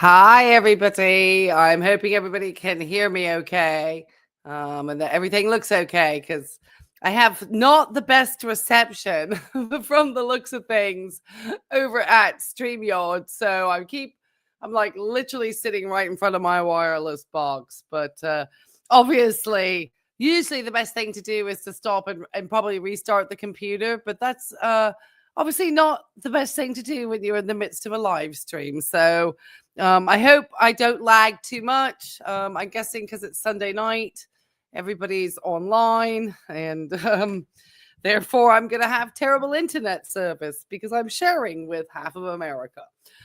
Hi, everybody. I'm hoping everybody can hear me okay, and that everything looks okay because I have not the best reception from the looks of things over at StreamYard. So I'm like literally sitting right in front of my wireless box. But obviously, usually the best thing to do is to stop and probably restart the computer. But that's obviously not the best thing to do when you're in the midst of a live stream. So I hope I don't lag too much. I'm guessing because it's Sunday night, everybody's online, and therefore I'm going to have terrible internet service because I'm sharing with half of America.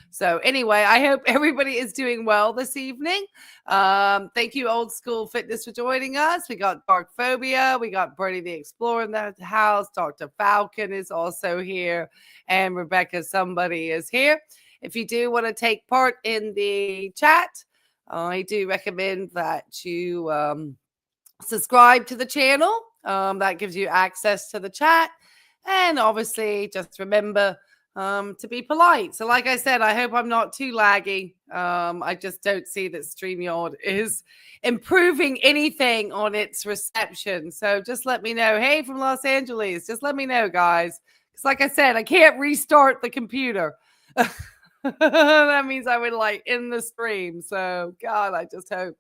So anyway, I hope everybody is doing well this evening. Thank you, Old School Fitness, for joining us. We got Dark Phobia. We got Bernie the Explorer in the house. Dr. Falcon is also here. And Rebecca somebody is here. If you do want to take part in the chat, I do recommend that you subscribe to the channel. That gives you access to the chat. And obviously, just remember to be polite. So like I said, I hope I'm not too laggy. I just don't see that StreamYard is improving anything on its reception. So just let me know. Hey, from Los Angeles, just let me know, guys. Because like I said, I can't restart the computer. That means I would like end the stream. So God, I just hope.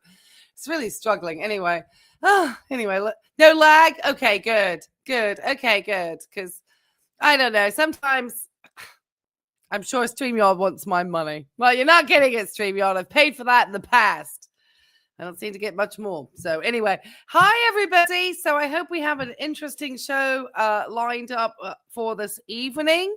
It's really struggling. Anyway, no lag. Okay, good. Okay, good. Because I don't know. Sometimes I'm sure StreamYard wants my money. Well, you're not getting it, StreamYard. I've paid for that in the past. I don't seem to get much more. So anyway, hi, everybody. So I hope we have an interesting show lined up for this evening.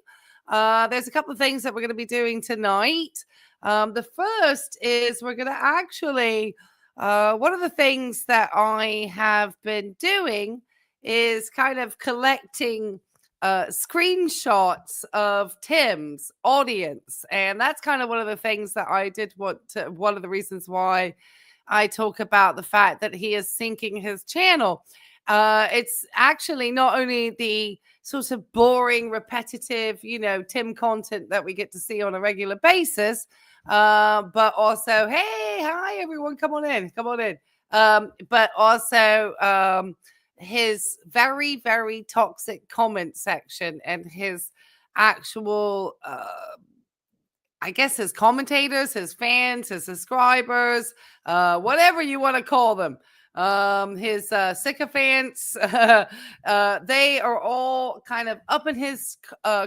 There's a couple of things that we're going to be doing tonight. The first is we're going to actually, one of the things that I have been doing is kind of collecting screenshots of Tim's audience. And that's kind of one of the things that I did one of the reasons why I talk about the fact that he is syncing his channel. It's actually not only the sort of boring, repetitive, Tim content that we get to see on a regular basis, but also, hey, hi, everyone, come on in. But also his very, very toxic comment section and his actual, I guess, his commentators, his fans, his subscribers, whatever you want to call them. His sycophants, they are all kind of up in his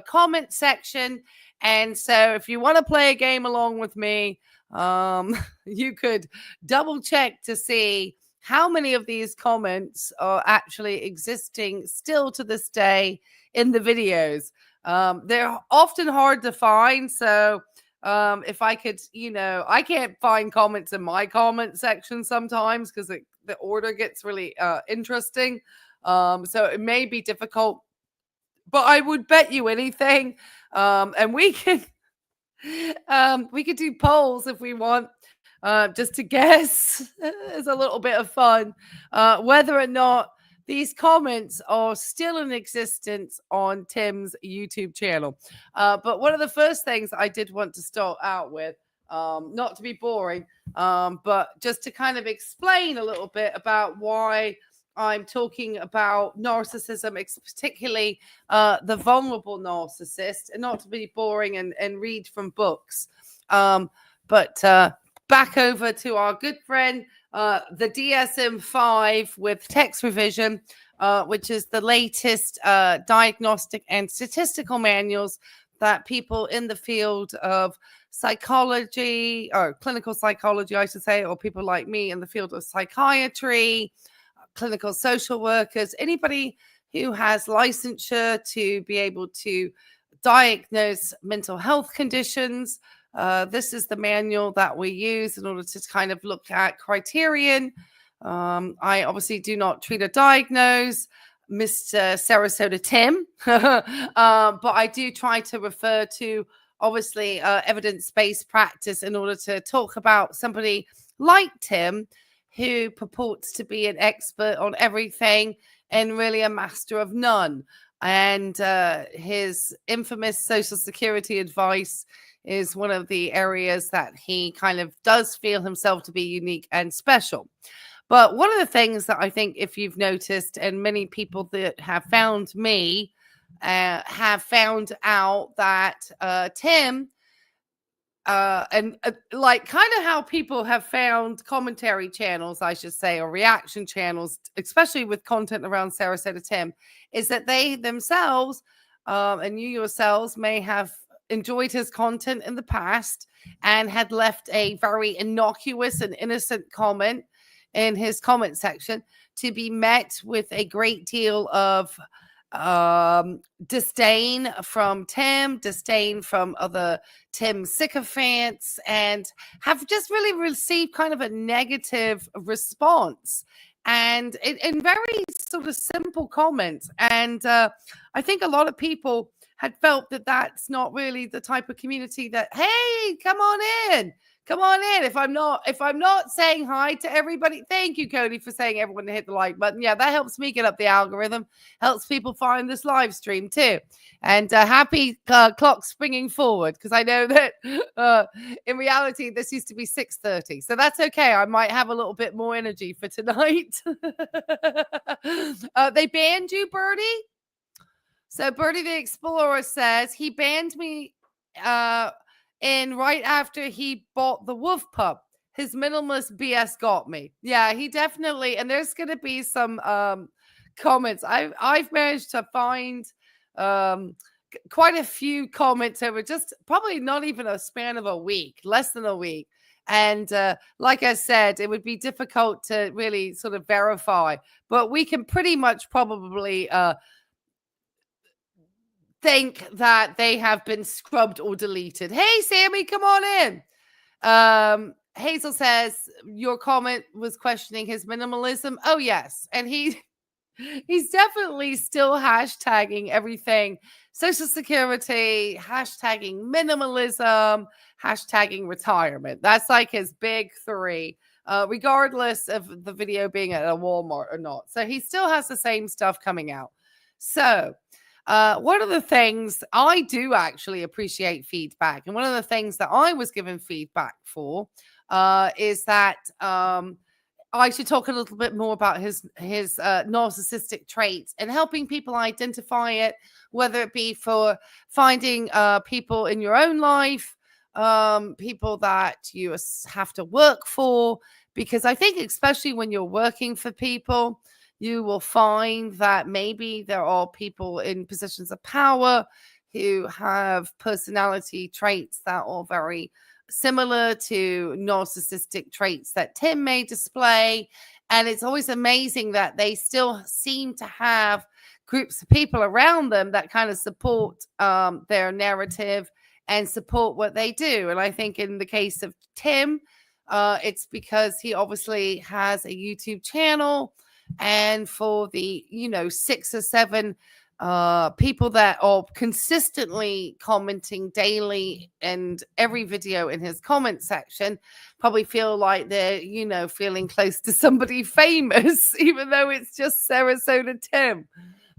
comment section. And so if you want to play a game along with me, you could double check to see how many of these comments are actually existing still to this day in the videos. They're often hard to find. So if I could, I can't find comments in my comment section sometimes because the order gets really interesting. So it may be difficult, but I would bet you anything. And we could do polls if we want, just to guess. It's a little bit of fun whether or not these comments are still in existence on Tim's YouTube channel. But one of the first things I did want to start out with, not to be boring, but just to kind of explain a little bit about why I'm talking about narcissism, particularly the vulnerable narcissist, and not to be boring and read from books. But back over to our good friend, the DSM-5 with text revision, which is the latest diagnostic and statistical manuals that people in the field of psychology, or clinical psychology, I should say, or people like me in the field of psychiatry, clinical social workers, anybody who has licensure to be able to diagnose mental health conditions. This is the manual that we use in order to kind of look at criterion. I obviously do not treat or diagnose Mr. Sarasota Tim, but I do try to refer to, obviously, evidence-based practice in order to talk about somebody like Tim, who purports to be an expert on everything and really a master of none. And his infamous Social Security advice is one of the areas that he kind of does feel himself to be unique and special. But one of the things that I think, if you've noticed, and many people that have found me have found out that Tim, and like kind of how people have found commentary channels, I should say, or reaction channels, especially with content around Sarasota Tim, is that they themselves and you yourselves may have enjoyed his content in the past and had left a very innocuous and innocent comment in his comment section, to be met with a great deal of disdain from Tim, disdain from other Tim sycophants, and have just really received kind of a negative response, and in very sort of simple comments. And I think a lot of people had felt that that's not really the type of community that, hey, come on in. Come on in. If I'm not saying hi to everybody, thank you, Cody, for saying everyone to hit the like button. Yeah, that helps me get up the algorithm, helps people find this live stream too. And happy clock springing forward, because I know that in reality this used to be 6:30, so that's okay. I might have a little bit more energy for tonight. They banned you, Birdie. So Birdie the Explorer says he banned me in right after he bought the wolf pup. His minimalist BS got me. Yeah, he definitely. And there's going to be some comments. I've managed to find quite a few comments over just probably not even a span of a week, less than a week. And like I said, it would be difficult to really sort of verify, but we can pretty much probably think that they have been scrubbed or deleted. Hey, Sammy, come on in. Hazel says your comment was questioning his minimalism. Oh, yes. And he's definitely still hashtagging everything. Social Security, hashtagging minimalism, hashtagging retirement. That's like his big three, regardless of the video being at a Walmart or not. So he still has the same stuff coming out. So one of the things I do actually appreciate feedback, and one of the things that I was given feedback for is that I should talk a little bit more about his narcissistic traits and helping people identify it, whether it be for finding people in your own life, people that you have to work for, because I think especially when you're working for people, you will find that maybe there are people in positions of power who have personality traits that are very similar to narcissistic traits that Tim may display. And it's always amazing that they still seem to have groups of people around them that kind of support their narrative and support what they do. And I think in the case of Tim, it's because he obviously has a YouTube channel. And for the 6 or 7 people that are consistently commenting daily and every video in his comment section, probably feel like they're feeling close to somebody famous, even though it's just Sarasota Tim,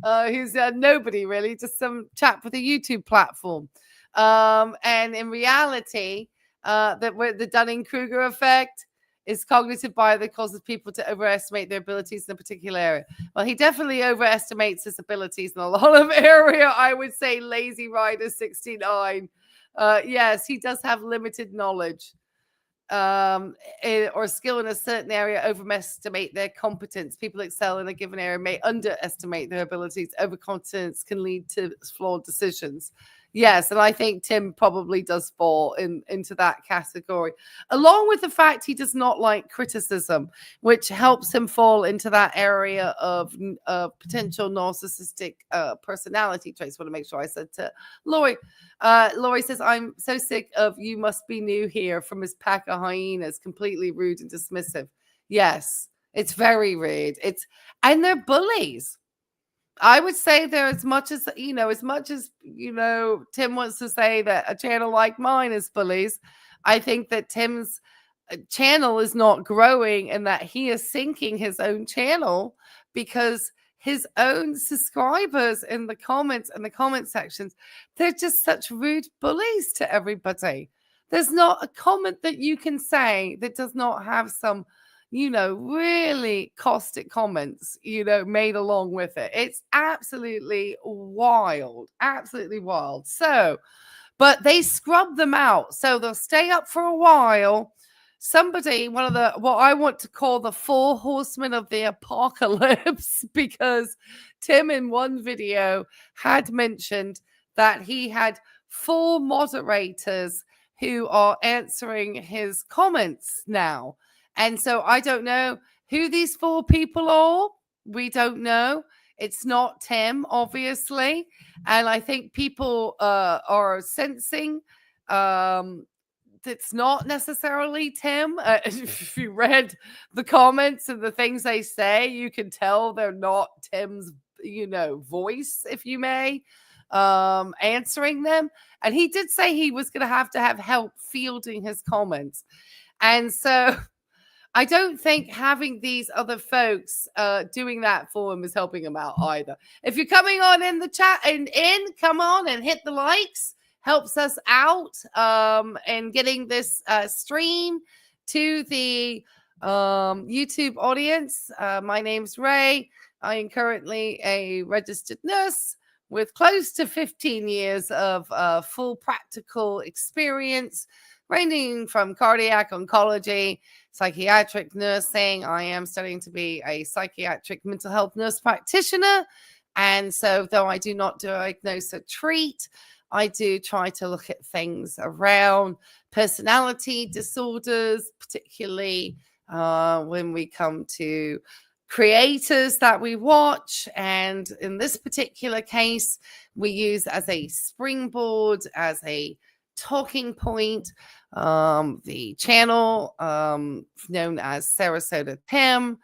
who's nobody really, just some chap with a YouTube platform. And in reality, the Dunning-Kruger effect is cognitive bias that causes people to overestimate their abilities in a particular area. Well, he definitely overestimates his abilities in a lot of area. I would say Lazy Rider 69. Yes, he does have limited knowledge or skill in a certain area, overestimate their competence. People excel in a given area may underestimate their abilities. Overconfidence can lead to flawed decisions. Yes, and I think Tim probably does fall into that category, along with the fact he does not like criticism, which helps him fall into that area of potential narcissistic personality traits. I want to make sure I said to Lori. Lori says, I'm so sick of "you must be new here" from his pack of hyenas, completely rude and dismissive. Yes, it's very rude. And they're bullies. I would say they're as much as Tim wants to say that a channel like mine is bullies. I think that Tim's channel is not growing and that he is sinking his own channel because his own subscribers in the comments and the comment sections. They're just such rude bullies to everybody. There's not a comment that you can say that does not have some, really caustic comments, made along with it. It's absolutely wild, absolutely wild. So, but they scrub them out. So they'll stay up for a while. Somebody, one of the, what I want to call the 4 horsemen of the apocalypse, because Tim in one video had mentioned that he had 4 moderators who are answering his comments now. And so I don't know who these 4 people are. We don't know. It's not Tim, obviously. And I think people are sensing it's not necessarily Tim. If you read the comments and the things they say, you can tell they're not Tim's, voice, if you may, answering them. And he did say he was going to have help fielding his comments. And so I don't think having these other folks doing that for him is helping him out either. If you're coming on in the chat and come on and hit the likes. Helps us out in getting this stream to the YouTube audience. My name's Ray. I am currently a registered nurse with close to 15 years of full practical experience, ranging from cardiac oncology, psychiatric nursing. I am studying to be a psychiatric mental health nurse practitioner. And so though I do not diagnose or treat, I do try to look at things around personality disorders, particularly when we come to creators that we watch. And in this particular case, we use as a springboard, as a talking point, the channel known as Sarasota Tim,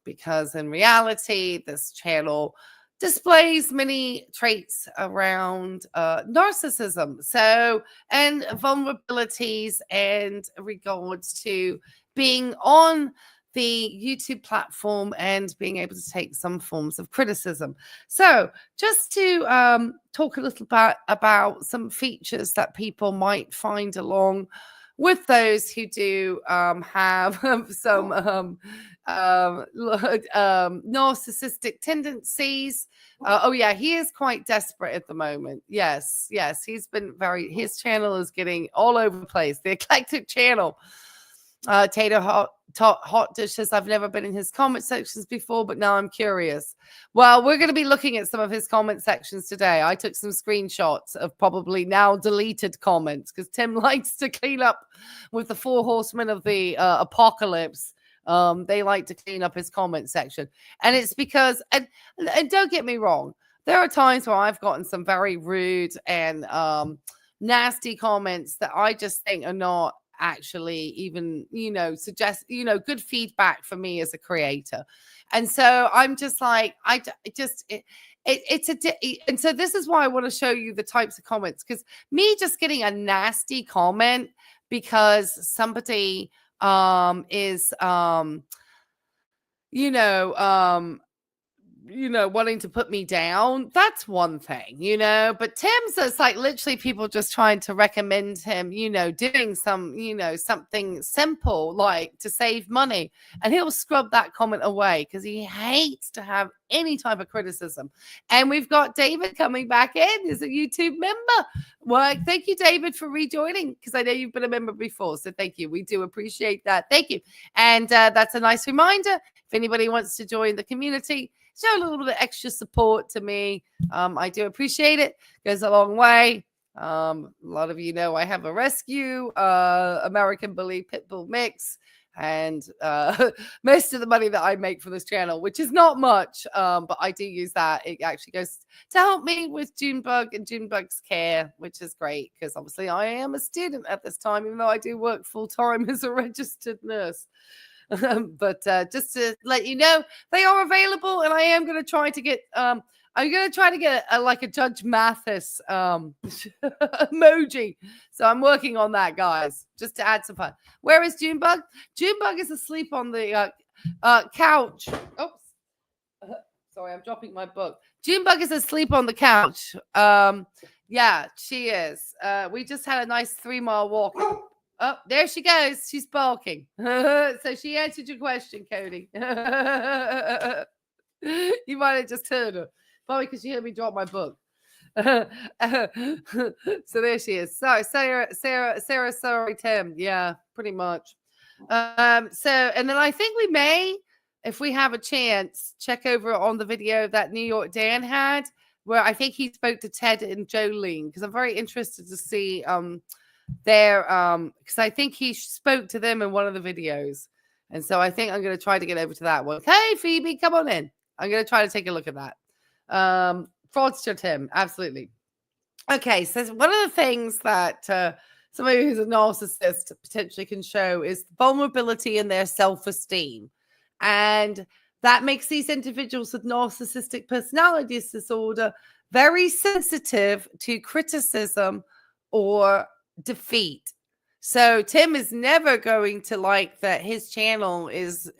because in reality, this channel displays many traits around narcissism, and vulnerabilities and regards to being on the YouTube platform and being able to take some forms of criticism. So just to talk a little bit about some features that people might find along with those who do have some narcissistic tendencies. Oh yeah, he is quite desperate at the moment. Yes, he's been his channel is getting all over the place. The eclectic channel. Tater hot dishes. I've never been in his comment sections before, but now I'm curious. Well, we're going to be looking at some of his comment sections today. I took some screenshots of probably now deleted comments because Tim likes to clean up with the 4 horsemen of the apocalypse. They like to clean up his comment section. And it's because, and don't get me wrong, there are times where I've gotten some very rude and nasty comments that I just think are not actually even, suggest, good feedback for me as a creator. And so I'm just like, and so this is why I want to show you the types of comments, because me just getting a nasty comment because somebody is wanting to put me down, that's one thing, but Tim's, it's like literally people just trying to recommend him, doing some, something simple like to save money, and he'll scrub that comment away because he hates to have any type of criticism. And we've got David coming back in as a YouTube member. Well, thank you, David, for rejoining, because I know you've been a member before, so thank you. We do appreciate that. Thank you. And that's a nice reminder. If anybody wants to join the community, show a little bit of extra support to me. I do appreciate it. Goes a long way. A lot of you know I have a rescue American Bully Pitbull mix. And most of the money that I make for this channel, which is not much, but I do use that. It actually goes to help me with Junebug and Junebug's care, which is great because obviously I am a student at this time, even though I do work full time as a registered nurse. But just to let you know, they are available, and I am going to try to get I'm going to try to get like a Judge Mathis emoji. So I'm working on that, guys, just to add some fun. Where is Junebug? Junebug is asleep on the couch. Oops. Sorry, I'm dropping my book. Junebug is asleep on the couch. Yeah, she is. We just had a nice 3-mile walk. Oh, there she goes. She's barking. So she answered your question, Cody. You might have just heard her. Probably because she heard me drop my book. So there she is. Sorry, Sarah, sorry, Tim. Yeah, pretty much. So, and then I think we may, if we have a chance, check over on the video that New York Dan had, where I think he spoke to Ted and Jolene, because I'm very interested to see their because I think he spoke to them in one of the videos, and so I think I'm going to try to get over to that one. Hey, Phoebe, come on in. I'm going to try to take a look at that. Fraudster Tim, absolutely. Okay, so one of the things that somebody who's a narcissist potentially can show is vulnerability in their self-esteem. And that makes these individuals with narcissistic personality disorder very sensitive to criticism or defeat. So Tim is never going to like that his channel is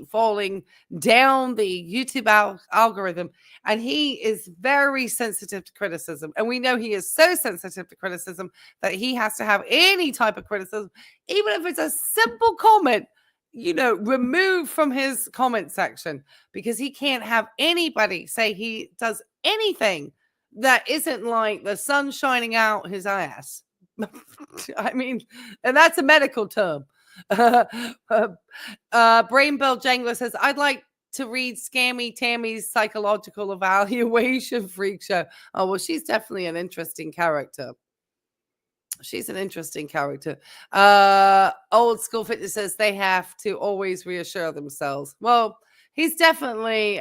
falling down the YouTube algorithm, and he is very sensitive to criticism. And we know he is so sensitive to criticism that he has to have any type of criticism, even if it's a simple comment, removed from his comment section, because he can't have anybody say he does anything that isn't like the sun shining out his ass. I mean, and that's a medical term. Brain Bell Jangler says, I'd like to read Scammy Tammy's psychological evaluation freak show. Oh, well, she's definitely an interesting character. She's an interesting character. Old School Fitness says they have to always reassure themselves. Well, he's definitely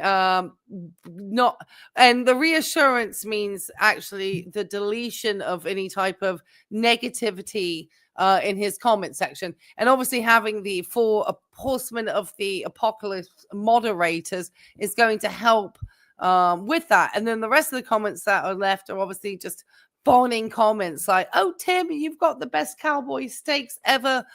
not. And the reassurance means actually the deletion of any type of negativity in his comment section. And obviously having the 4 horsemen of the apocalypse moderators is going to help with that. And then the rest of the comments that are left are obviously just fawning comments like, oh, Tim, you've got the best cowboy steaks ever,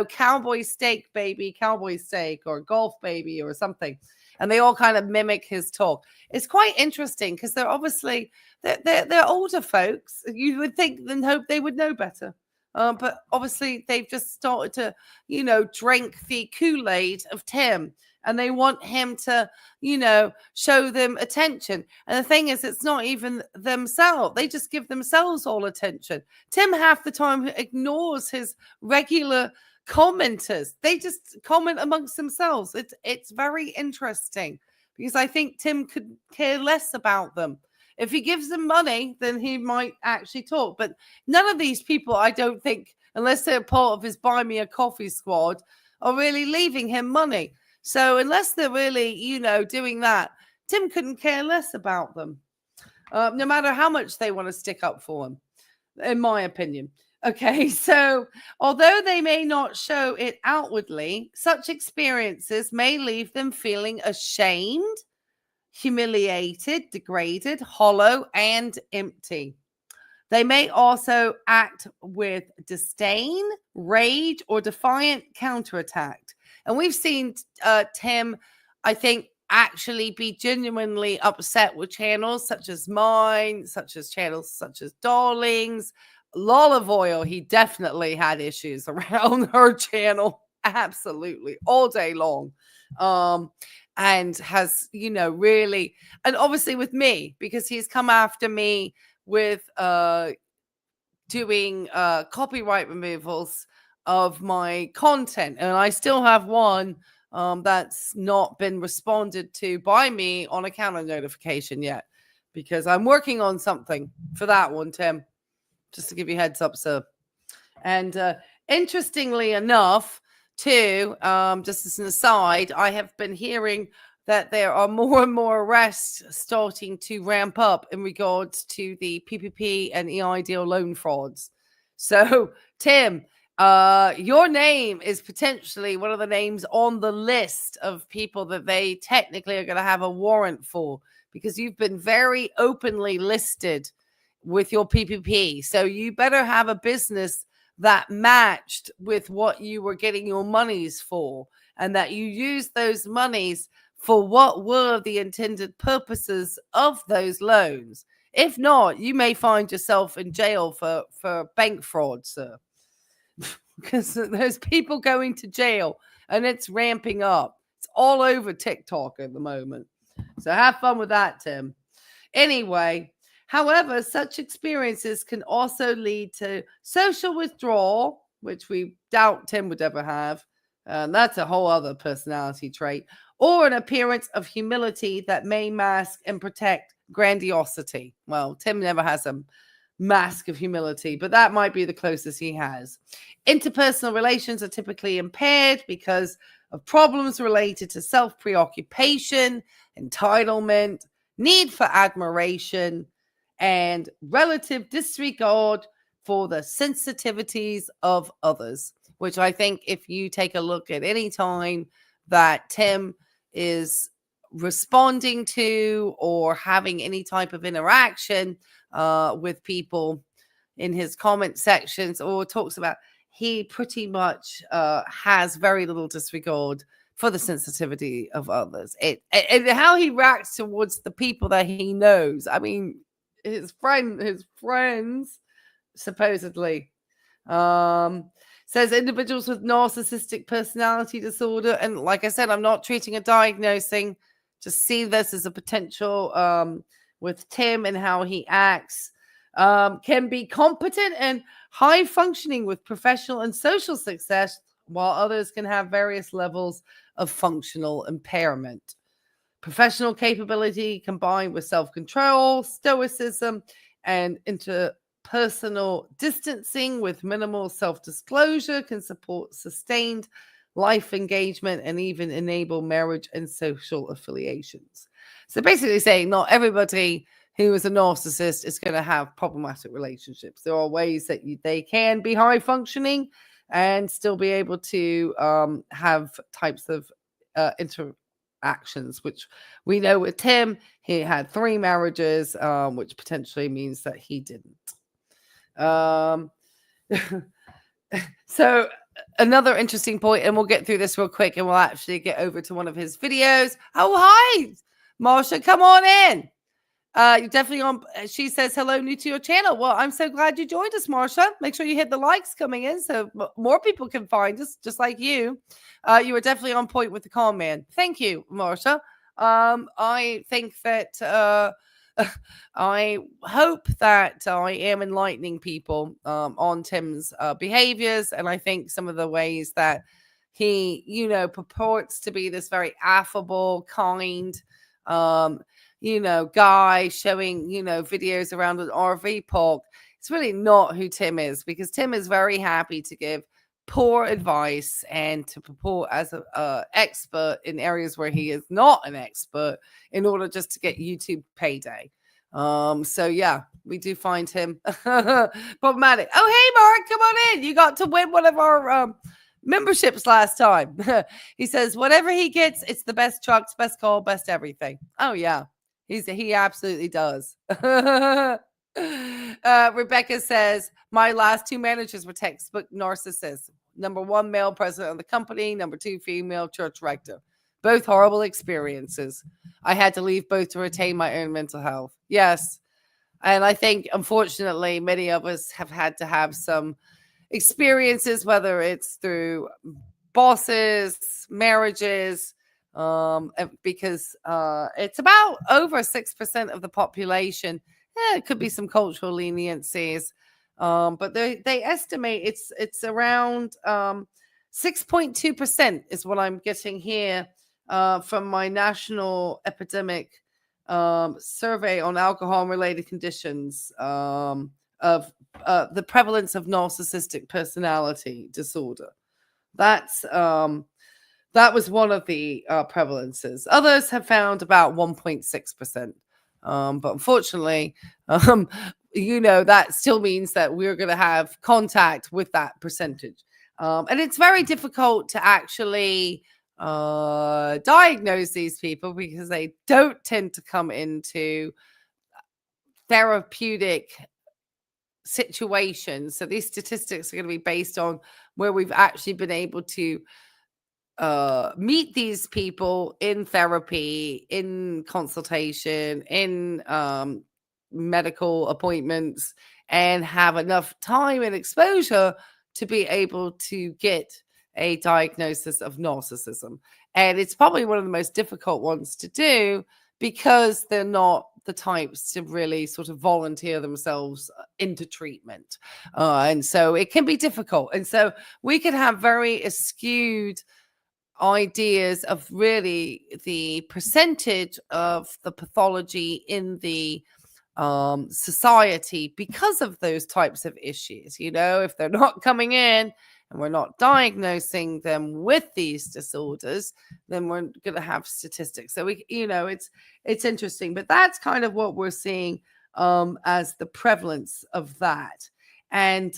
cowboy steak, baby, cowboy steak, or golf baby, or something. And they all kind of mimic his talk. It's quite interesting because they're obviously, they're older folks. You would think and hope they would know better. But obviously they've just started to, drink the Kool-Aid of Tim. And they want him to, show them attention. And the thing is, it's not even themselves. They just give themselves all attention. Tim half the time ignores his regular commenters. They just comment amongst themselves. It's very interesting because I think Tim could care less about them. If he gives them money, then he might actually talk. But none of these people, I don't think, unless they're part of his Buy Me a Coffee squad, are really leaving him money. So unless they're really, doing that, Tim couldn't care less about them, no matter how much they want to stick up for him, in my opinion. Okay, so although they may not show it outwardly, such experiences may leave them feeling ashamed, humiliated, degraded, hollow, and empty. They may also act with disdain, rage, or defiant counterattack. And we've seen Tim, I think, actually be genuinely upset with channels such as mine, such as channels such as Darlings, Lolive Oil. He definitely had issues around her channel. Absolutely. All day long. And has, really, and obviously with me, because he's come after me with doing copyright removals of my content, and I still have one that's not been responded to by me on a counter notification yet, because I'm working on something for that one, Tim, just to give you heads up, sir. And interestingly enough, too, just as an aside, I have been hearing that there are more and more arrests starting to ramp up in regards to the PPP and EIDL loan frauds. So, Tim, your name is potentially one of the names on the list of people that they technically are going to have a warrant for, because you've been very openly listed with your PPP. So you better have a business that matched with what you were getting your monies for, and that you use those monies for what were the intended purposes of those loans. If not, you may find yourself in jail for bank fraud, sir. Because there's people going to jail and it's ramping up. It's all over TikTok at the moment. So have fun with that, Tim. Anyway, however, such experiences can also lead to social withdrawal, which we doubt Tim would ever have. That's a whole other personality trait, or an appearance of humility that may mask and protect grandiosity. Well, Tim never has a mask of humility, but that might be the closest he has. Interpersonal relations are typically impaired because of problems related to self-preoccupation, entitlement, need for admiration, and relative disregard for the sensitivities of others, which I think if you take a look at any time that Tim is responding to or having any type of interaction with people in his comment sections or talks about, he pretty much has very little disregard for the sensitivity of others. And how he reacts towards the people that he knows. I mean, his friends, supposedly. Says individuals with narcissistic personality disorder. And like I said, I'm not treating or diagnosing. Just see this as a potential with Tim and how he acts. Can be competent and high functioning with professional and social success, while others can have various levels of functional impairment. Professional capability combined with self-control, stoicism, and interpersonal distancing with minimal self-disclosure can support sustained life engagement and even enable marriage and social affiliations. So basically saying not everybody who is a narcissist is going to have problematic relationships. There are ways that they can be high functioning and still be able to have types of interactions, which we know with Tim, he had 3 marriages, which potentially means that he didn't. So another interesting point, and we'll get through this real quick and we'll actually get over to one of his videos. Oh, hi, Marsha, come on in. You're definitely on. She says, hello, new to your channel. Well, I'm so glad you joined us, Marsha. Make sure you hit the likes coming in so more people can find us, just like you. You were definitely on point with the comment. Thank you, Marsha. I think that I hope that I am enlightening people on Tim's behaviors. And I think some of the ways that he, purports to be this very affable, kind, guy showing, videos around an RV park. It's really not who Tim is, because Tim is very happy to give poor advice and to purport as an expert in areas where he is not an expert in order just to get YouTube payday. So yeah, we do find him problematic. Oh, hey, Mark, come on in. You got to win one of our memberships last time. He says, whatever he gets, it's the best trucks, best call, best everything. Oh yeah. He absolutely does. Rebecca says, my last 2 managers were textbook narcissists. Number 1, male president of the company. Number 2, female church rector. Both horrible experiences. I had to leave both to retain my own mental health. Yes. And I think, unfortunately, many of us have had to have some experiences, whether it's through bosses, marriages, because it's about over 6% of the population. It could be some cultural leniencies, but they estimate it's around 6.2% is what I'm getting here from my national epidemic survey on alcohol-related conditions of the prevalence of narcissistic personality disorder. That was one of the prevalences. Others have found about 1.6%. But unfortunately, that still means that we're going to have contact with that percentage. And it's very difficult to actually diagnose these people because they don't tend to come into therapeutic situations. So these statistics are going to be based on where we've actually been able to meet these people in therapy, in consultation, in medical appointments, and have enough time and exposure to be able to get a diagnosis of narcissism. And it's probably one of the most difficult ones to do because they're not the types to really sort of volunteer themselves into treatment. And so it can be difficult. And so we can have very skewed ideas of really the percentage of the pathology in the society because of those types of issues. You know, if they're not coming in and we're not diagnosing them with these disorders, then we're going to have statistics. So we, you know, it's interesting, but that's kind of what we're seeing as the prevalence of that. And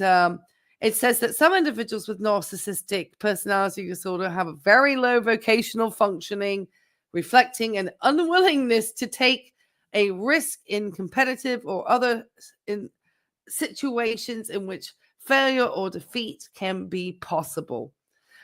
it says that some individuals with narcissistic personality disorder have a very low vocational functioning, reflecting an unwillingness to take a risk in competitive or other in situations in which failure or defeat can be possible.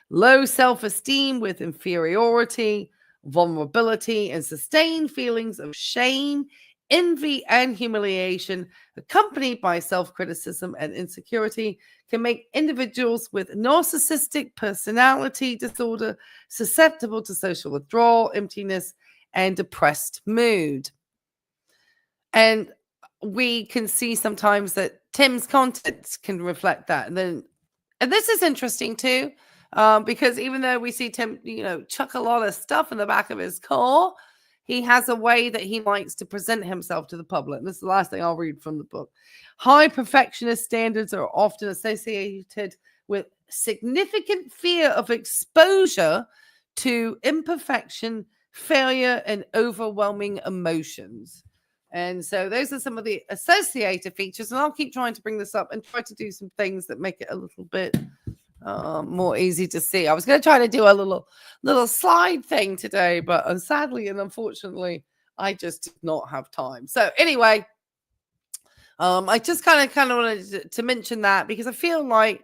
Low self-esteem with inferiority, vulnerability, and sustained feelings of shame, envy, and humiliation, accompanied by self-criticism and insecurity, can make individuals with narcissistic personality disorder susceptible to social withdrawal, emptiness, and depressed mood. And we can see sometimes that Tim's content can reflect that. And this is interesting too, because even though we see Tim, you know, chuck a lot of stuff in the back of his car, he has a way that he likes to present himself to the public. And this is the last thing I'll read from the book. High perfectionist standards are often associated with significant fear of exposure to imperfection, failure, and overwhelming emotions. And so those are some of the associated features. And I'll keep trying to bring this up and try to do some things that make it a little bit more easy to see. I was going to try to do a little slide thing today, but sadly and unfortunately, I just did not have time. So anyway, I just kind of wanted to mention that because I feel like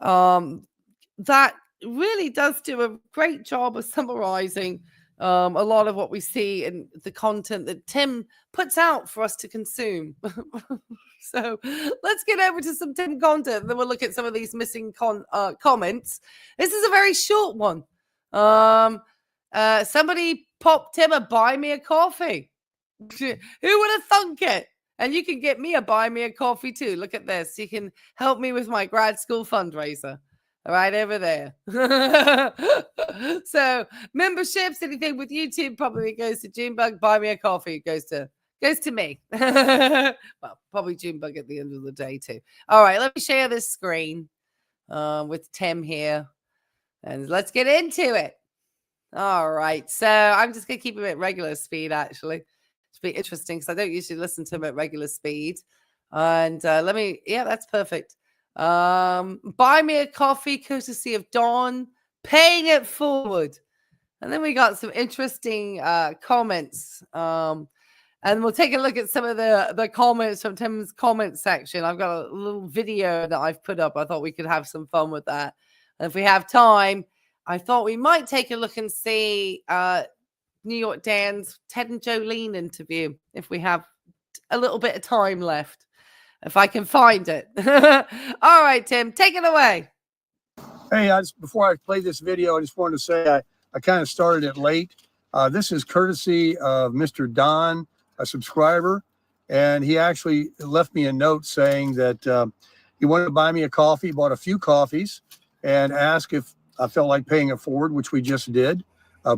that really does do a great job of summarizing a lot of what we see in the content that Tim puts out for us to consume. So let's get over to some Tim content, and then we'll look at some of these missing comments. This is a very short one. Somebody popped Tim a buy me a coffee. Who would have thunk it? And you can get me a buy me a coffee too. Look at this. You can help me with my grad school fundraiser. Right over there. So memberships, anything with YouTube probably goes to Junebug. Buy me a coffee goes to me. Well, probably Junebug at the end of the day too. All right, let me share this screen with Tim here, and let's get into it. All right, so I'm just gonna keep him at regular speed. Actually, it's be interesting because I don't usually listen to him at regular speed. And yeah, that's perfect. Buy me a coffee courtesy of Dawn, paying it forward. And then we got some interesting comments. And we'll take a look at some of the comments from Tim's comment section. I've got a little video that I've put up. I thought we could have some fun with that. And if we have time, I thought we might take a look and see New York Dan's Ted and Jolene interview if we have a little bit of time left. If I can find it. All right, Tim, take it away. Hey, before I play this video, I just wanted to say I kind of started it late. This is courtesy of Mr. Don, a subscriber, and he actually left me a note saying that he wanted to buy me a coffee, bought a few coffees, and asked if I felt like paying it forward, which we just did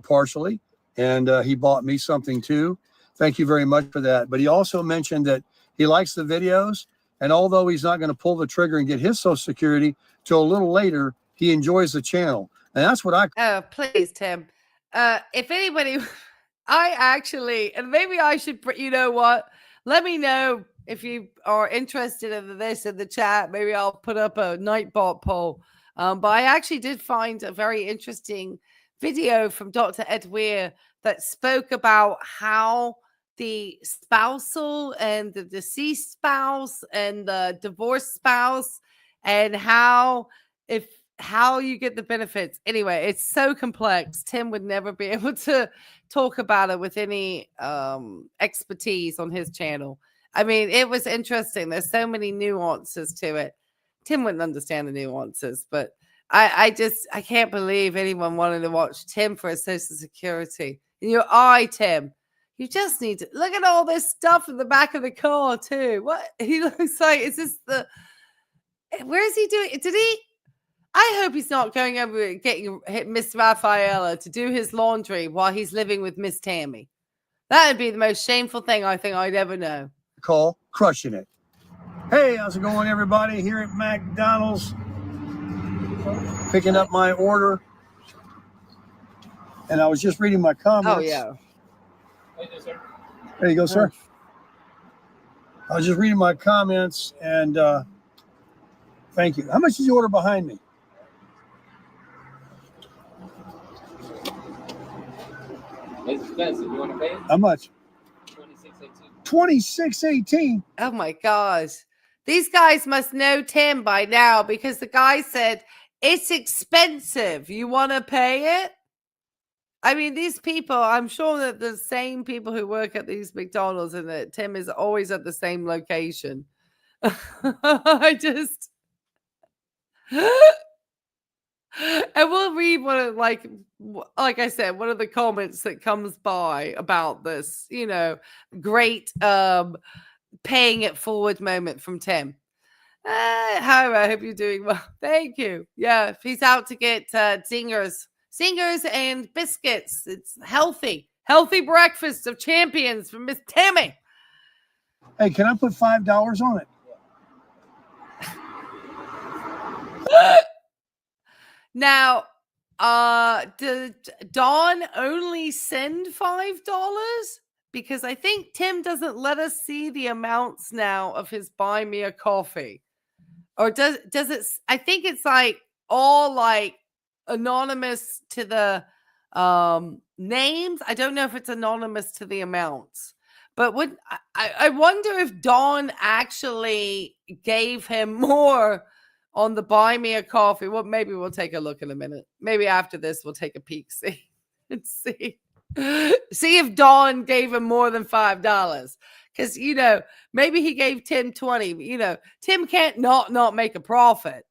partially, and he bought me something too. Thank you very much for that. But he also mentioned that he likes the videos, and although he's not going to pull the trigger and get his Social Security till a little later, he enjoys the channel. And that's what I... Oh, please, Tim. If anybody... I actually... And maybe I should... You know what? Let me know if you are interested in this in the chat. Maybe I'll put up a Nightbot poll. But I actually did find a very interesting video from Dr. Ed Weir that spoke about how the spousal and the deceased spouse and the divorced spouse, and how how you get the benefits. Anyway, it's so complex. Tim would never be able to talk about it with any expertise on his channel. I mean, it was interesting. There's so many nuances to it. Tim wouldn't understand the nuances, but I can't believe anyone wanted to watch Tim for his Social Security. In your eye, Tim. You just need to look at all this stuff in the back of the car too. What he looks like? Is this the? Where is he doing? Did he? I hope he's not going over getting Miss Rafaela to do his laundry while he's living with Miss Tammy. That would be the most shameful thing I think I'd ever know. Call crushing it. Hey, how's it going, everybody? Here at McDonald's, picking up my order, and I was just reading my comments. Oh yeah. There you go, sir. I was just reading my comments, and thank you. How much is the order behind me? It's expensive. You want to pay it? How much? $26.18. $26.18. Oh my gosh. These guys must know Tim by now because the guy said, it's expensive. You want to pay it? I mean, these people, I'm sure that the same people who work at these McDonald's and that Tim is always at the same location. I just... And we'll read one of, like I said, one of the comments that comes by about this, you know, great paying it forward moment from Tim. Hi, I hope you're doing well. Thank you. Yeah, he's out to get zingers and biscuits. It's healthy breakfast of champions from Miss Tammy. Hey, can I put $5 on it? Now, did Dawn only send $5? Because I think Tim doesn't let us see the amounts now of his buy me a coffee. Or does it? I think it's like all like anonymous to the names. I don't know if it's anonymous to the amounts. But I wonder if Dawn actually gave him more on the buy me a coffee. Well, maybe we'll take a look in a minute. Maybe after this, we'll take a peek, see if Dawn gave him more than $5. Because, you know, maybe he gave Tim 20. You know, Tim can't not make a profit,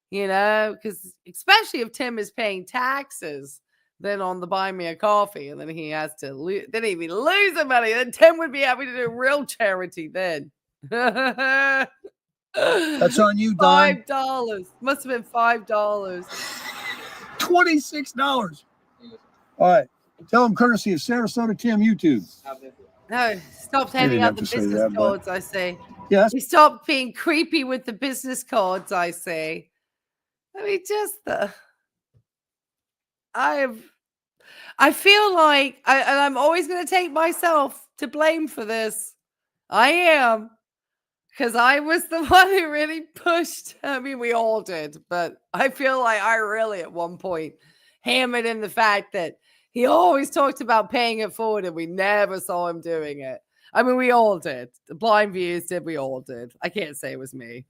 you know, because especially if Tim is paying taxes then on the buy me a coffee, and then he has to then he'd be losing money. Then Tim would be happy to do real charity then. That's on you, Don. $5. Must have been $5. $26. All right. Tell him courtesy of Sarasota Tim YouTube. No, stop handing out the business cards, I say. Yes. You stop being creepy with the business cards, I say. I mean, just I feel like and I'm always going to take myself to blame for this. I am. Because I was the one who really pushed. I mean, we all did. But I feel like I really, at one point, hammered in the fact that he always talked about paying it forward and we never saw him doing it. I mean, we all did. The blind viewers did. We all did. I can't say it was me.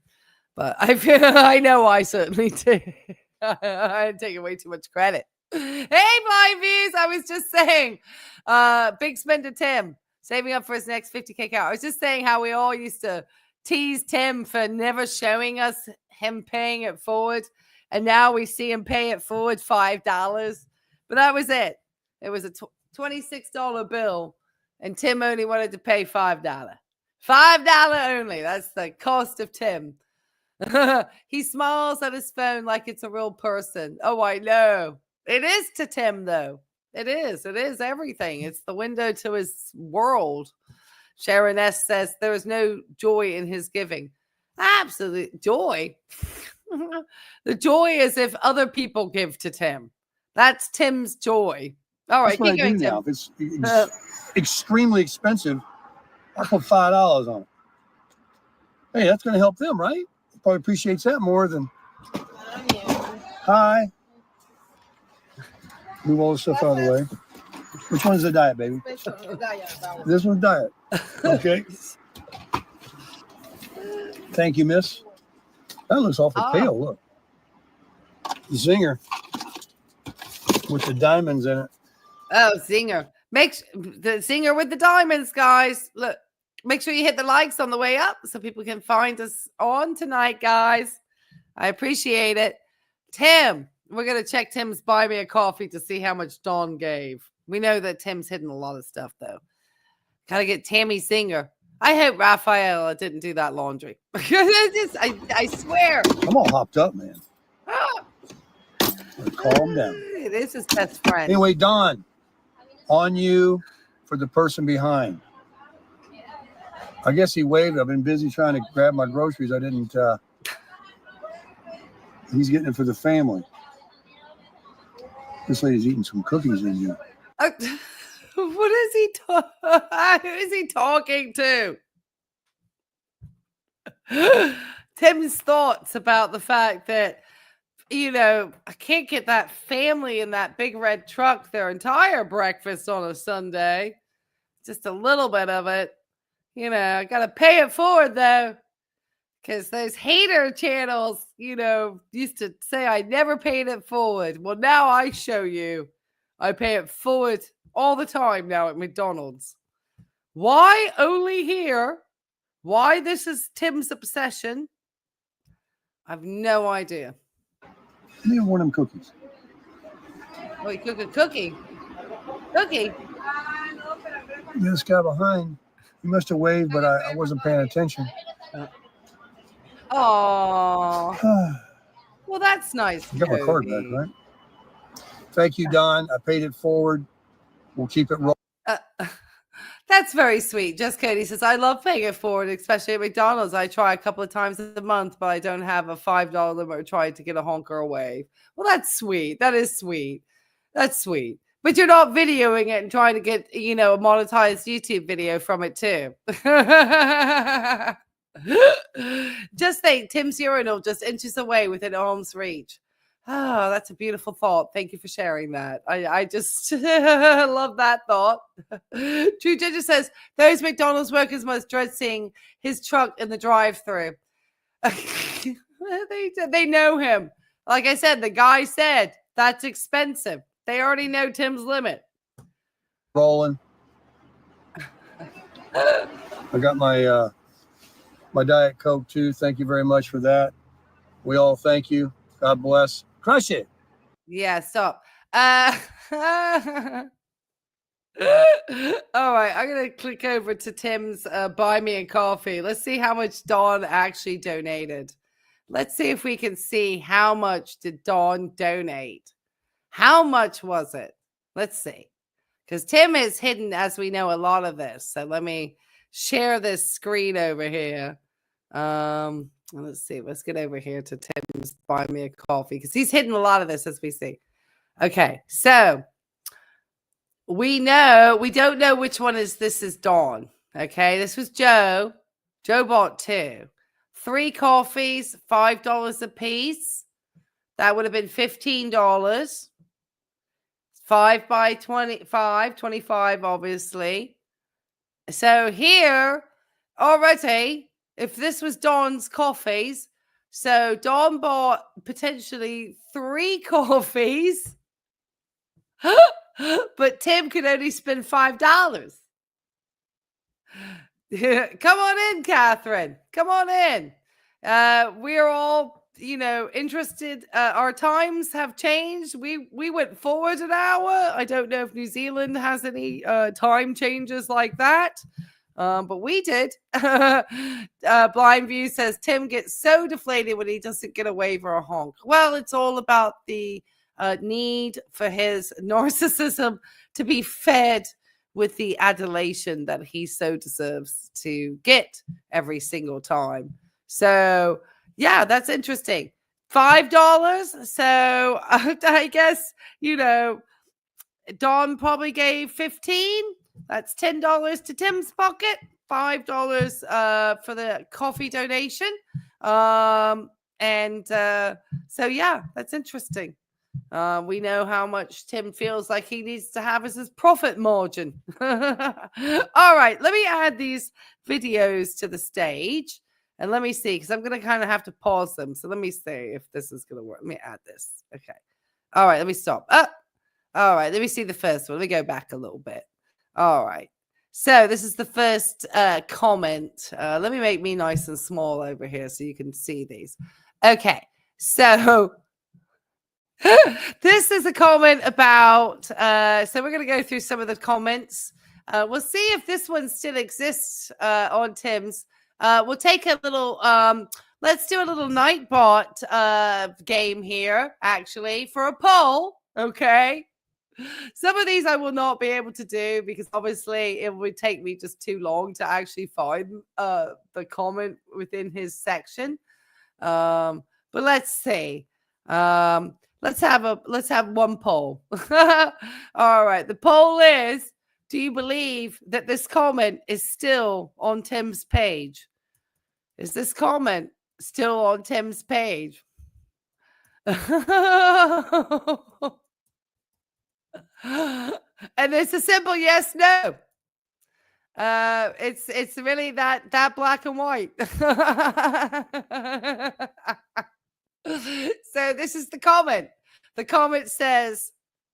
But I know I certainly did. I'm taking way too much credit. Hey, blind viewers. I was just saying, big spender Tim, saving up for his next 50K count. I was just saying how we all used to tease Tim for never showing us him paying it forward. And now we see him pay it forward $5. But that was it. It was a $26 bill. And Tim only wanted to pay $5. $5 only. That's the cost of Tim. He smiles at his phone like it's a real person. Oh, I know. It is to Tim, though. It is. It is everything. It's the window to his world. Sharon S. says there is no joy in his giving. Absolute joy. The joy is if other people give to Tim. That's Tim's joy. All right, keep going, Tim. Now. If it's extremely expensive, I'll put $5 on it. Hey, that's going to help them, right? Probably appreciates that more than. Hi. Move all the stuff out of the way. Which one's the diet, baby? This one's diet. Okay. Thank you, miss. That looks awful pale. Look. Zinger with the diamonds in it. Oh, Zinger. The Zinger with the diamonds, guys. Look, make sure you hit the likes on the way up so people can find us on tonight, guys. I appreciate it. Tim, we're going to check Tim's Buy Me a Coffee to see how much Dawn gave. We know that Tim's hidden a lot of stuff, though. Got to get Tammy Zinger. I hope Rafaela didn't do that laundry. I swear. I'm all hopped up, man. Calm down. It is his best friend. Anyway, Don, on you for the person behind. I guess he waved. I've been busy trying to grab my groceries. I didn't. He's getting it for the family. This lady's eating some cookies in here. What is he who is he talking to? Tim's thoughts about the fact that, I can't get that family in that big red truck their entire breakfast on a Sunday. Just a little bit of it. I got to pay it forward, though. Because those hater channels, used to say I never paid it forward. Well, now I show you I pay it forward all the time now at McDonald's. Why only here? Why this is Tim's obsession? I have no idea. Give me one of them cookies. Oh, you cook a cookie? Cookie? This guy behind, he must have waved, but I wasn't paying attention. Oh. Well, that's nice. I got my card back, right? Thank you, Don. I paid it forward. We'll keep it rolling. That's very sweet. Just Cody says, I love paying it forward, especially at McDonald's. I try a couple of times a month, but I don't have a $5 limit or try to get a honker or wave. Well, that's sweet. That is sweet. That's sweet. But you're not videoing it and trying to get, a monetized YouTube video from it too. Just think, Tim's urinal just inches away within arm's reach. Oh, that's a beautiful thought. Thank you for sharing that. I just love that thought. True Ginger says, those McDonald's workers must dread seeing his truck in the drive-thru. They know him. Like I said, the guy said, that's expensive. They already know Tim's limit. Rolling. I got my my Diet Coke too. Thank you very much for that. We all thank you. God bless. Crush it. Yeah, stop. All right, I'm going to click over to Tim's Buy Me a Coffee. Let's see how much Dawn actually donated. Let's see if we can see how much did Dawn donate. How much was it? Let's see. Because Tim is hidden, as we know, a lot of this. So let me share this screen over here. Let's see. Let's get over here to Tim's Buy Me a Coffee because he's hidden a lot of this, as we see. Okay, so we don't know which one this is Dawn. Okay, this was Joe. Joe bought 2. 3 coffees, $5 a piece. That would have been $15. 5 by 25, 25, obviously. So here, already, if this was Dawn's coffees, so Dawn bought potentially 3 coffees, but Tim could only spend $5. Come on in, Catherine. Come on in. We're all, interested. Our times have changed. We went forward an hour. I don't know if New Zealand has any time changes like that. But we did. Blind View says Tim gets so deflated when he doesn't get a wave or a honk. Well, it's all about the need for his narcissism to be fed with the adulation that he so deserves to get every single time. So, yeah, that's interesting. $5. So I guess, Dawn probably gave 15. That's $10 to Tim's pocket, $5 for the coffee donation. So yeah, that's interesting. We know how much Tim feels like he needs to have as his profit margin. All right, let me add these videos to the stage And let me see, because I'm going to kind of have to pause them. So let me see if this is going to work. Let me add this. Okay. All right. Let me stop. All right. Let me see the first one. Let me go back a little bit. All right. So this is the first comment. Let me make me nice and small over here so you can see these. Okay. So this is a comment about, so we're going to go through some of the comments. We'll see if this one still exists on Tim's. We'll take a little, let's do a little Nightbot game here, actually, for a poll. Okay. Some of these I will not be able to do because obviously it would take me just too long to actually find the comment within his section. But let's see. Let's have one poll. All right. The poll is, do you believe that this comment is still on Tim's page? Is this comment still on Tim's page? And it's a simple yes, no. It's really that black and white. So this is the comment. The comment says,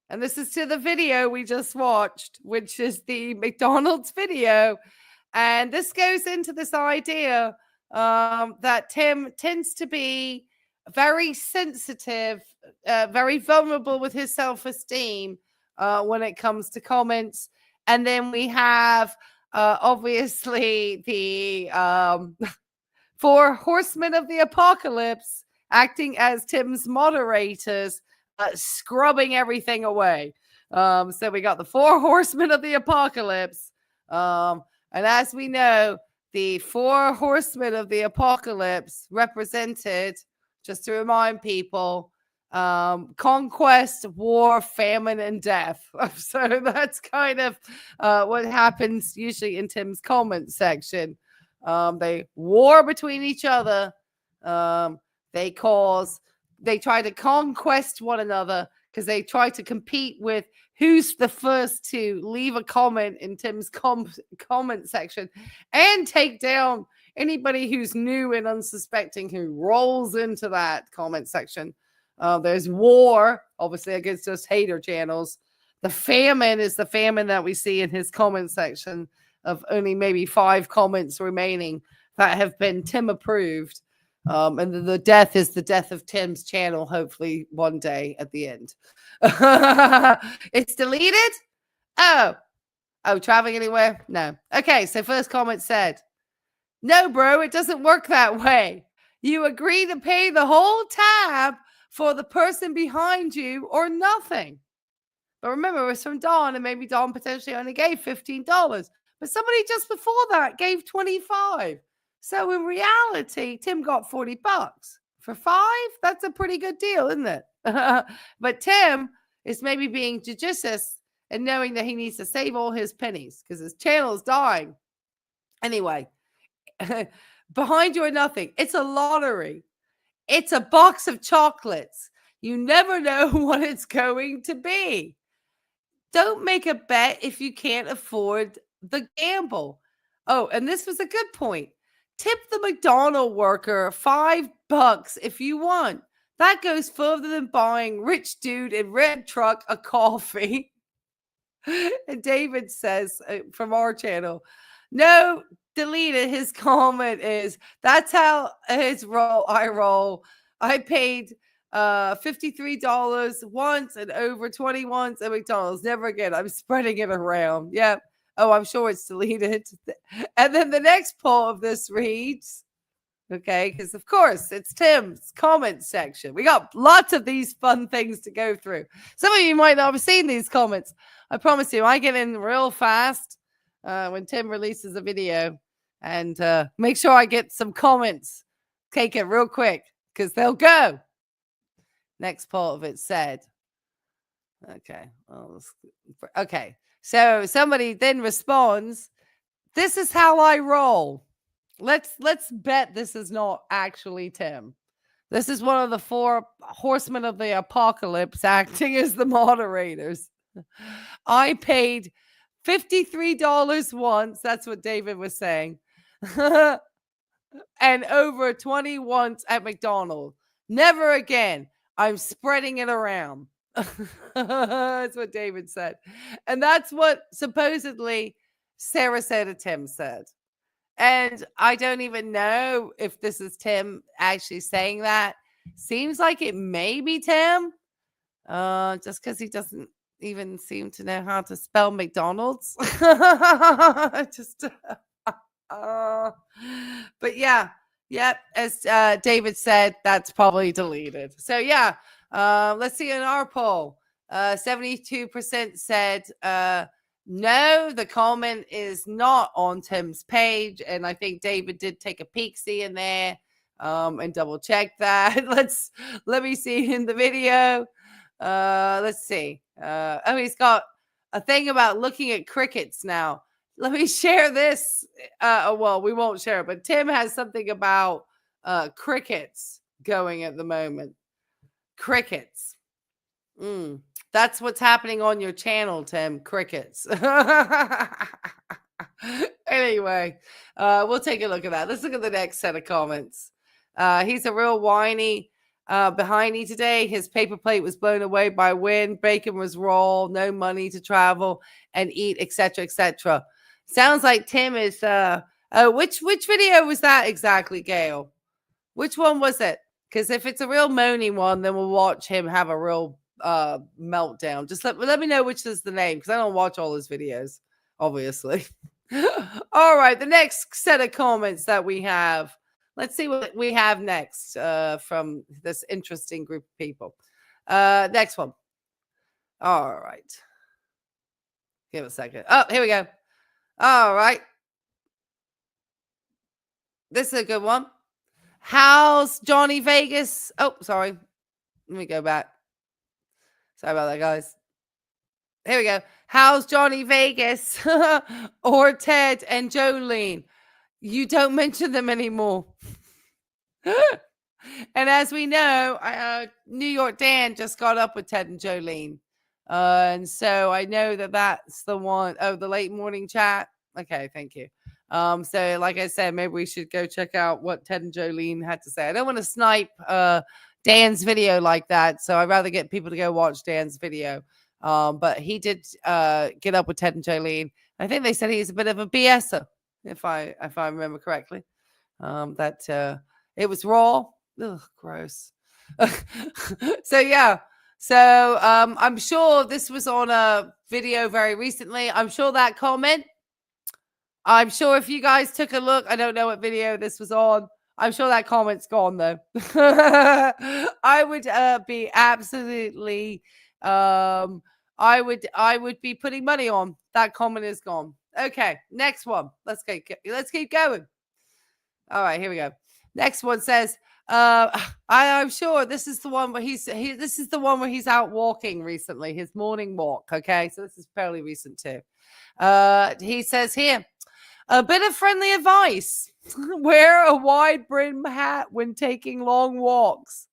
and this is to the video we just watched, which is the McDonald's video. And this goes into this idea that Tim tends to be very sensitive, very vulnerable with his self-esteem when it comes to comments. And then we have obviously the 4 horsemen of the apocalypse acting as Tim's moderators, scrubbing everything away. So we got the 4 horsemen of the apocalypse. And as we know, the 4 horsemen of the apocalypse represented, just to remind people, conquest, war, famine, and death. So that's kind of what happens usually in Tim's comment section. They war between each other. They try to conquest one another because they try to compete with who's the first to leave a comment in Tim's comment section and take down anybody who's new and unsuspecting who rolls into that comment section. There's war, obviously, against those hater channels. The famine is the famine that we see in his comment section of only maybe 5 comments remaining that have been Tim approved. And the death is the death of Tim's channel, hopefully one day at the end. It's deleted? Oh, traveling anywhere? No. Okay, so first comment said, no, bro, it doesn't work that way. You agree to pay the whole tab for the person behind you or nothing. But remember, it was from Dawn, and maybe Dawn potentially only gave $15. But somebody just before that gave $25. So in reality, Tim got $40 for 5. That's a pretty good deal, isn't it? But Tim is maybe being judicious and knowing that he needs to save all his pennies because his channel is dying. Anyway, behind you or nothing. It's a lottery. It's a box of chocolates. You never know what it's going to be. Don't make a bet if you can't afford the gamble. Oh, and this was a good point. Tip the McDonald's worker $5 if you want. That goes further than buying rich dude in red truck a coffee. And David says from our channel, no, deleted. His comment is, that's how his roll. I paid $53 once and over 20 once at McDonald's. Never again. I'm spreading it around. Yeah. Oh, I'm sure it's deleted. And then the next poll of this reads, okay, because of course it's Tim's comment section. We got lots of these fun things to go through. Some of you might not have seen these comments. I promise you, I get in real fast when Tim releases a video and make sure I get some comments. Take it real quick because they'll go. Next part of it said, okay. Okay. So somebody then responds, this is how I roll. Let's bet this is not actually Tim. This is one of the 4 horsemen of the apocalypse acting as the moderators. I paid $53 once. That's what David was saying. and over 20 once at McDonald's. Never again. I'm spreading it around. That's what David said. And that's what supposedly Sarah said to Tim said. And I don't even know if this is Tim actually saying that. Seems like it may be Tim. Just because he doesn't even seem to know how to spell McDonald's. Just but yeah, as David said, that's probably deleted. So yeah, let's see in our poll. 72% said no, the comment is not on Tim's page, and I think David did take a peek-see in there and double check that. Let me see in the video. Let's see. Oh, he's got a thing about looking at crickets now. Let me share this. Well, we won't share it, but Tim has something about crickets going at the moment. Crickets. That's what's happening on your channel, Tim. Crickets. Anyway, we'll take a look at that. Let's look at the next set of comments. He's a real whiny behindy today. His paper plate was blown away by wind. Bacon was raw. No money to travel and eat, etc., etc. Sounds like Tim is. Which video was that exactly, Gail? Which one was it? Because if it's a real moany one, then we'll watch him have a real meltdown. Just let me know which is the name, because I don't watch all his videos, obviously. All right, the next set of comments that we have. Let's see what we have next from this interesting group of people. Next one. All right. Give it a second. Oh, here we go. All right. This is a good one. How's Johnny Vegas? Oh, sorry. Let me go back. Sorry about that, guys. Here we go. How's Johnny Vegas or Ted and Jolene? You don't mention them anymore. And as we know, New York Dan just got up with Ted and Jolene. And so I know that that's the one. Oh, the late morning chat. Okay, thank you. So like I said, maybe we should go check out what Ted and Jolene had to say. I don't want to snipe Dan's video like that, so I'd rather get people to go watch Dan's video. But he did get up with Ted and Jolene. I think they said he's a bit of a BSer, if I remember correctly. That it was raw. Ugh, gross. So yeah. So I'm sure this was on a video very recently. I'm sure that comment. I'm sure if you guys took a look, I don't know what video this was on. I'm sure that comment's gone though. I would be absolutely. I would be putting money on that comment is gone. Okay, next one. Let's keep going. All right, here we go. Next one says, I'm sure this is the one where this is the one where he's out walking recently, his morning walk. Okay, so this is fairly recent too. He says here, a bit of friendly advice. Wear a wide brim hat when taking long walks,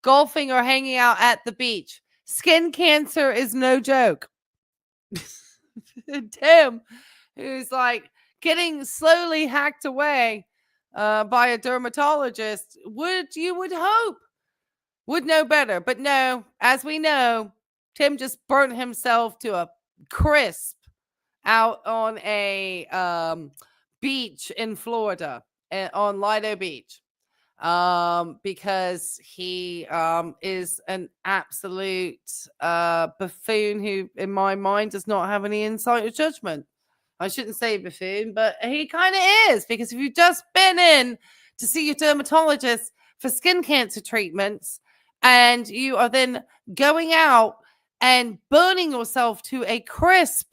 golfing, or hanging out at the beach. Skin cancer is no joke. Tim, who's like getting slowly hacked away by a dermatologist, would hope would know better. But no, as we know, Tim just burnt himself to a crisp out on a beach in Florida, on Lido Beach, because he is an absolute buffoon who, in my mind, does not have any insight or judgment. I shouldn't say buffoon, but he kind of is, because if you've just been in to see your dermatologist for skin cancer treatments and you are then going out and burning yourself to a crisp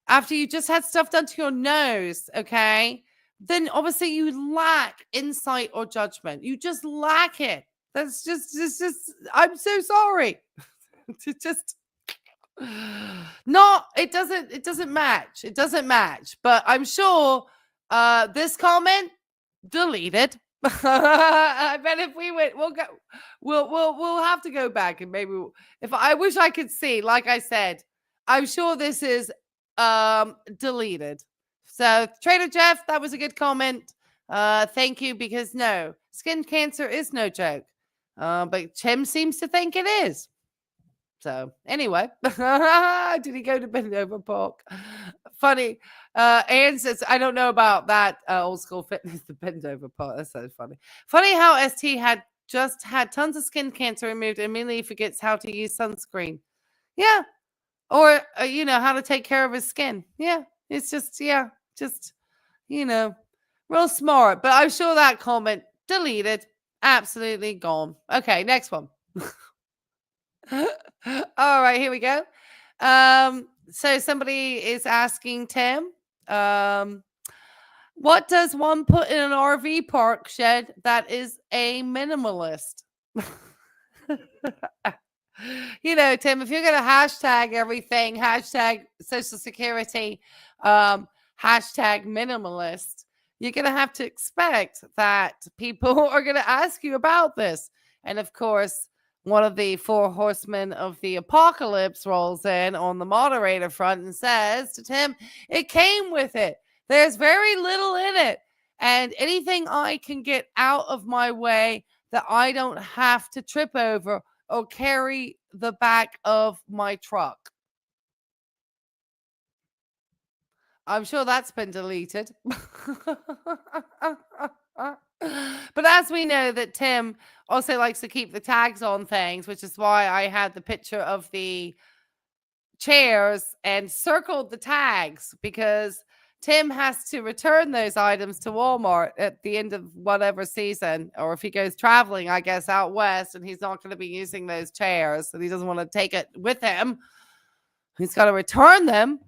after you just had stuff done to your nose, okay, then obviously you lack insight or judgment. You just lack it. That's just I'm so sorry. Just not, it doesn't match. It doesn't match. But I'm sure this comment deleted. I bet if we went, we'll have to go back and maybe if I wish I could see, like I said, I'm sure this is deleted. So Trader Jeff, that was a good comment. Thank you, because no, skin cancer is no joke. But Tim seems to think it is. So anyway, did he go to bend over pork? Funny. Anne says, I don't know about that old school fitness, the bend over pork. That's so funny. Funny how ST had just had tons of skin cancer removed and immediately forgets how to use sunscreen. Yeah. Or, how to take care of his skin. Yeah. It's just, real smart. But I'm sure that comment deleted. Absolutely gone. Okay, next one. All right, here we go. So somebody is asking Tim, what does one put in an RV park shed that is a minimalist? Tim, if you're going to hashtag everything, hashtag Social Security, hashtag minimalist, you're going to have to expect that people are going to ask you about this. And of course, one of the 4 horsemen of the apocalypse rolls in on the moderator front and says to Tim, it came with it. There's very little in it. And anything I can get out of my way that I don't have to trip over or carry the back of my truck. I'm sure that's been deleted. But as we know that Tim also likes to keep the tags on things, which is why I had the picture of the chairs and circled the tags, because Tim has to return those items to Walmart at the end of whatever season, or if he goes traveling, I guess, out west, and he's not going to be using those chairs, and he doesn't want to take it with him. He's got to return them.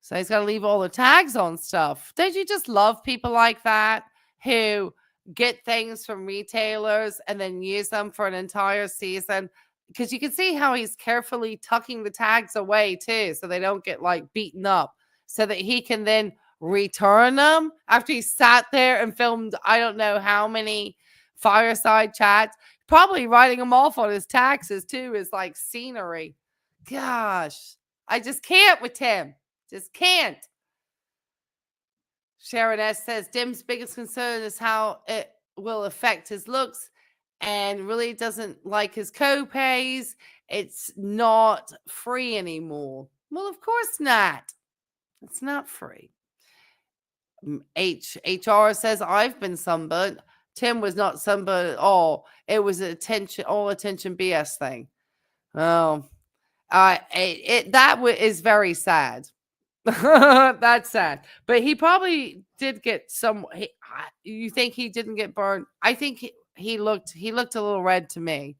So he's got to leave all the tags on stuff. Don't you just love people like that who get things from retailers and then use them for an entire season? Because you can see how he's carefully tucking the tags away too, so they don't get beaten up, so that he can then return them after he sat there and filmed I don't know how many fireside chats, probably writing them off on his taxes too, is like scenery. Gosh, I just can't with Tim. Just can't. Sharon S. says, Dim's biggest concern is how it will affect his looks and really doesn't like his co-pays. It's not free anymore. Well, of course not. It's not free. HR says, I've been sunburned. Tim was not sunburned at all. It was an all attention BS thing. Oh, is very sad. That's sad. But he probably did get some. You think he didn't get burned? I think he looked a little red to me.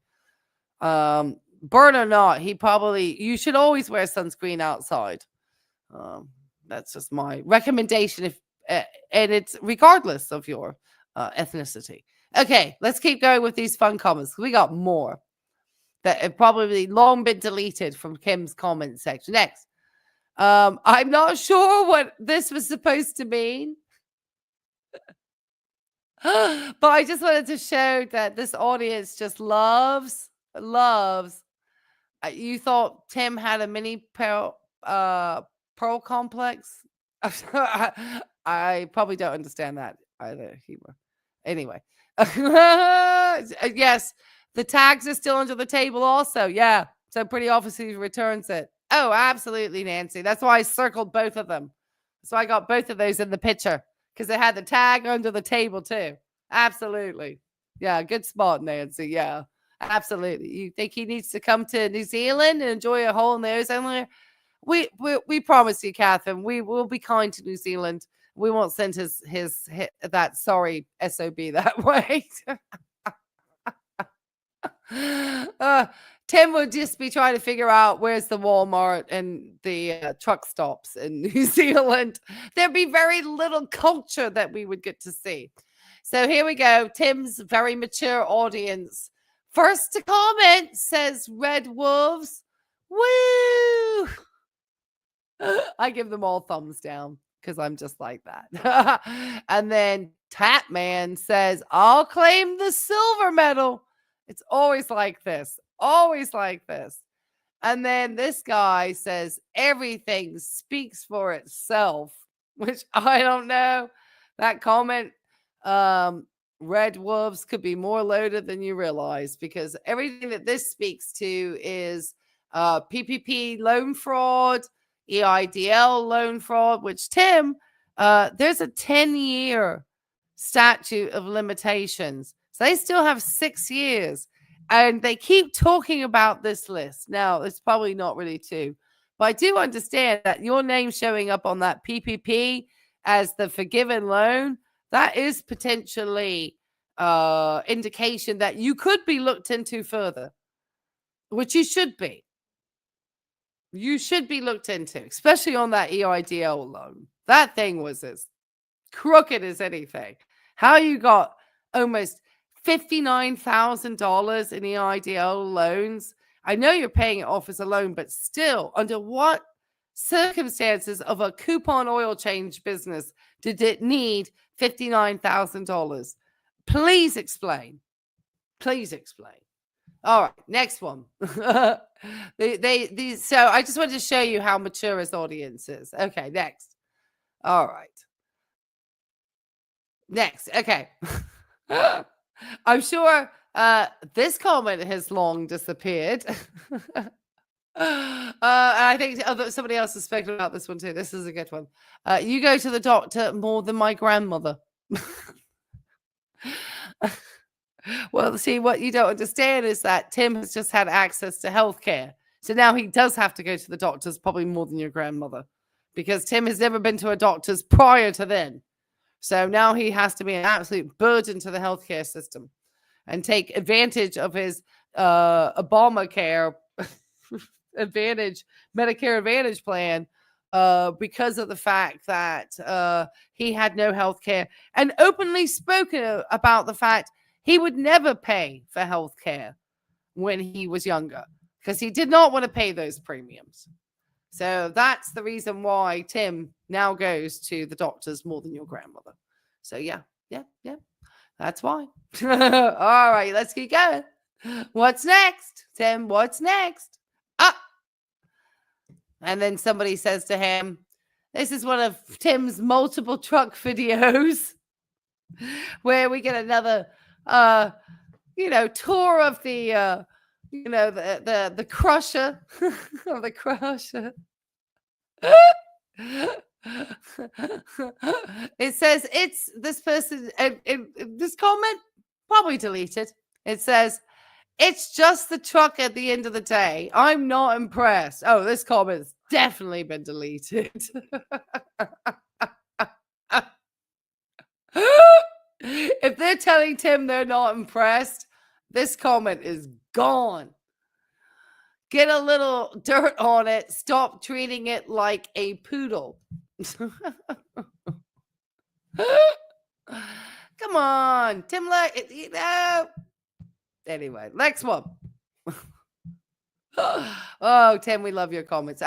Burn or not, you should always wear sunscreen outside. That's just my recommendation. And it's regardless of your ethnicity. Okay, let's keep going with these fun comments. We got more that have probably long been deleted from Kim's comment section. Next. I'm not sure what this was supposed to mean. But I just wanted to show that this audience just loves. You thought Tim had a mini pearl complex? I probably don't understand that either. Humor. Anyway. Yes, the tags are still under the table also. Yeah. So pretty obviously returns it. Oh, absolutely, Nancy. That's why I circled both of them. So I got both of those in the picture because it had the tag under the table too. Absolutely. Yeah, good spot, Nancy. Yeah, absolutely. You think he needs to come to New Zealand and enjoy a hole in the ozone? We promise you, Catherine, we will be kind to New Zealand. We won't send his that sorry SOB that way. Tim would just be trying to figure out where's the Walmart and the truck stops in New Zealand. There'd be very little culture that we would get to see. So here we go. Tim's very mature audience. First to comment says Red Wolves. Woo! I give them all thumbs down because I'm just like that. And then Tapman says, I'll claim the silver medal. It's always like this. Always like this. And then this guy says, everything speaks for itself, which I don't know. That comment Red wolves could be more loaded than you realize, because everything that this speaks to is PPP loan fraud, EIDL loan fraud, which Tim, there's a 10-year statute of limitations. So they still have 6 years. And they keep talking about this list. Now, it's probably not really true. But I do understand that your name showing up on that PPP as the forgiven loan, that is potentially indication that you could be looked into further, which you should be. You should be looked into, especially on that EIDL loan. That thing was as crooked as anything. How you got almost $59,000 in EIDL loans. I know you're paying it off as a loan, but still, under what circumstances of a coupon oil change business did it need $59,000? Please explain. Please explain. All right, next one. So I just wanted to show you how mature his audience is. Okay, next. All right. Next. Okay. I'm sure this comment has long disappeared. I think somebody else has spoken about this one too. This is a good one. You go to the doctor more than my grandmother. Well, see, what you don't understand is that Tim has just had access to healthcare. So now he does have to go to the doctors probably more than your grandmother, because Tim has never been to a doctor's prior to then. So now he has to be an absolute burden to the healthcare system and take advantage of his Obamacare Medicare Advantage plan because of the fact that he had no healthcare, and openly spoken about the fact he would never pay for healthcare when he was younger because he did not want to pay those premiums. So that's the reason why Tim now goes to the doctors more than your grandmother. So yeah. That's why. All right, let's keep going. What's next, Tim? What's next? And then somebody says to him, this is one of Tim's multiple truck videos where we get another tour of the the crusher of the crusher. It says it's this person, this comment probably deleted. It says it's just the truck at the end of the day. I'm not impressed. Oh, this comment's definitely been deleted. If they're telling Tim they're not impressed, this comment is gone. Get a little dirt on it. Stop treating it like a poodle. Come on, Tim. Anyway, next one. Oh, Tim, we love your comments.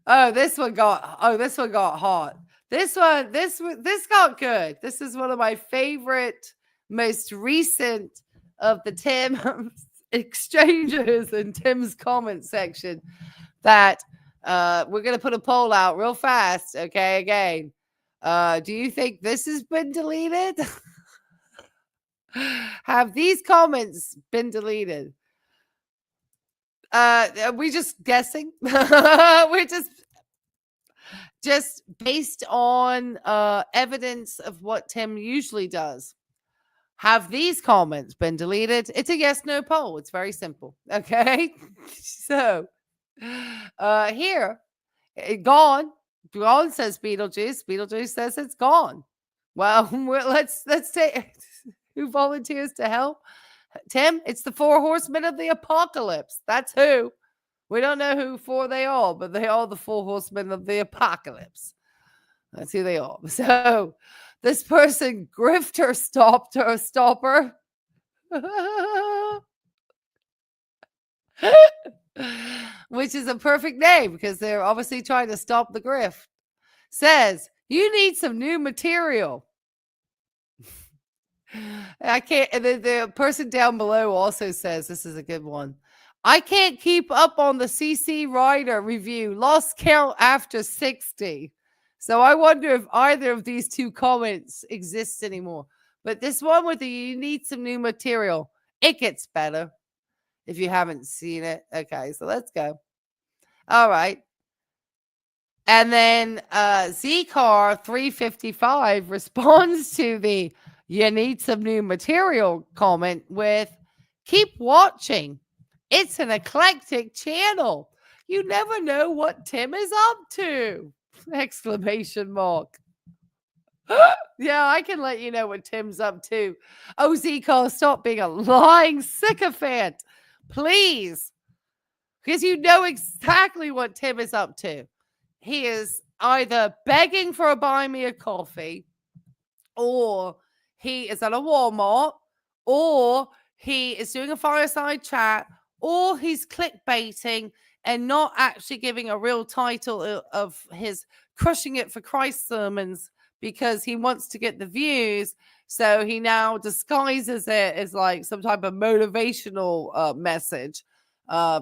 Oh, this one got hot. This got good. This is one of my favorite, most recent of the Tim exchanges in Tim's comment section that we're going to put a poll out real fast. Okay, again. Do you think this has been deleted? Have these comments been deleted? Are we just guessing? We're just based on evidence of what Tim usually does. Have these comments been deleted? It's a yes/no poll. It's very simple. Okay. So here, gone. Gone says Beetlejuice. Beetlejuice says it's gone. Well, let's take who volunteers to help. Tim, it's the 4 horsemen of the apocalypse. That's who. We don't know who 4 they are, but they are the 4 horsemen of the apocalypse. That's who they are. So this person, Grifter Stopper. Which is a perfect name because they're obviously trying to stop the grift. Says, you need some new material. I can't. And then the person down below also says, this is a good one. I can't keep up on the CC Rider review. Lost count after 60. So I wonder if either of these two comments exists anymore. But this one with the you need some new material, it gets better if you haven't seen it. Okay, so let's go. All right. And then Zcar 355 responds to the you need some new material comment with keep watching. It's an eclectic channel. You never know what Tim is up to. Exclamation mark. Yeah, I can let you know what Tim's up to. Oh, Zcar, stop being a lying sycophant. Please. Because you know exactly what Tim is up to. He is either begging for a buy me a coffee, or he is at a Walmart, or he is doing a fireside chat, or he's clickbaiting and not actually giving a real title of his crushing it for Christ sermons because he wants to get the views. So he now disguises it as like some type of motivational message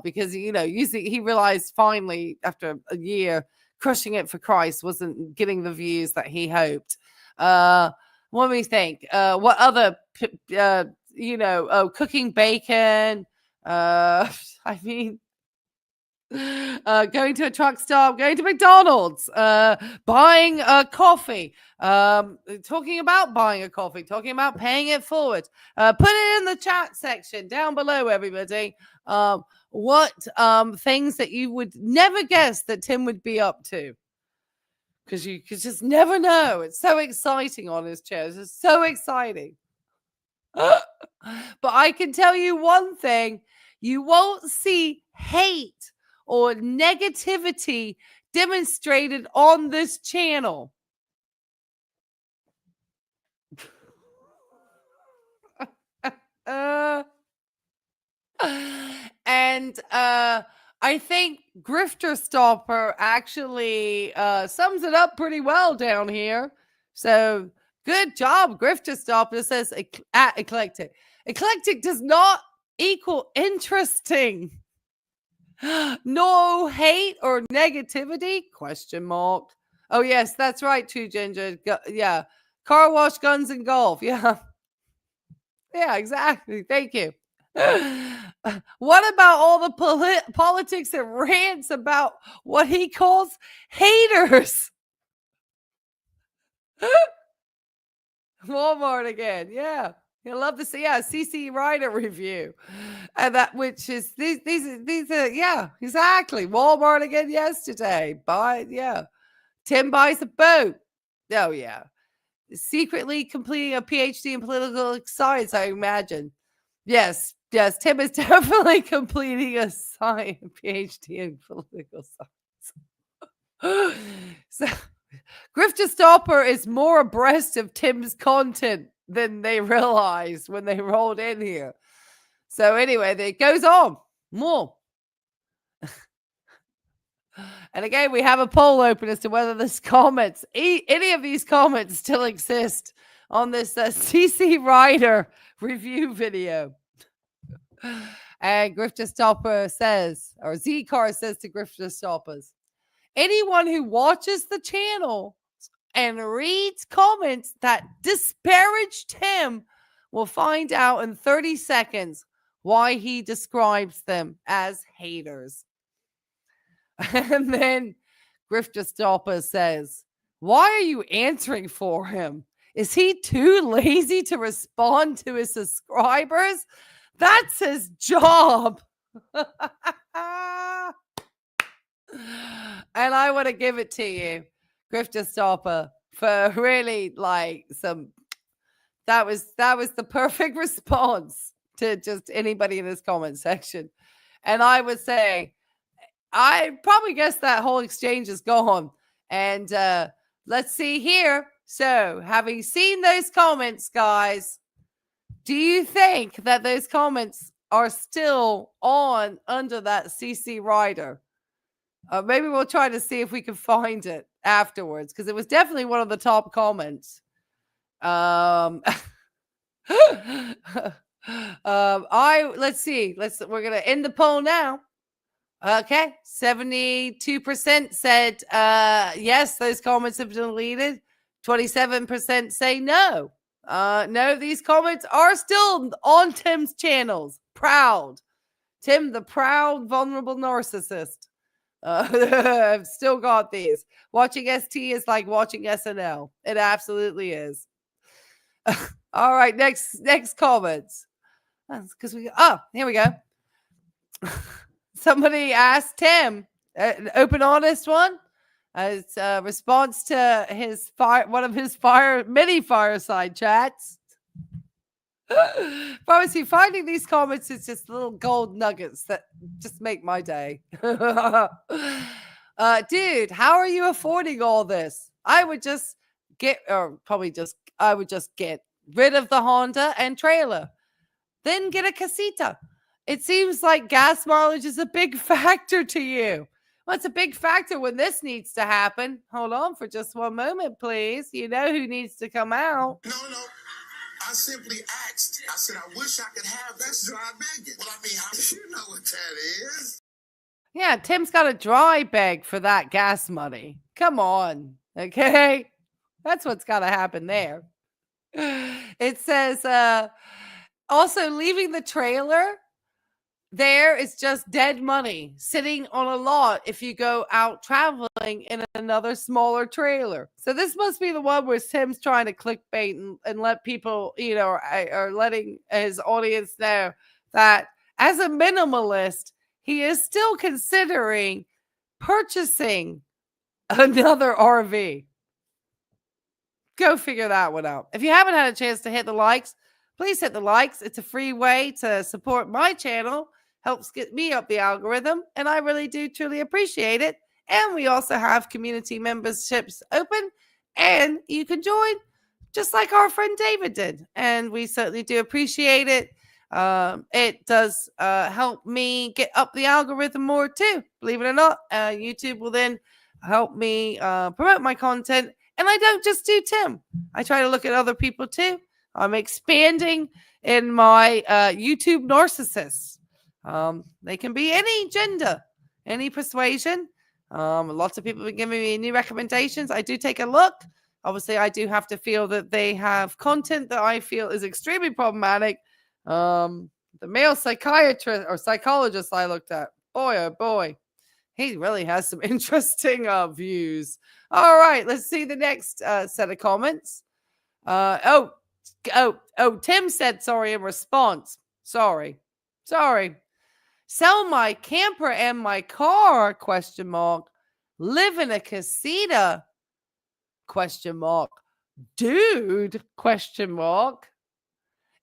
because, you know, usually he realized finally after a year crushing it for Christ wasn't getting the views that he hoped. What do we think? What other, you know, cooking bacon? I mean, going to a truck stop, going to McDonald's, buying a coffee, talking about buying a coffee, talking about paying it forward. Put it in the chat section down below, everybody. What things that you would never guess that Tim would be up to. Because you could just never know. It's so exciting on his channel. It's so exciting. But I can tell you one thing. You won't see hate or negativity demonstrated on this channel. And I think Grifter Stopper actually sums it up pretty well down here. So good job, Grifter Stopper. It says at eclectic. Eclectic does not equal interesting. No hate or negativity? Question mark. Oh, yes, that's right, True Ginger. Yeah. Car wash, guns, and golf. Yeah. Yeah, exactly. Thank you. What about all the politics and rants about what he calls haters? Walmart again. Yeah. I love to see, yeah, CC Ryder review. And that, which is, these are, yeah, exactly. Walmart again yesterday. Tim buys a boat. Oh, yeah. Secretly completing a PhD in political science, I imagine. Yes, Tim is definitely completing a PhD in political science. So, Grifter Stopper is more abreast of Tim's content than they realized when they rolled in here. So anyway, it goes on more. And again, we have a poll open as to whether this comments, any of these comments still exist on this CC Ryder review video. And Grifter Stopper says, or Zcar says to Grifter Stoppers, anyone who watches the channel and reads comments that disparaged him will find out in 30 seconds why he describes them as haters. And then Grifter Stopper says, why are you answering for him? Is he too lazy to respond to his subscribers? That's his job. And I want to give it to you, Grifter Stopper, for really like that was the perfect response to just anybody in this comment section. And I would say, I probably guess that whole exchange is gone. And let's see here. So having seen those comments, guys, do you think that those comments are still on under that CC Ryder? Maybe we'll try to see if we can find it afterwards, because it was definitely one of the top comments. Let's see. We're gonna end the poll now. Okay, 72% said yes, those comments have been deleted. 27% say no. No, these comments are still on Tim's channels. Proud. Tim, the proud, vulnerable narcissist. I've still got these. Watching ST is like watching SNL. It absolutely is. All right, next comments. Because here we go. Somebody asked Tim, an open, honest one, as a response to his one of his many fireside chats. Promise finding these comments is just little gold nuggets that just make my day. Dude, how are you affording all this? I would just get rid of the Honda and trailer, then get a casita. It seems like gas mileage is a big factor to you. Well, it's a big factor when this needs to happen. Hold on for just one moment, please. You know who needs to come out. No. I simply asked. I said, I wish I could have this. Dry begging. Well, I mean, you know what that is. Yeah, Tim's got a dry beg for that gas money. Come on, okay? That's what's got to happen there. It says, also leaving the trailer there is just dead money sitting on a lot if you go out traveling in another smaller trailer. So this must be the one where Tim's trying to clickbait and let people, or letting his audience know that as a minimalist, he is still considering purchasing another RV. Go figure that one out. If you haven't had a chance to hit the likes, please hit the likes. It's a free way to support my channel. Helps get me up the algorithm, and I really do truly appreciate it. And we also have community memberships open, and you can join just like our friend David did. And we certainly do appreciate it. It does help me get up the algorithm more too. Believe it or not, YouTube will then help me promote my content. And I don't just do Tim. I try to look at other people too. I'm expanding in my YouTube narcissists. They can be any gender, any persuasion. Lots of people have been giving me new recommendations. I do take a look. Obviously, I do have to feel that they have content that I feel is extremely problematic. The male psychiatrist or psychologist I looked at, boy, oh boy, he really has some interesting views. All right, let's see the next set of comments. Tim said sorry in response. Sorry. Sell my camper and my car, ? Live in a casita, ? Dude, ?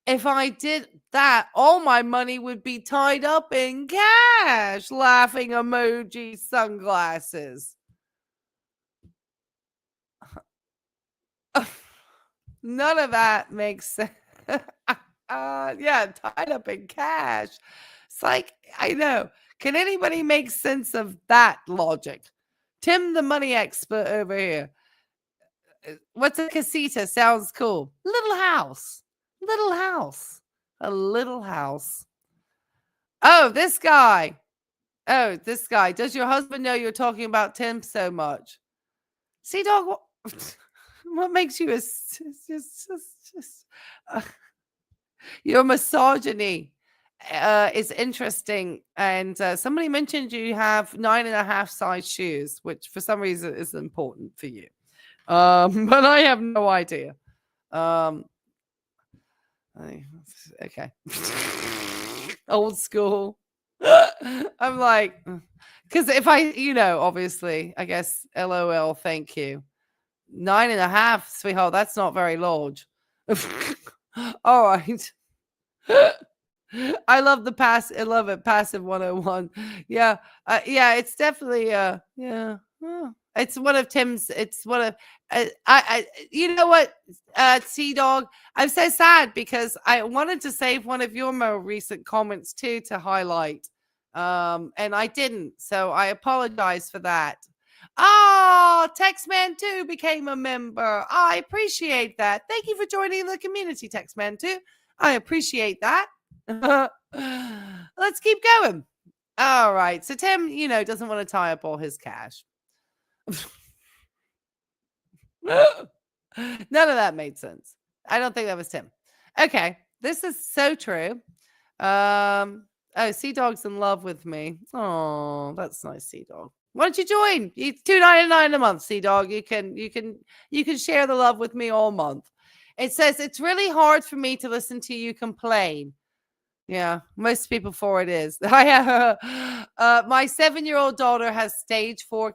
If I did that, all my money would be tied up in cash. Laughing emoji, sunglasses. None of that makes sense. Yeah, tied up in cash. It's like, I know. Can anybody make sense of that logic? Tim, the money expert over here. What's a casita? Sounds cool. Little house. A little house. Oh, this guy. Does your husband know you're talking about Tim so much? See, dog, what makes you your misogyny is interesting. And somebody mentioned you have 9.5 size shoes, which for some reason is important for you. But I have no idea. Okay. Old school. I'm like, because if I, obviously, I guess, LOL, thank you. 9.5, sweetheart, that's not very large. All right. I love I love it. Passive 101. Yeah. It's definitely, it's one of Tim's, it's one of, you know what, T-Dog, I'm so sad because I wanted to save one of your more recent comments too to highlight. And I didn't. So I apologize for that. Oh, Texman 2 became a member. I appreciate that. Thank you for joining the community, Texman 2. I appreciate that. Let's keep going. All right. So Tim, doesn't want to tie up all his cash. None of that made sense. I don't think that was Tim. Okay, this is so true. Oh, Sea Dog's in love with me. Oh, that's nice, Sea Dog. Why don't you join? It's $2.99 a month, Sea Dog. You can share the love with me all month. It says it's really hard for me to listen to you complain. Yeah, most people for it is. I have my 7-year-old daughter has stage 4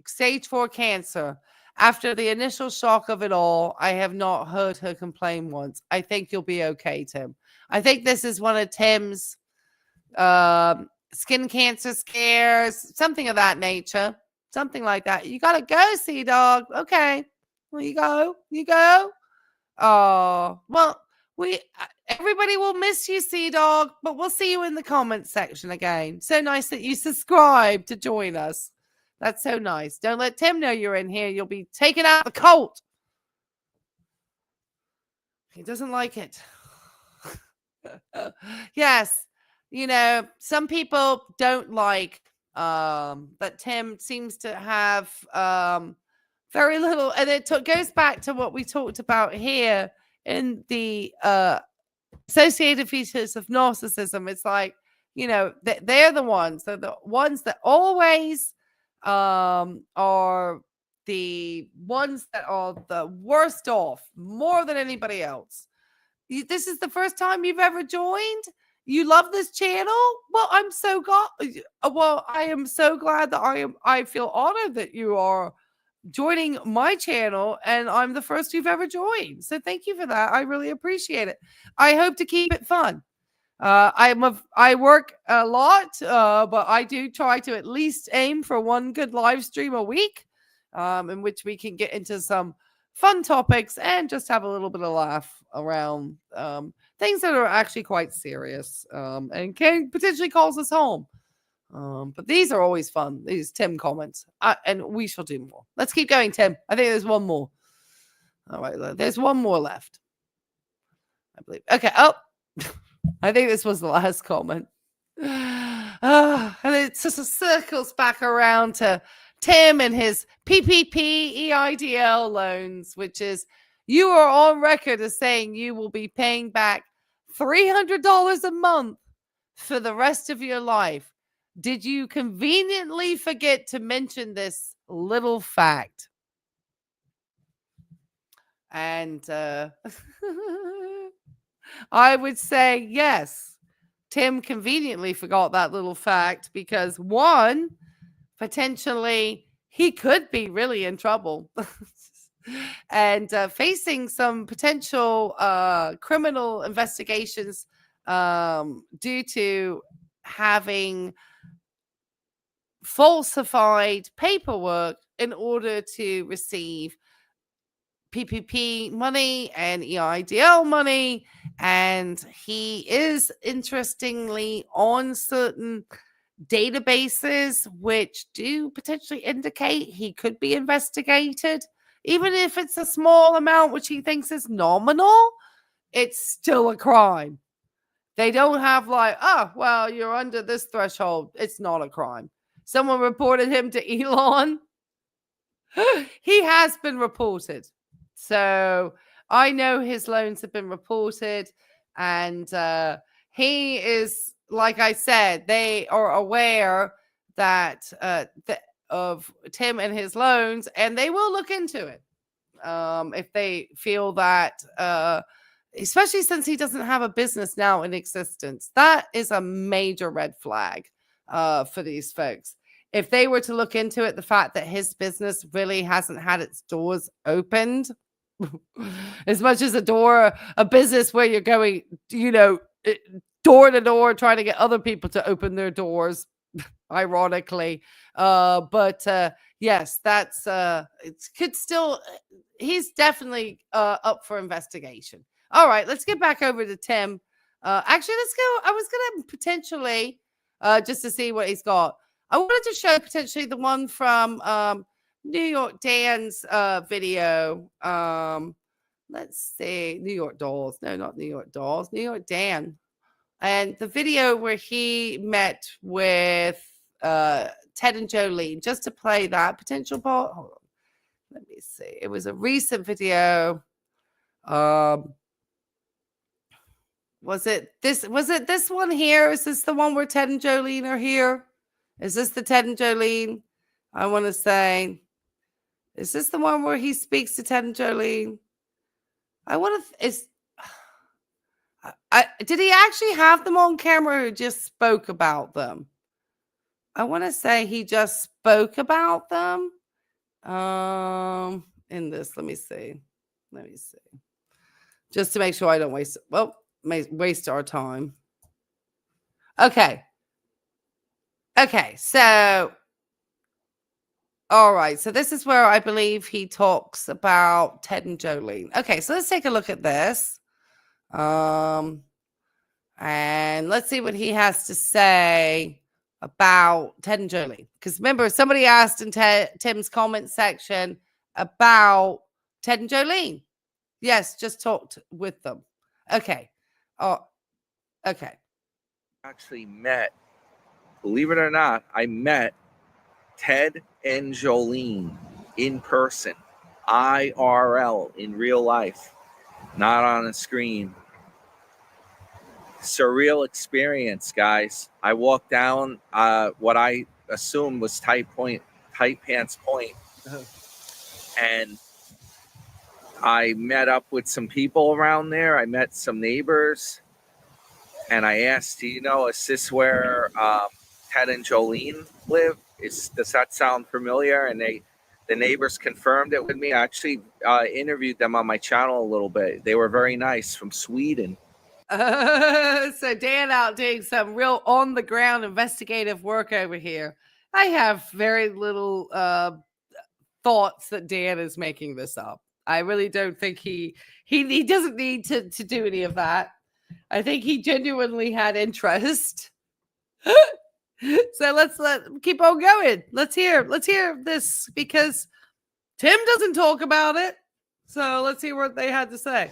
stage 4 cancer. After the initial shock of it all, I have not heard her complain once. I think you'll be okay, Tim. I think this is one of Tim's skin cancer scares, something of that nature, something like that. You gotta go, Sea Dog. Okay, well, you go. Oh, well, everybody will miss you, Sea Dog, but we'll see you in the comments section again. So nice that you subscribe to join us. That's so nice. Don't let Tim know you're in here. You'll be taken out the cult. He doesn't like it. Yes. You know, some people don't like that Tim seems to have very little. And it goes back to what we talked about here in the associated features of narcissism. It's like, you know, they're the ones that always are the ones that are the worst off more than anybody else. This is the first time you've ever joined. You love this channel. Well, I am so glad that I feel honored that you are joining my channel, and I'm the first you've ever joined. So thank you for that. I really appreciate it. I hope to keep it fun. I work a lot, but I do try to at least aim for one good live stream a week, in which we can get into some fun topics and just have a little bit of laugh around things that are actually quite serious and can potentially cause us home. But these are always fun, these Tim comments, and we shall do more. Let's keep going, Tim. I think there's one more. All right, there's one more left, I believe. Okay. Oh, I think this was the last comment. And it just circles back around to Tim and his PPP EIDL loans, which is you are on record as saying you will be paying back $300 a month for the rest of your life. Did you conveniently forget to mention this little fact? And I would say yes. Tim conveniently forgot that little fact because, one, potentially he could be really in trouble and facing some potential criminal investigations due to having falsified paperwork in order to receive PPP money and EIDL money. And he is, interestingly, on certain databases which do potentially indicate he could be investigated. Even if it's a small amount, which he thinks is nominal, it's still a crime. They don't have like, oh, well, you're under this threshold. It's not a crime. Someone reported him to Elon. He has been reported. So I know his loans have been reported, and he is, like I said, they are aware that of Tim and his loans, and they will look into it if they feel that, especially since he doesn't have a business now in existence. That is a major red flag for these folks. If they were to look into it, the fact that his business really hasn't had its doors opened, as much as a business where you're going, door to door trying to get other people to open their doors, ironically. But yes, that's it could still, he's definitely up for investigation. All right, let's get back over to Tim. Actually, let's go. I was gonna potentially just to see what he's got. I wanted to show potentially the one from New York Dan's video. Let's see, New York Dolls. No, not New York Dolls. New York Dan. And the video where he met with Ted and Jolene, just to play that potential part. Hold on. Let me see. It was a recent video. Was it this one here? Is this the one where Ted and Jolene are here? Is this the Ted and Jolene? I want to say, is this the one where he speaks to Ted and Jolene? I want to, did he actually have them on camera who just spoke about them? I want to say he just spoke about them. In this, let me see. Just to make sure I don't waste our time. Okay, so all right, so this is where I believe he talks about Ted and Jolene. Okay, so let's take a look at this. And let's see what he has to say about Ted and Jolene. Because remember, somebody asked in Tim's comment section about Ted and Jolene. Yes, just talked with them. Okay. Oh, okay. Actually met, believe it or not, I met Ted and Jolene in person, IRL, in real life, not on a screen. Surreal experience, guys. I walked down what I assumed was Tight Pants Point, and I met up with some people around there. I met some neighbors, and I asked, "Do you know, is this where Ted and Jolene live? Does that sound familiar?" And the neighbors confirmed it with me. I actually interviewed them on my channel a little bit. They were very nice, from Sweden. So Dan out doing some real on the ground investigative work over here. I have very little thoughts that Dan is making this up. I really don't think he doesn't need to do any of that. I think he genuinely had interest. So let's keep on going. Let's hear this, because Tim doesn't talk about it. So let's hear what they had to say.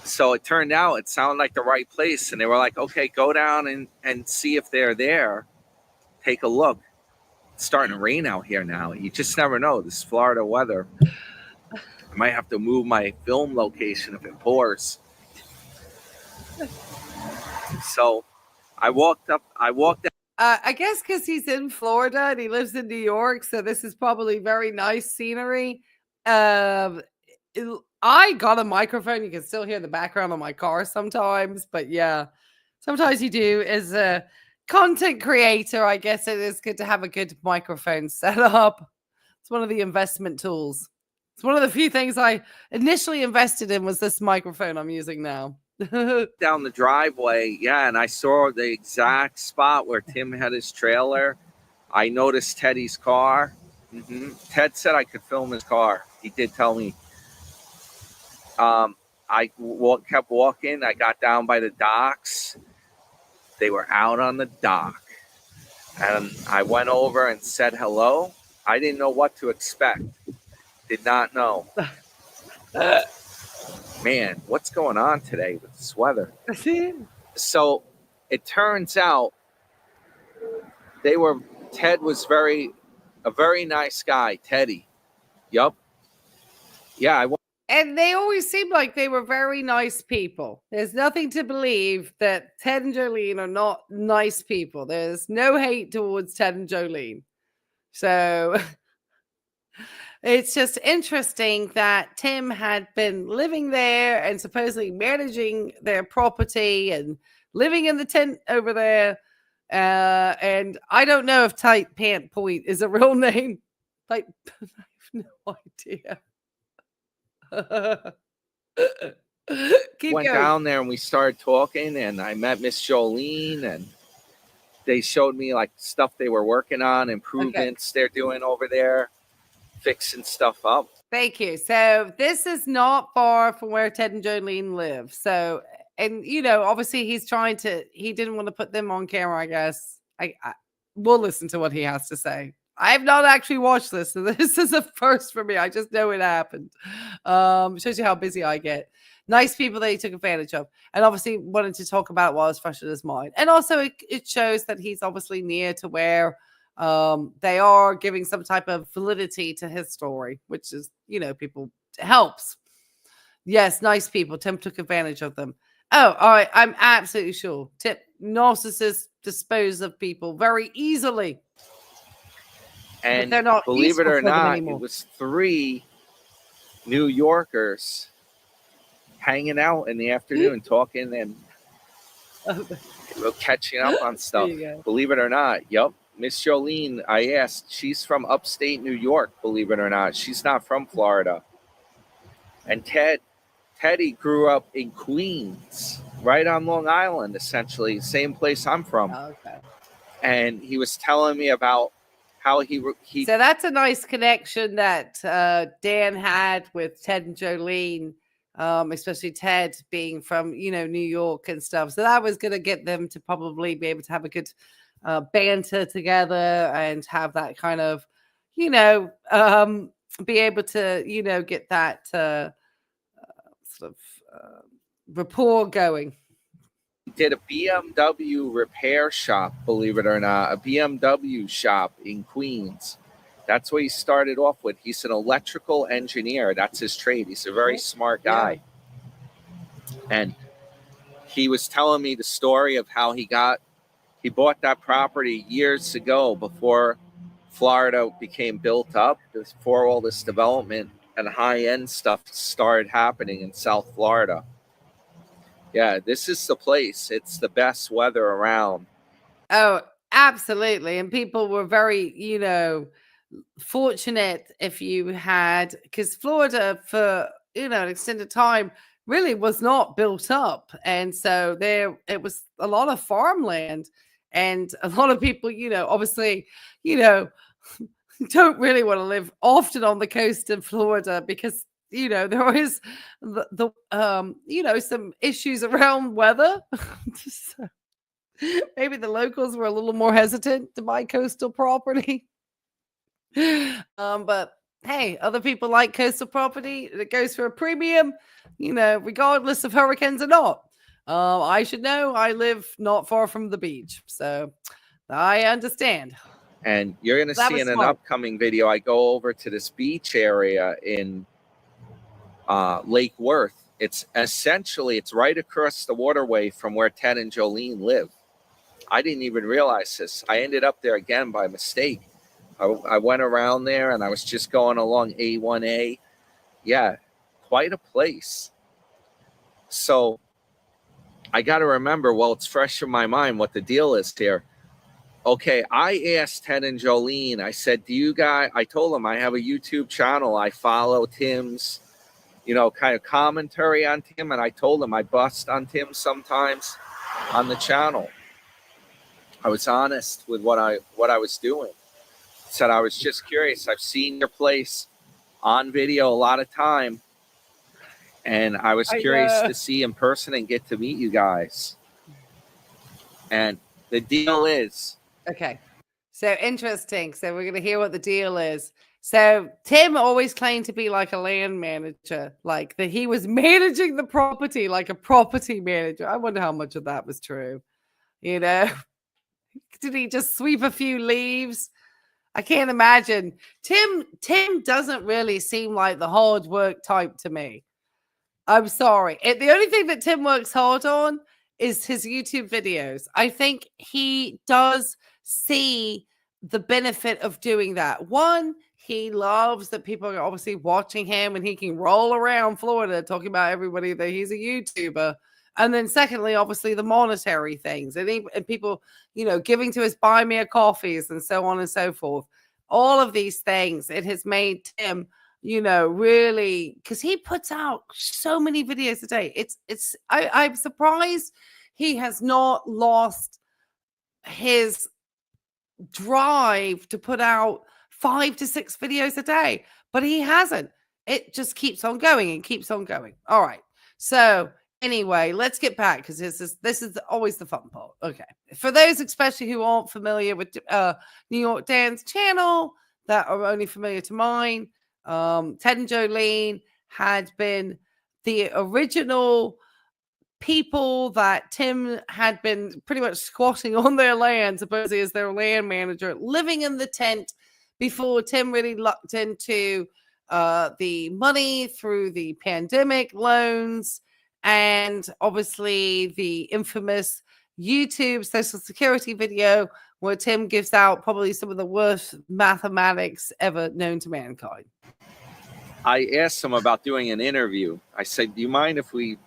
So it turned out it sounded like the right place. And they were like, okay, go down and see if they're there. Take a look. It's starting to rain out here now. You just never know. This Florida weather. I might have to move my film location if it pours. So I walked out. I guess because he's in Florida and he lives in New York. So this is probably very nice scenery. I got a microphone. You can still hear the background of my car sometimes, but yeah, sometimes you do. As a content creator, I guess it is good to have a good microphone set up. It's one of the investment tools. It's one of the few things I initially invested in was this microphone I'm using now. Down the driveway, and I saw the exact spot where Tim had his trailer. I noticed Teddy's car. Ted said I could film his car. He did tell me. I kept walking. I got down by the docks. They were out on the dock. And I went over and said hello. I didn't know what to expect. Did not know. Man, what's going on today with this weather? So it turns out Ted was a very nice guy, Teddy. Yup. Yeah, and they always seemed like they were very nice people. There's nothing to believe that Ted and Jolene are not nice people. There's no hate towards Ted and Jolene. So it's just interesting that Tim had been living there and supposedly managing their property and living in the tent over there. And I don't know if Tight Pant Point is a real name. Like, I have no idea. Went down there and we started talking, and I met Miss Jolene, and they showed me like stuff they were working on, improvements they're doing over there, fixing stuff up. Thank you. So this is not far from where Ted and Jolene live. So, and obviously he didn't want to put them on camera, I guess. We'll listen to what he has to say. I have not actually watched this, so this is a first for me. I just know it happened. Shows you how busy I get. Nice people that he took advantage of, and obviously wanted to talk about it while it's fresh in his mind. And also, it shows that he's obviously near to where they are giving some type of validity to his story, which is, people helps. Yes, nice people. Tim took advantage of them. Oh, all right. I'm absolutely sure. Narcissists dispose of people very easily. And they're not believe it useful or for them not, anymore. it was 3 New Yorkers hanging out in the afternoon, talking and catching up on stuff. Believe it or not. Yep. Miss Jolene, I asked, she's from upstate New York, believe it or not. She's not from Florida. And Teddy grew up in Queens, right on Long Island, essentially, same place I'm from. Okay. And he was telling me about how he So that's a nice connection that Dan had with Ted and Jolene, especially Ted being from, New York and stuff. So that was going to get them to probably be able to have a good banter together and have that kind of, be able to, get that sort of rapport going. did a BMW repair shop, believe it or not, a BMW shop in Queens. That's what he started off with. He's an electrical engineer. That's his trade. He's a very smart guy. Yeah. And he was telling me the story of how he bought that property years ago before Florida became built up, before all this development and high-end stuff started happening in South Florida. Yeah, this is the place. It's the best weather around. Oh, absolutely. And people were very, fortunate if you had, because Florida for, an extended time really was not built up. And so it was a lot of farmland and a lot of people, obviously, don't really want to live often on the coast in Florida because there is some issues around weather. So maybe the locals were a little more hesitant to buy coastal property. But hey, other people like coastal property. It goes for a premium, regardless of hurricanes or not. I should know. I live not far from the beach, so I understand. And you're going to see in an upcoming video, I go over to this beach area in Lake Worth. It's right across the waterway from where Ted and Jolene live. I didn't even realize this. I ended up there again by mistake. I went around there and I was just going along A1A. Yeah, quite a place. So I got to remember, well, it's fresh in my mind what the deal is here. Okay, I asked Ted and Jolene, I said, I told them I have a YouTube channel. I follow Tim's, kind of commentary on Tim. And I told them I bust on Tim sometimes on the channel. I was honest with what I was doing. Said I was just curious. I've seen your place on video a lot of time. And I was curious to see in person and get to meet you guys. And the deal is... Okay. So interesting. So we're going to hear what the deal is. So Tim always claimed to be like a land manager, like that he was managing the property like a property manager. I wonder how much of that was true. Did he just sweep a few leaves? I can't imagine. Tim doesn't really seem like the hard work type to me. I'm sorry. The only thing that Tim works hard on is his YouTube videos. I think he does see the benefit of doing that. One, he loves that people are obviously watching him and he can roll around Florida talking about everybody that he's a YouTuber. And then secondly, obviously the monetary things and people, giving to his buy me a coffees and so on and so forth. All of these things, it has made Tim, really, because he puts out so many videos a day. I'm surprised he has not lost his drive to put out 5 to 6 videos a day, but he hasn't. It just keeps on going and keeps on going. All right. So anyway, let's get back because this is always the fun part. Okay. For those especially who aren't familiar with New York Dan's channel, that are only familiar to mine, Ted and Jolene had been the original people that Tim had been pretty much squatting on their land, supposedly as their land manager, living in the tent before Tim really looked into the money through the pandemic loans, and obviously the infamous YouTube Social Security video where Tim gives out probably some of the worst mathematics ever known to mankind. I asked him about doing an interview. I said, do you mind if we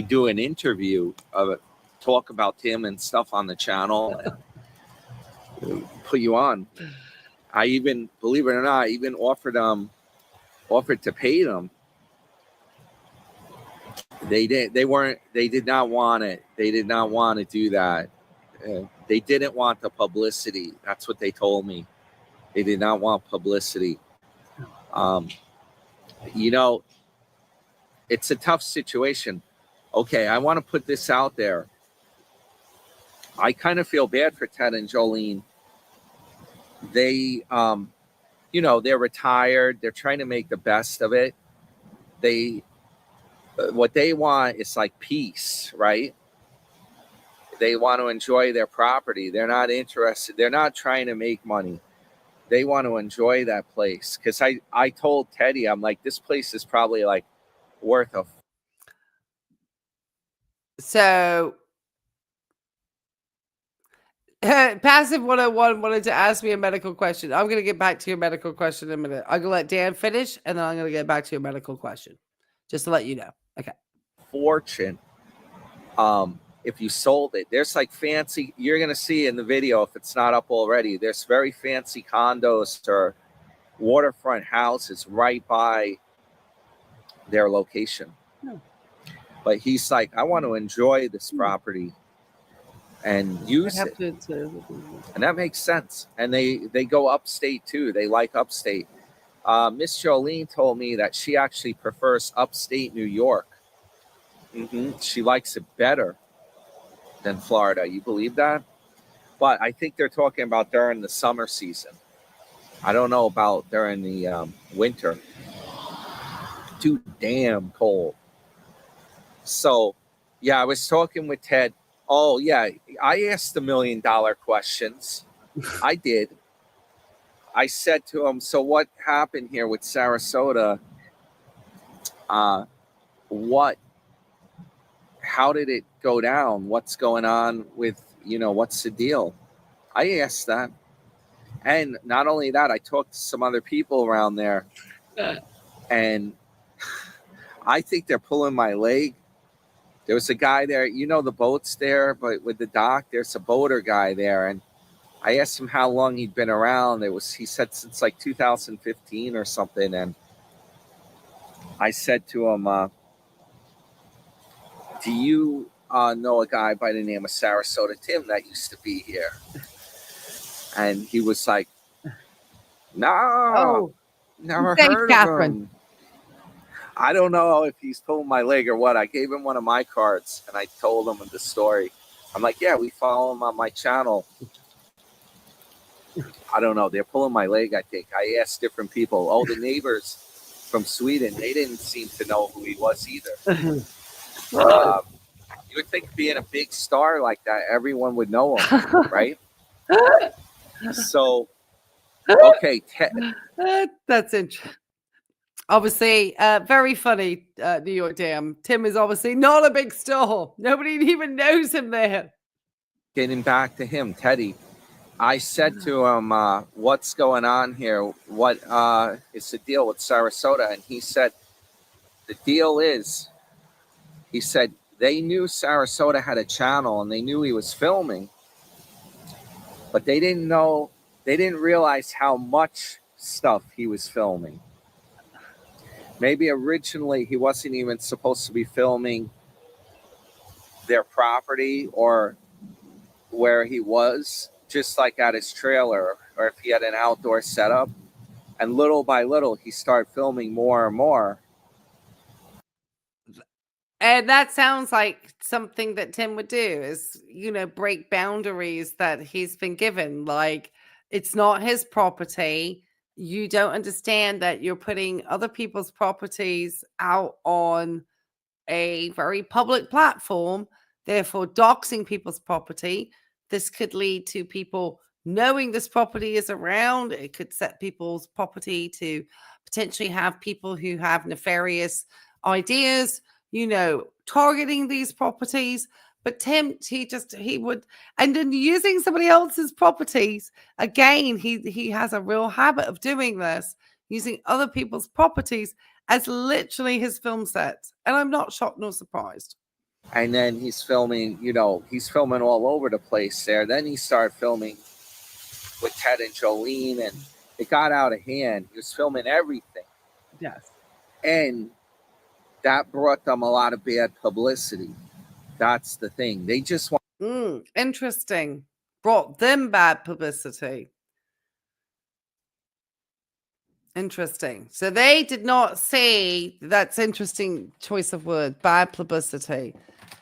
do an interview of talk about Tim and stuff on the channel and put you on? I even, believe it or not, even offered to pay them. They did not want it. They did not want to do that. They didn't want the publicity. That's what they told me. They did not want publicity. You know, it's a tough situation. Okay, I want to put this out there. I kind of feel bad for Ted and Jolene. They, you know, they're retired. They're trying to make the best of it. What they want is like peace, right? They want to enjoy their property. They're not interested. They're not trying to make money. They want to enjoy that place. Because I told Teddy, I'm like, this place is probably like worth a. So, Passive 101 wanted to ask me a medical question. I'm going to get back to your medical question in a minute. I'm going to let Dan finish, and then I'm going to get back to your medical question, just to let you know. Okay. Fortune. If you sold it, there's like fancy, you're going to see in the video, if it's not up already, there's very fancy condos or waterfront houses right by their location. But he's like, I want to enjoy this property and use it. And that makes sense. And they go upstate too. They like upstate. Miss Jolene told me that she actually prefers upstate New York. She likes it better than Florida. You believe that? But I think they're talking about during the summer season. I don't know about during the winter. Too damn cold. So, yeah, I was talking with Ted. Oh, yeah, I asked the $1 million questions. I did. I said to him, so what happened here with Sarasota? How did it go down? What's going on with, you know, what's the deal? I asked that. And not only that, I talked to some other people around there. And I think they're pulling my leg. There was a guy there, you know, the boat's there, but with the dock, there's a boater guy there. And I asked him how long he'd been around. He said since like 2015 or something. And I said to him, do you know a guy by the name of Sarasota Tim that used to be here? And he was like, no, never heard of him. I don't know if he's pulling my leg or what. I gave him one of my cards and I told him the story. I'm like, yeah, we follow him on my channel. I don't know. They're pulling my leg, I think. I asked different people. Oh, the neighbors from Sweden, they didn't seem to know who he was either. You would think being a big star like that, everyone would know him, right? So, okay. That's interesting. Obviously, very funny, New York Dam. Tim is obviously not a big star. Nobody even knows him there. Getting back to him, Teddy, I said to him, what's going on here? What is the deal with Sarasota? And he said, the deal is, he said, they knew Sarasota had a channel and they knew he was filming, but they didn't realize how much stuff he was filming. Maybe originally he wasn't even supposed to be filming their property or where he was, just like at his trailer or if he had an outdoor setup. And little by little, he started filming more and more. And that sounds like something that Tim would do is, you know, break boundaries that he's been given. Like, it's not his property. You don't understand that you're putting other people's properties out on a very public platform, therefore doxing people's property. This could lead to people knowing this property is around. It could set people's property to potentially have people who have nefarious ideas, targeting these properties. But Tim, he would, and then using somebody else's properties again. He has a real habit of doing this, using other people's properties as literally his film sets. And I'm not shocked nor surprised. And then he's filming, he's filming all over the place there. Then he started filming with Ted and Jolene, and it got out of hand. He was filming everything. Yes. And that brought them a lot of bad publicity. That's the thing. They just want. Interesting. Brought them bad publicity. Interesting. So they did not say, that's interesting choice of word, bad publicity.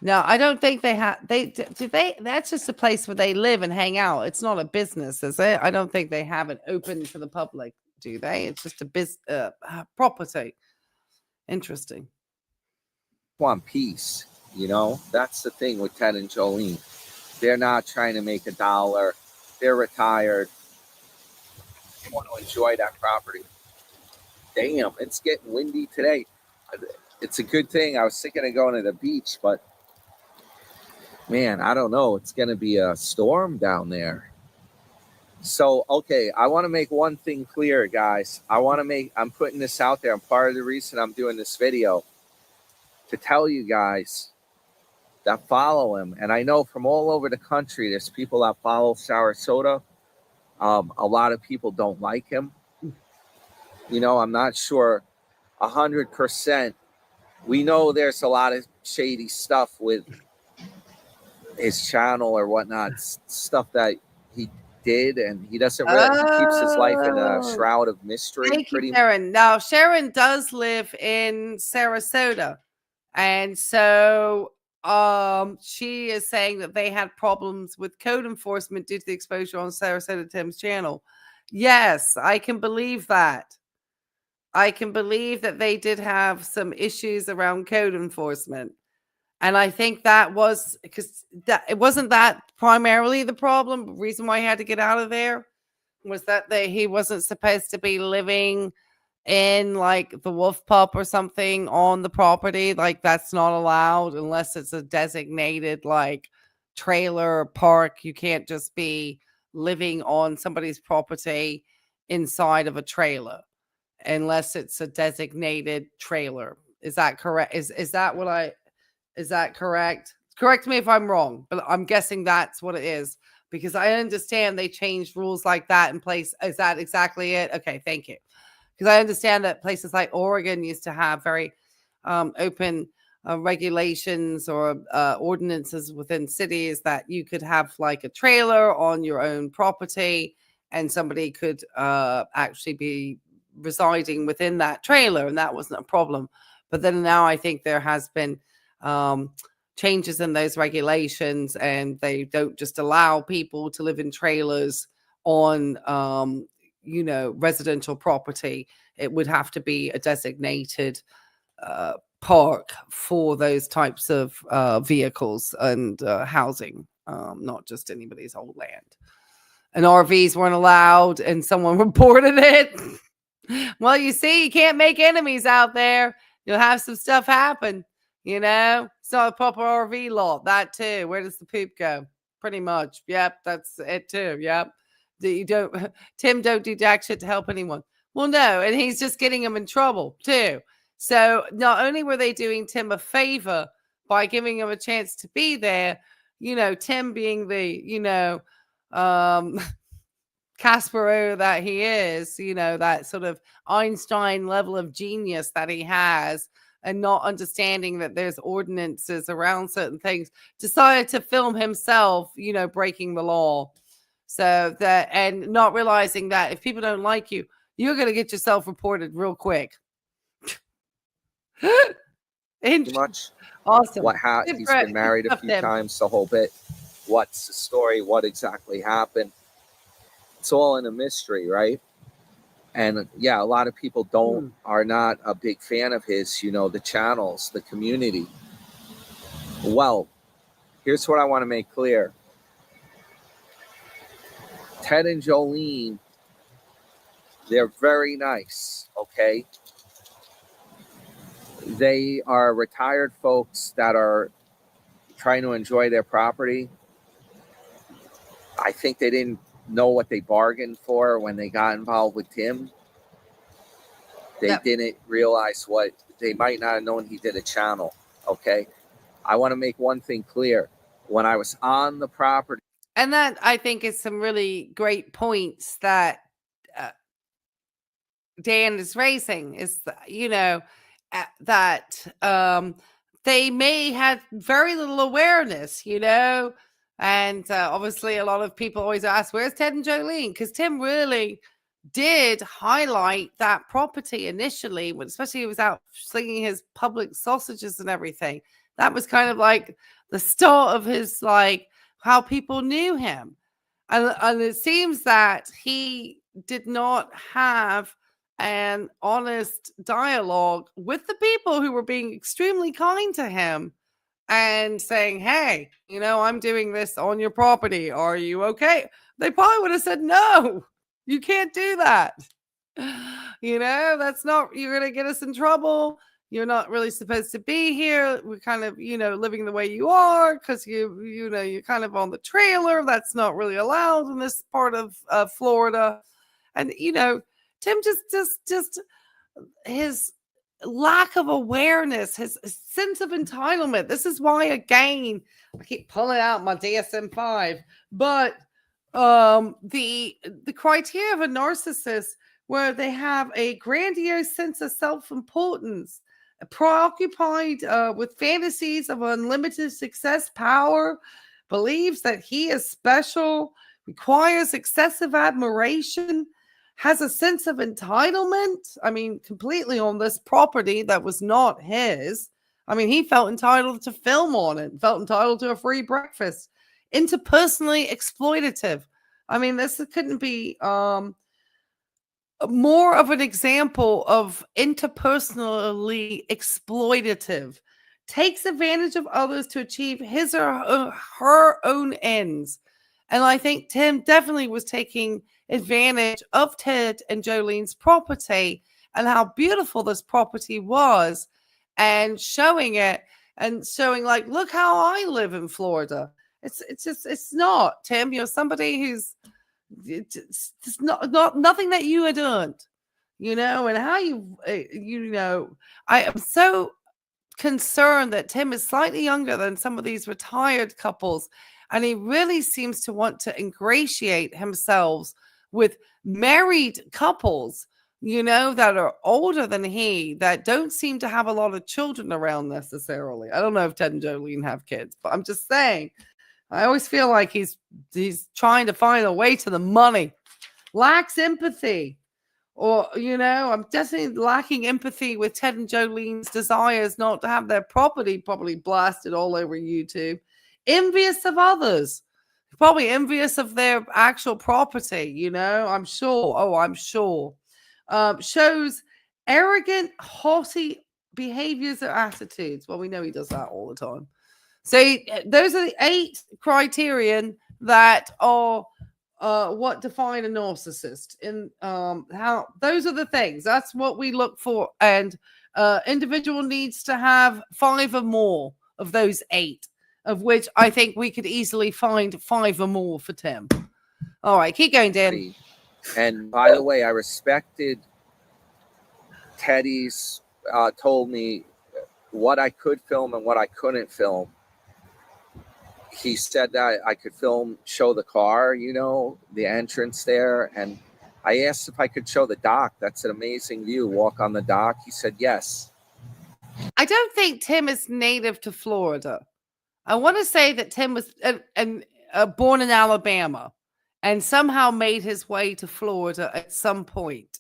No, I don't think they have. That's just a place where they live and hang out. It's not a business, is it? I don't think they have it open to the public, do they? It's just a property. Interesting. Want peace, That's the thing with Ted and Jolene. They're not trying to make $1. They're retired. They want to enjoy that property. Damn, it's getting windy today. It's a good thing. I was thinking of going to the beach, but man, I don't know. It's going to be a storm down there. So, okay, I want to make one thing clear, guys. I'm putting this out there. And part of the reason I'm doing this video to tell you guys that follow him. And I know from all over the country, there's people that follow Sarasota. A lot of people don't like him. I'm not sure 100%. We know there's a lot of shady stuff with his channel or whatnot, stuff that he did, and he doesn't really, he keeps his life in a shroud of mystery. Thank you, Sharon. Now, Sharon does live in Sarasota, and so she is saying that they had problems with code enforcement due to the exposure on Sarasota Tim's channel. Yes, I can believe that. I can believe that they did have some issues around code enforcement. And I think that was because it wasn't that primarily the problem. The reason why he had to get out of there was that he wasn't supposed to be living in like the Wolf Pup or something on the property. Like that's not allowed unless it's a designated like trailer or park. You can't just be living on somebody's property inside of a trailer unless it's a designated trailer. Is that correct? Is that correct? Correct me if I'm wrong, but I'm guessing that's what it is because I understand they changed rules like that in place. Is that exactly it? Okay, thank you. Because I understand that places like Oregon used to have very open regulations or ordinances within cities that you could have like a trailer on your own property and somebody could actually be residing within that trailer, and that wasn't a problem. But then now I think there has been changes in those regulations, and they don't just allow people to live in trailers on residential property. It would have to be a designated park for those types of vehicles and housing, not just anybody's old land. And RVs weren't allowed, and someone reported it. Well, you see, you can't make enemies out there. You'll have some stuff happen, It's not a proper RV law. That too. Where does the poop go? Pretty much. Yep, that's it too. Yep. Tim don't do jack shit to help anyone. Well, no, and he's just getting them in trouble too. So not only were they doing Tim a favor by giving him a chance to be there, Tim being the, Caspero that he is, that sort of Einstein level of genius that he has, and not understanding that there's ordinances around certain things, decided to film himself, breaking the law. So that, and not realizing that if people don't like you, you're going to get yourself reported real quick. Much. Awesome. He's been married a few times, the whole bit. What's the story? What exactly happened? It's all in a mystery, right? And yeah, a lot of people are not a big fan of his, you know, the channels, the community. Well, here's what I want to make clear. Ted and Jolene, they're very nice, okay? They are retired folks that are trying to enjoy their property. I think they didn't know what they bargained for when they got involved with Tim. They didn't realize what, they might not have known he did a channel, okay? I want to make one thing clear. When I was on the property. And that, I think, is some really great points that Dan is raising, is, you know, that they may have very little awareness, you know, and obviously a lot of people always ask, where's Ted and Jolene? Because Tim really did highlight that property initially, when especially he was out slinging his public sausages and everything. That was kind of like the start of his, like, how people knew him. And it seems that he did not have an honest dialogue with the people who were being extremely kind to him and saying, hey, you know, I'm doing this on your property. Are you okay? They probably would have said, no, you can't do that. You know, that's not, you're going to get us in trouble. You're not really supposed to be here. We're kind of, you know, living the way you are because you know, you're kind of on the trailer. That's not really allowed in this part of Florida. And, you know, Tim just his lack of awareness, his sense of entitlement. This is why, again, I keep pulling out my DSM-5, but the criteria of a narcissist, where they have a grandiose sense of self-importance, preoccupied with fantasies of unlimited success, power, believes that he is special, requires excessive admiration, has a sense of entitlement. I mean, completely on this property that was not his. I mean, he felt entitled to film on it, felt entitled to a free breakfast, interpersonally exploitative. I mean, this couldn't be more of an example of interpersonally exploitative. Takes advantage of others to achieve his or her own ends. And I think Tim definitely was taking advantage of Ted and Jolene's property and how beautiful this property was, and showing it and showing, like, look how I live in Florida. It's not, Tim. You're somebody who's, it's not nothing that you had earned, you know, and how you know, I am so concerned that Tim is slightly younger than some of these retired couples, and he really seems to want to ingratiate himself with married couples, you know, that are older than he, that don't seem to have a lot of children around necessarily. I don't know if Ted and Jolene have kids, but I'm just saying, I always feel like he's trying to find a way to the money, lacks empathy. Or, you know, I'm definitely lacking empathy with Ted and Jolene's desires not to have their property probably blasted all over YouTube. Envious of others. Probably envious of their actual property, you know, I'm sure. Oh, I'm sure. Shows arrogant, haughty behaviors or attitudes. Well, we know he does that all the time. So those are the 8 criterion that are what define a narcissist. And how those are the things. That's what we look for. And individual needs to have 5 or more of those 8, of which I think we could easily find 5 or more for Tim. All right, keep going, Dan. And by the way, I respected Teddy's told me what I could film and what I couldn't film. He said that I could film, show the car, you know, the entrance there. And I asked if I could show the dock. That's an amazing view. Walk on the dock. He said yes. I don't think Tim is native to Florida. I want to say that Tim was born in Alabama and somehow made his way to Florida at some point.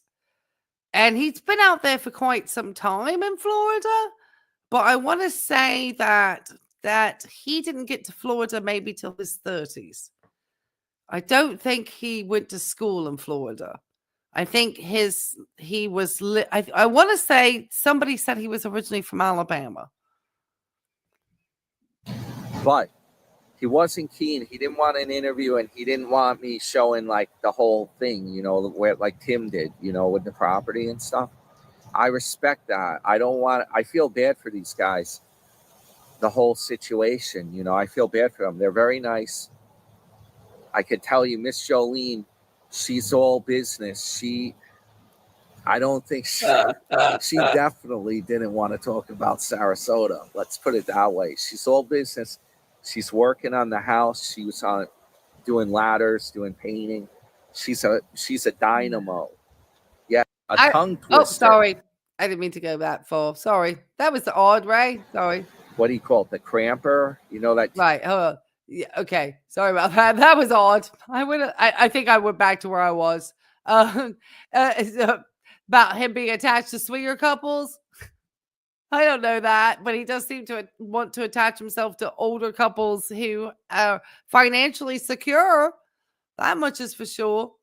And he's been out there for quite some time in Florida. But I want to say that he didn't get to Florida maybe till his 30s. I don't think he went to school in Florida. I think he was. I want to say somebody said he was originally from Alabama. But he wasn't keen. He didn't want an interview, and he didn't want me showing like the whole thing, you know, where like Tim did, you know, with the property and stuff. I respect that. I feel bad for these guys. The whole situation, you know, I feel bad for them. They're very nice. I could tell you, Miss Jolene, she's all business. I don't think she definitely didn't want to talk about Sarasota. Let's put it that way. She's all business. She's working on the house. She was doing ladders, doing painting. She's a dynamo. Yeah, tongue twister. Oh, sorry. I didn't mean to go that far. Sorry. That was odd, Ray. Sorry. What do you call it? The cramper? You know that? Right. Yeah, okay. Sorry about that. That was odd. I think I went back to where I was. About him being attached to swinger couples. I don't know that, but he does seem to want to attach himself to older couples who are financially secure. That much is for sure,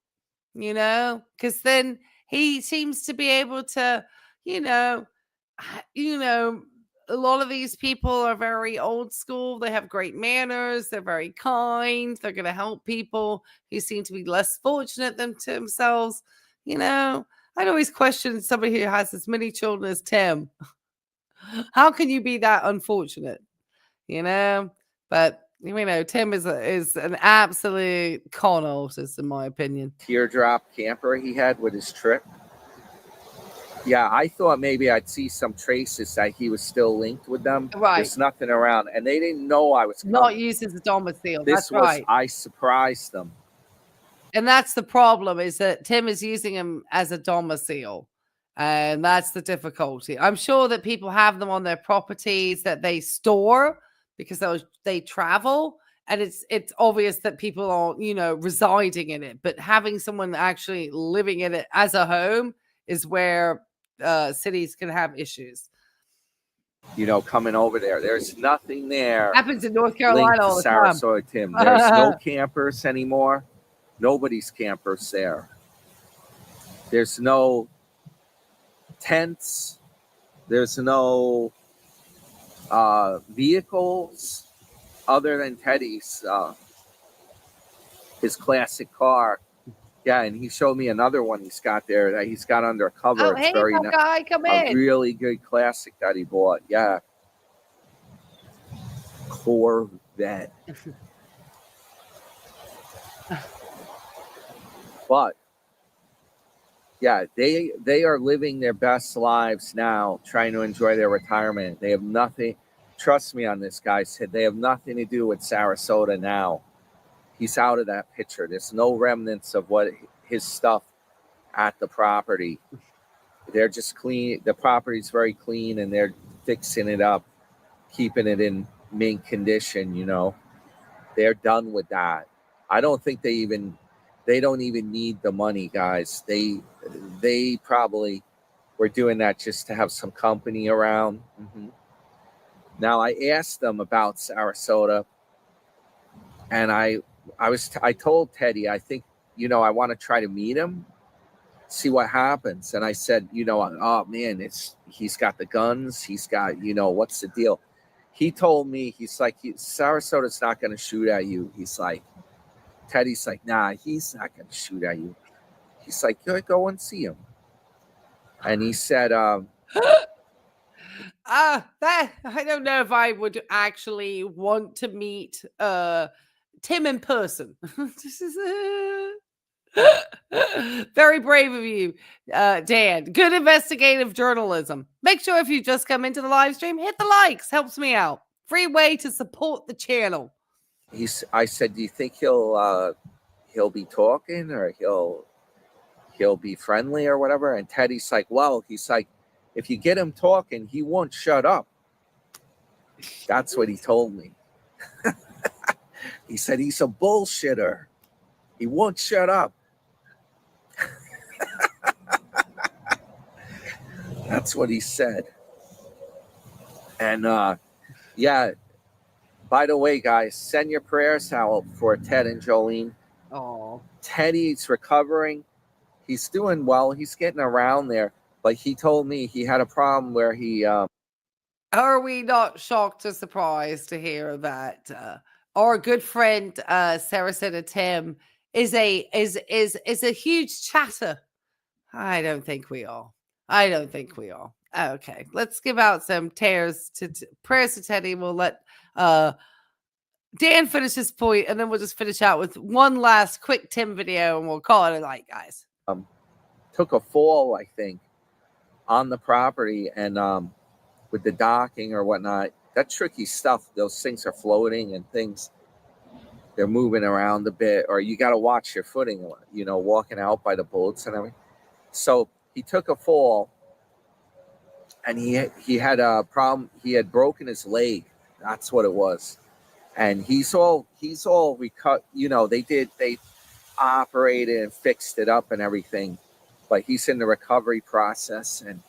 you know, because then he seems to be able to, you know, a lot of these people are very old school. They have great manners. They're very kind. They're going to help people who seem to be less fortunate than to themselves. You know, I'd always question somebody who has as many children as Tim. How can you be that unfortunate? You know, but you know, Tim is an absolute con artist, in my opinion. Teardrop camper he had with his trip. Yeah, I thought maybe I'd see some traces that he was still linked with them. Right. There's nothing around, and they didn't know I was coming. Not used as a domicile. That's right. I surprised them. And that's the problem, is that Tim is using him as a domicile. And that's the difficulty. I'm sure that people have them on their properties that they store because they travel. And it's obvious that people are, you know, residing in it. But having someone actually living in it as a home is where cities can have issues. You know, coming over there. There's nothing there. Happens in North Carolina all the time. Sarasota, Tim. There's no campers anymore. Nobody's campers there. There's no tents. There's no vehicles other than Teddy's, his classic car. Yeah, and he showed me another one he's got there that he's got under a cover. Oh, it's hey, very guy, come in. A really good classic that he bought. Yeah. Corvette. But yeah, they are living their best lives now, trying to enjoy their retirement. They have nothing. Trust me on this, guys. They have nothing to do with Sarasota now. He's out of that picture. There's no remnants of what his stuff at the property. They're just clean. The property's very clean, and they're fixing it up, keeping it in mint condition. You know, they're done with that. I don't think they don't even need the money, guys. They probably were doing that just to have some company around. Mm-hmm. Now, I asked them about Sarasota, and I told Teddy, I think, you know, I want to try to meet him, see what happens. And I said, you know, oh man, he's got the guns. He's got, you know, what's the deal? He told me, he's like, Sarasota's not going to shoot at you. He's like, Teddy's like, nah, he's not going to shoot at you. He's like, go and see him. And he said, that I don't know if I would actually want to meet Tim in person. This is very brave of you, Dan. Good investigative journalism. Make sure if you just come into the live stream, hit the likes. Helps me out. Free way to support the channel. I said, do you think he'll be talking, or he'll be friendly or whatever? And Teddy's like, well, he's like, if you get him talking, he won't shut up. That's what he told me. He said he's a bullshitter. He won't shut up. That's what he said. And yeah, by the way, guys, send your prayers out for Ted and Jolene. Oh, Teddy's recovering. he's doing well. He's getting around there. But he told me he had a problem where he Are we not shocked or surprised to hear that our good friend Saracen Tim is a huge chatter? I don't think we are. I don't think we are. Okay, let's give out some prayers to Teddy. We'll let Dan finish his point, and then we'll just finish out with one last quick Tim video, and we'll call it a night, guys. took a fall, I think, on the property, and with the docking or whatnot, that tricky stuff, those things are floating and things, they're moving around a bit, or you got to watch your footing, you know, walking out by the boats and everything. So he took a fall, and he had a problem. He had broken his leg. That's what it was. And he's all recut. You know, they operated and fixed it up and everything, but he's in the recovery process and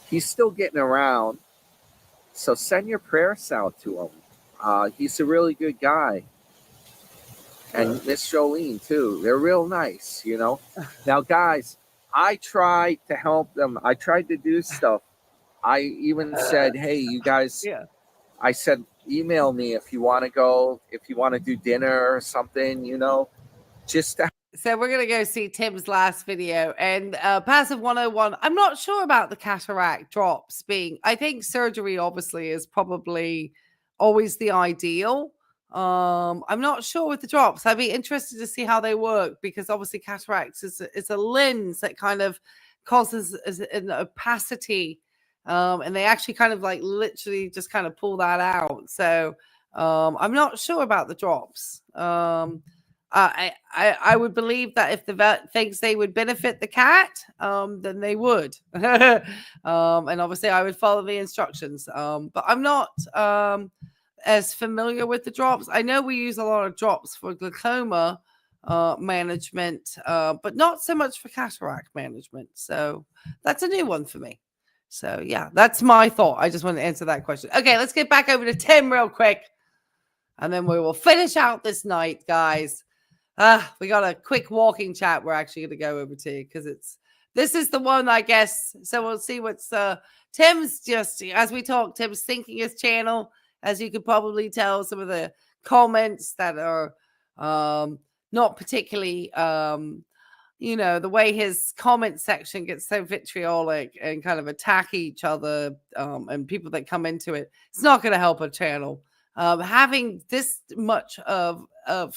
he's still getting around. So send your prayers out to him. He's a really good guy. And Miss Jolene too. They're real nice, you know. Now, guys, I tried to help them. I tried to do stuff. I even said, hey, you guys, I said, email me if you want to go, if you want to do dinner or something, you know, just to. So we're going to go see Tim's last video, and Passive 101. I'm not sure about the cataract drops being, I think surgery obviously is probably always the ideal. I'm not sure with the drops. I'd be interested to see how they work, because obviously cataracts is a lens that kind of causes an opacity. And they actually kind of like literally just kind of pull that out. So I'm not sure about the drops. I would believe that if the vet thinks they would benefit the cat, then they would. And obviously I would follow the instructions. But I'm not as familiar with the drops. I know we use a lot of drops for glaucoma management, but not so much for cataract management. So that's a new one for me. So yeah, that's my thought. I just want to answer that question. Okay, let's get back over to Tim real quick, and then we will finish out this night, guys. We got a quick walking chat we're actually going to go over to, because this is the one, I guess. So we'll see what's Tim's, just as we talk, Tim's thinking his channel, as you could probably tell, some of the comments that are not particularly you know, the way his comment section gets so vitriolic and kind of attack each other, and people that come into it, it's not going to help a channel. Having this much of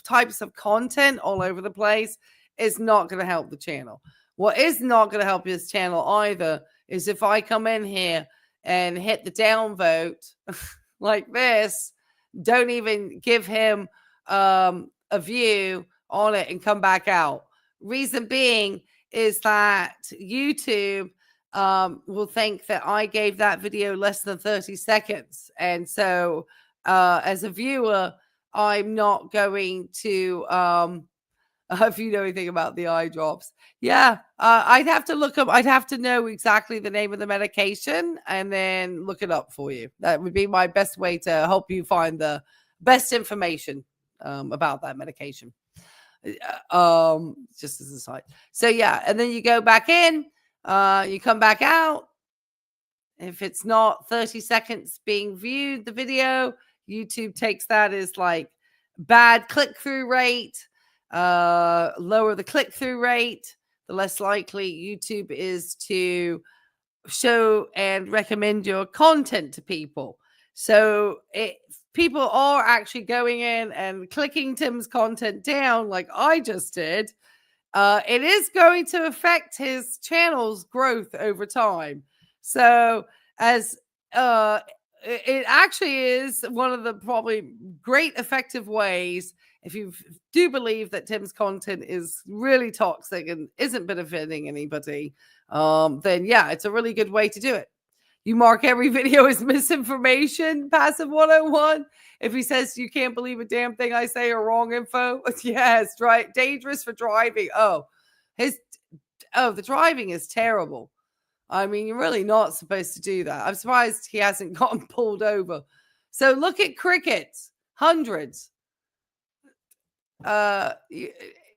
types of content all over the place is not going to help the channel. What is not going to help his channel either is if I come in here and hit the downvote like this, don't even give him a view on it and come back out. Reason being is that YouTube will think that I gave that video less than 30 seconds. And so as a viewer, I'm not going to, if you know anything about the eye drops. Yeah, I'd have to look up, I'd have to know exactly the name of the medication and then look it up for you. That would be my best way to help you find the best information about that medication. Just as a side. So yeah, and then you go back in, you come back out. If it's not 30 seconds being viewed, the video, YouTube takes that as like bad click-through rate. Lower the click-through rate, the less likely YouTube is to show and recommend your content to people. So people are actually going in and clicking Tim's content down like I just did, it is going to affect his channel's growth over time. So as it actually is one of the probably great effective ways, if you do believe that Tim's content is really toxic and isn't benefiting anybody, then yeah, it's a really good way to do it. You mark every video as misinformation, Passive 101. If he says you can't believe a damn thing I say or wrong info, yes, right. Dangerous for driving. The driving is terrible. I mean, you're really not supposed to do that. I'm surprised he hasn't gotten pulled over. So look at crickets, hundreds.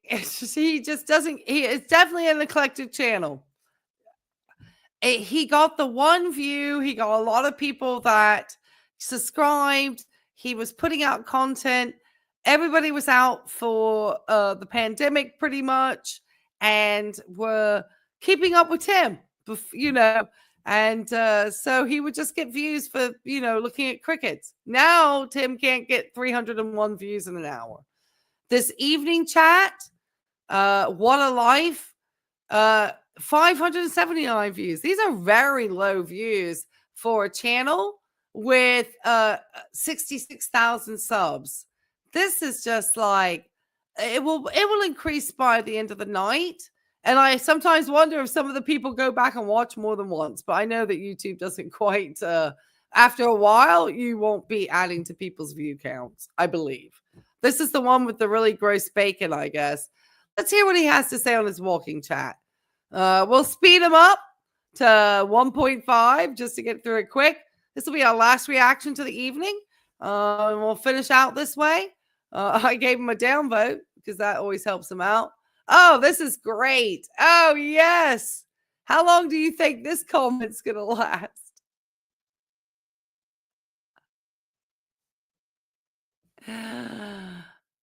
he just doesn't. It's definitely an eclectic channel. He got the one view. He got a lot of people that subscribed. He was putting out content. Everybody was out for the pandemic pretty much, and were keeping up with Tim, you know. And so he would just get views for, you know, looking at crickets. Now Tim can't get 301 views in an hour. This evening chat, what a life, 579 views. These are very low views for a channel with 66,000 subs. This is just like, it will increase by the end of the night. And I sometimes wonder if some of the people go back and watch more than once, but I know that YouTube doesn't quite, after a while, you won't be adding to people's view counts, I believe. This is the one with the really gross bacon, I guess. Let's hear what he has to say on his walking chat. We'll speed him up to 1.5 just to get through it quick. This will be our last reaction to the evening. And we'll finish out this way. I gave him a downvote because that always helps him out. Oh, this is great. Oh, yes. How long do you think this comment's going to last?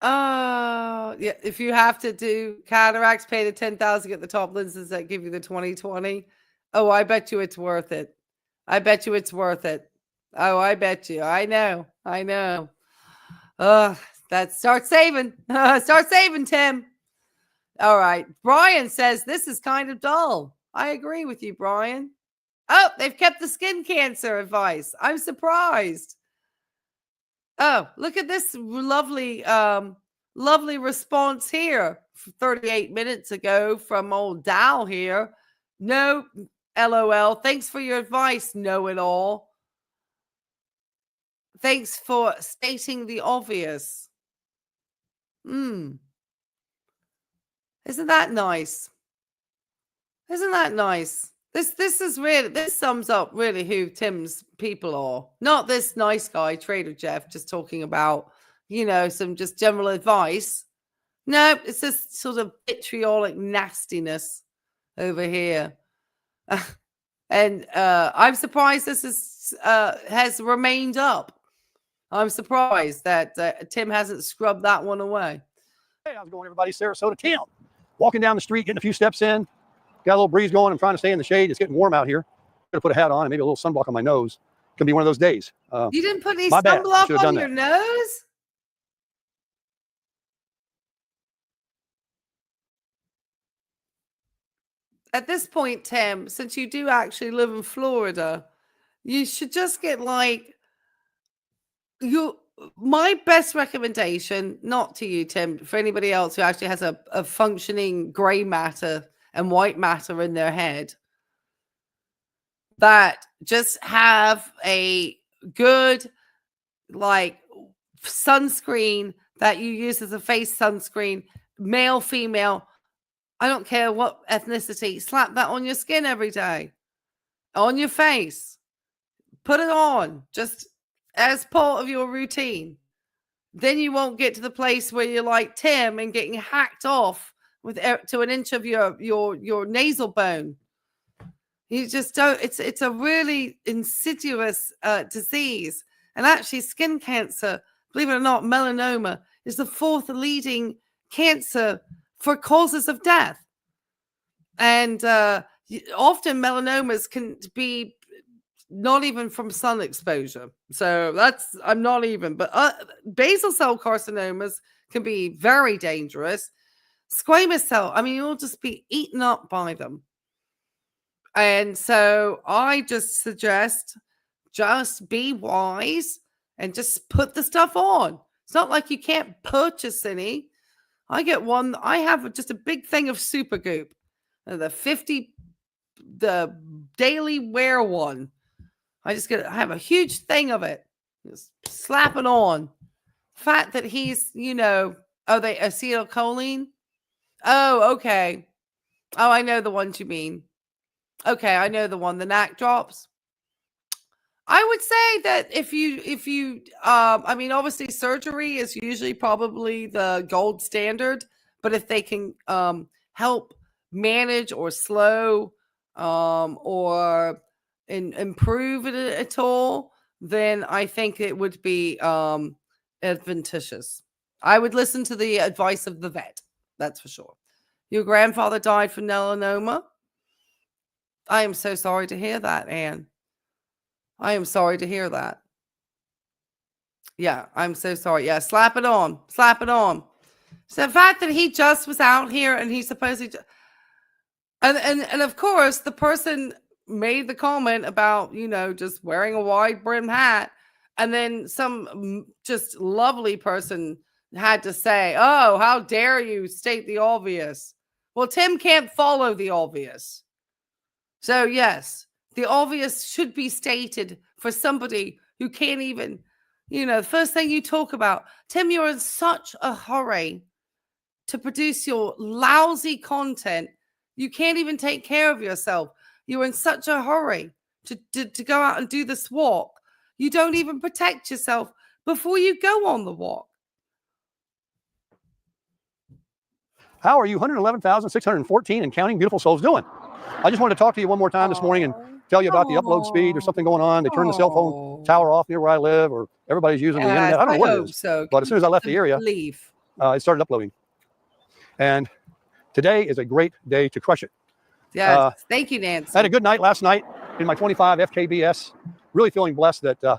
Oh, yeah. If you have to do cataracts, pay the 10,000, get the top lenses that give you the 20/20. Oh, I bet you it's worth it. I bet you it's worth it. Oh, I bet you. I know. I know. Start saving. Start saving, Tim. All right. Brian says this is kind of dull. I agree with you, Brian. Oh, they've kept the skin cancer advice. I'm surprised. Oh, look at this lovely, lovely response here 38 minutes ago from old Dow here. No, LOL. Thanks for your advice, know-it-all. Thanks for stating the obvious. Isn't that nice? Isn't that nice? This is really, this sums up really who Tim's people are. Not this nice guy, Trader Jeff, just talking about, you know, some just general advice. No, it's this sort of vitriolic nastiness over here. And I'm surprised this is has remained up. I'm surprised that Tim hasn't scrubbed that one away. Hey, how's it going, everybody? Sarasota, Tim. Walking down the street, getting a few steps in. Got a little breeze going. I'm trying to stay in the shade. It's getting warm out here. I'm going to put a hat on and maybe a little sunblock on my nose. It's going to be one of those days. You didn't put any my bad. sunblock on your nose? At this point, Tim, since you do actually live in Florida, you should just get like my best recommendation, not to you, Tim, for anybody else who actually has a functioning gray matter and white matter in their head, that just have a good like sunscreen that you use as a face sunscreen, male, female, I don't care what ethnicity, slap that on your skin every day, on your face, put it on just as part of your routine. Then you won't get to the place where you're like Tim and getting hacked off with to an inch of your nasal bone. You just don't. It's a really insidious disease. And actually, skin cancer, believe it or not, melanoma is the fourth leading cancer for causes of death. And often melanomas can be not even from sun exposure. So that's, I'm not even, but basal cell carcinomas can be very dangerous. Squamous cell, I mean, you'll just be eaten up by them. And so I just suggest just be wise and just put the stuff on. It's not like you can't purchase any. I get one, I have just a big thing of Supergoop, the daily wear one. I have a huge thing of it. Just slap it on. Fact that he's, you know, they acetylcholine. Oh, okay. Oh, I know the ones you mean. Okay, I know the one, the NAC drops. I would say that if you I mean, obviously surgery is usually probably the gold standard, But if they can help manage or slow or improve it at all, then I think it would be advantageous. I would listen to the advice of the vet. That's for sure. Your grandfather died from melanoma. I am so sorry to hear that, Anne. I am sorry to hear that. Yeah, I'm so sorry. Yeah, slap it on. Slap it on. So the fact that he just was out here and he supposedly and of course the person made the comment about, you know, just wearing a wide brim hat, and then some just lovely person had to say, "Oh, how dare you state the obvious." Well, Tim can't follow the obvious. So yes, the obvious should be stated for somebody who can't even, you know, the first thing you talk about, Tim, you're in such a hurry to produce your lousy content. You can't even take care of yourself. You're in such a hurry to go out and do this walk. You don't even protect yourself before you go on the walk. How are you 111,614 and counting beautiful souls doing? I just wanted to talk to you one more time this morning and tell you about the upload speed. There's something going on. They turned the cell phone tower off near where I live, or everybody's using the internet. I don't know what it is. So. But as soon as I left the area, it started uploading. And today is a great day to crush it. Yeah, thank you, Nancy. I had a good night last night in my 25 FKBS. Really feeling blessed that I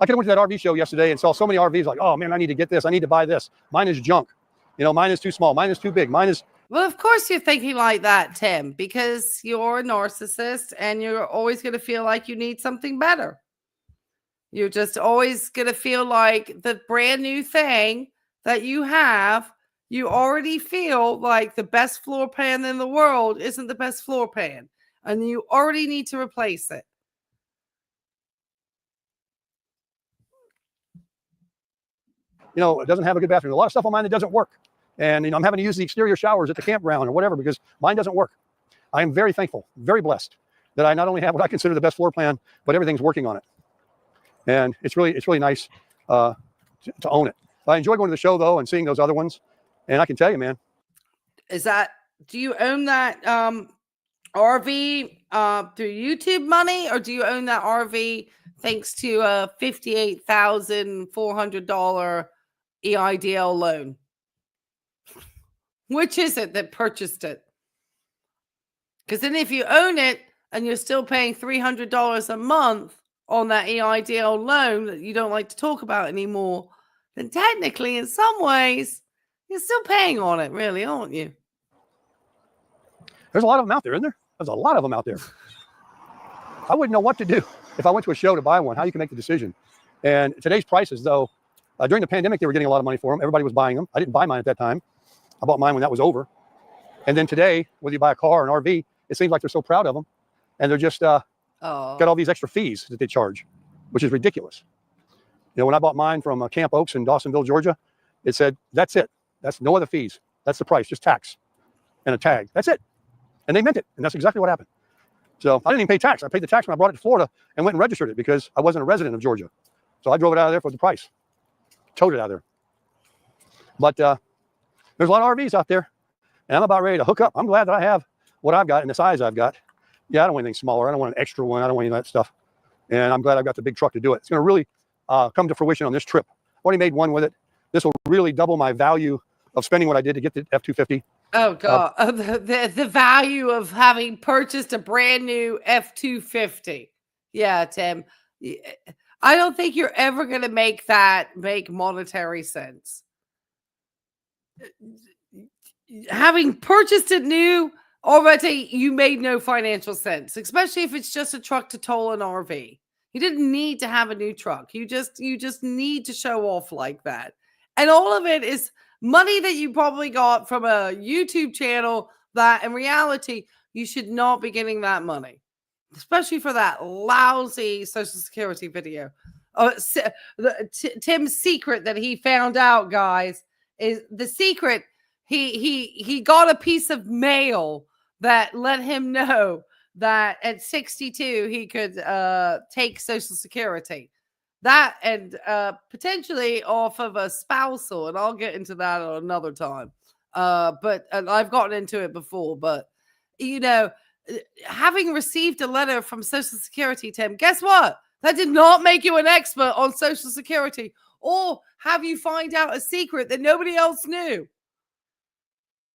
could have went to that RV show yesterday and saw so many RVs like, oh man, I need to get this. I need to buy this. Mine is junk. You know, mine is too small. Mine is too big. Mine is. Well, of course you're thinking like that, Tim, because you're a narcissist and you're always going to feel like you need something better. You're just always going to feel like the brand new thing that you have, you already feel like the best floor pan in the world isn't the best floor pan, and you already need to replace it. You know, it doesn't have a good bathroom. A lot of stuff on mine that doesn't work. And, you know, I'm having to use the exterior showers at the campground or whatever because mine doesn't work. I am very thankful, very blessed that I not only have what I consider the best floor plan, but everything's working on it. And it's really nice to own it. I enjoy going to the show, though, and seeing those other ones. And I can tell you, man. Do you own that RV through YouTube money, or do you own that RV thanks to a $58,400 EIDL loan? Which is it that purchased it? Because then if you own it and you're still paying $300 a month on that EIDL loan that you don't like to talk about anymore, then technically in some ways you're still paying on it, really, aren't you? There's a lot of them out there, isn't there? There's a lot of them out there. I wouldn't know what to do if I went to a show to buy one, how you can make the decision. And today's prices, though, during the pandemic, they were getting a lot of money for them. Everybody was buying them. I didn't buy mine at that time. I bought mine when that was over. And then today, whether you buy a car or an RV, it seems like they're so proud of them. And they're just got all these extra fees that they charge, which is ridiculous. You know, when I bought mine from Camp Oaks in Dawsonville, Georgia, it said, that's it. That's no other fees. That's the price, just tax and a tag. That's it. And they meant it. And that's exactly what happened. So I didn't even pay tax. I paid the tax when I brought it to Florida and went and registered it because I wasn't a resident of Georgia. So I drove it out of there for the price. Towed it out of there. But there's a lot of RVs out there. And I'm about ready to hook up. I'm glad that I have what I've got and the size I've got. Yeah, I don't want anything smaller. I don't want an extra one. I don't want any of that stuff. And I'm glad I've got the big truck to do it. It's going to really come to fruition on this trip. I've already made one with it. This will really double my value of spending what I did to get the F-250. Oh, God. The value of having purchased a brand new F-250. Yeah, Tim. I don't think you're ever going to make monetary sense. Having purchased it new already, you made no financial sense, especially if it's just a truck to tow an RV. You didn't need to have a new truck. You just need to show off like that. And all of it is money that you probably got from a YouTube channel that in reality, you should not be getting that money, especially for that lousy Social Security video. Tim's secret that he found out, guys, is the secret. He got a piece of mail that let him know that at 62 he could take Social Security. That and potentially off of a spousal, and I'll get into that another time. but and I've gotten into it before. But you know, having received a letter from Social Security, Tim, guess what? That did not make you an expert on Social Security, or have you find out a secret that nobody else knew.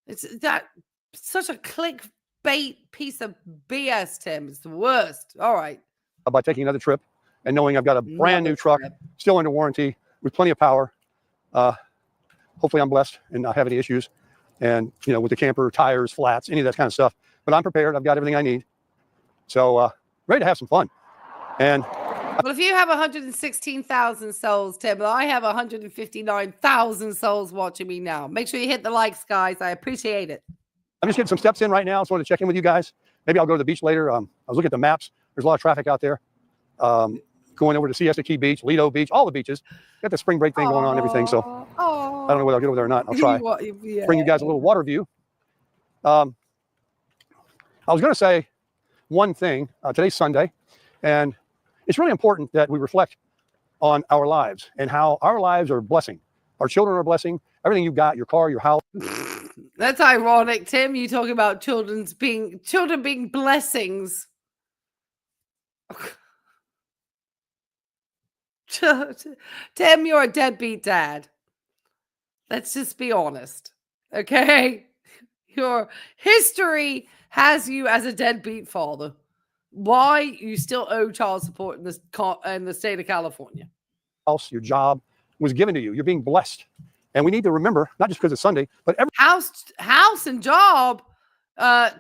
It's that such a clickbait piece of BS, Tim. It's the worst. All right. By taking another trip and knowing I've got a brand new truck, still under warranty, with plenty of power. Hopefully I'm blessed and not have any issues. And, you know, with the camper, tires, flats, any of that kind of stuff. But I'm prepared. I've got everything I need. So ready to have some fun. And well, if you have 116,000 souls, Tim, I have 159,000 souls watching me now. Make sure you hit the likes, guys. I appreciate it. I'm just getting some steps in right now. I just wanted to check in with you guys. Maybe I'll go to the beach later. I was looking at the maps. There's a lot of traffic out there. Going over to Siesta Key Beach, Lido Beach, all the beaches. Got the spring break thing going on and everything. So I don't know whether I'll get over there or not. I'll try. Bring you guys a little water view. I was going to say one thing. Today's Sunday, and it's really important that we reflect on our lives and how our lives are a blessing. Our children are a blessing. Everything you've got, your car, your house. That's ironic, Tim. You talking about children being blessings. Tim, you're a deadbeat dad. Let's just be honest. Okay? Your history has you as a deadbeat father. Why you still owe child support in the state of California? House, your job was given to you. You're being blessed. And we need to remember, not just because it's Sunday, but every house and job,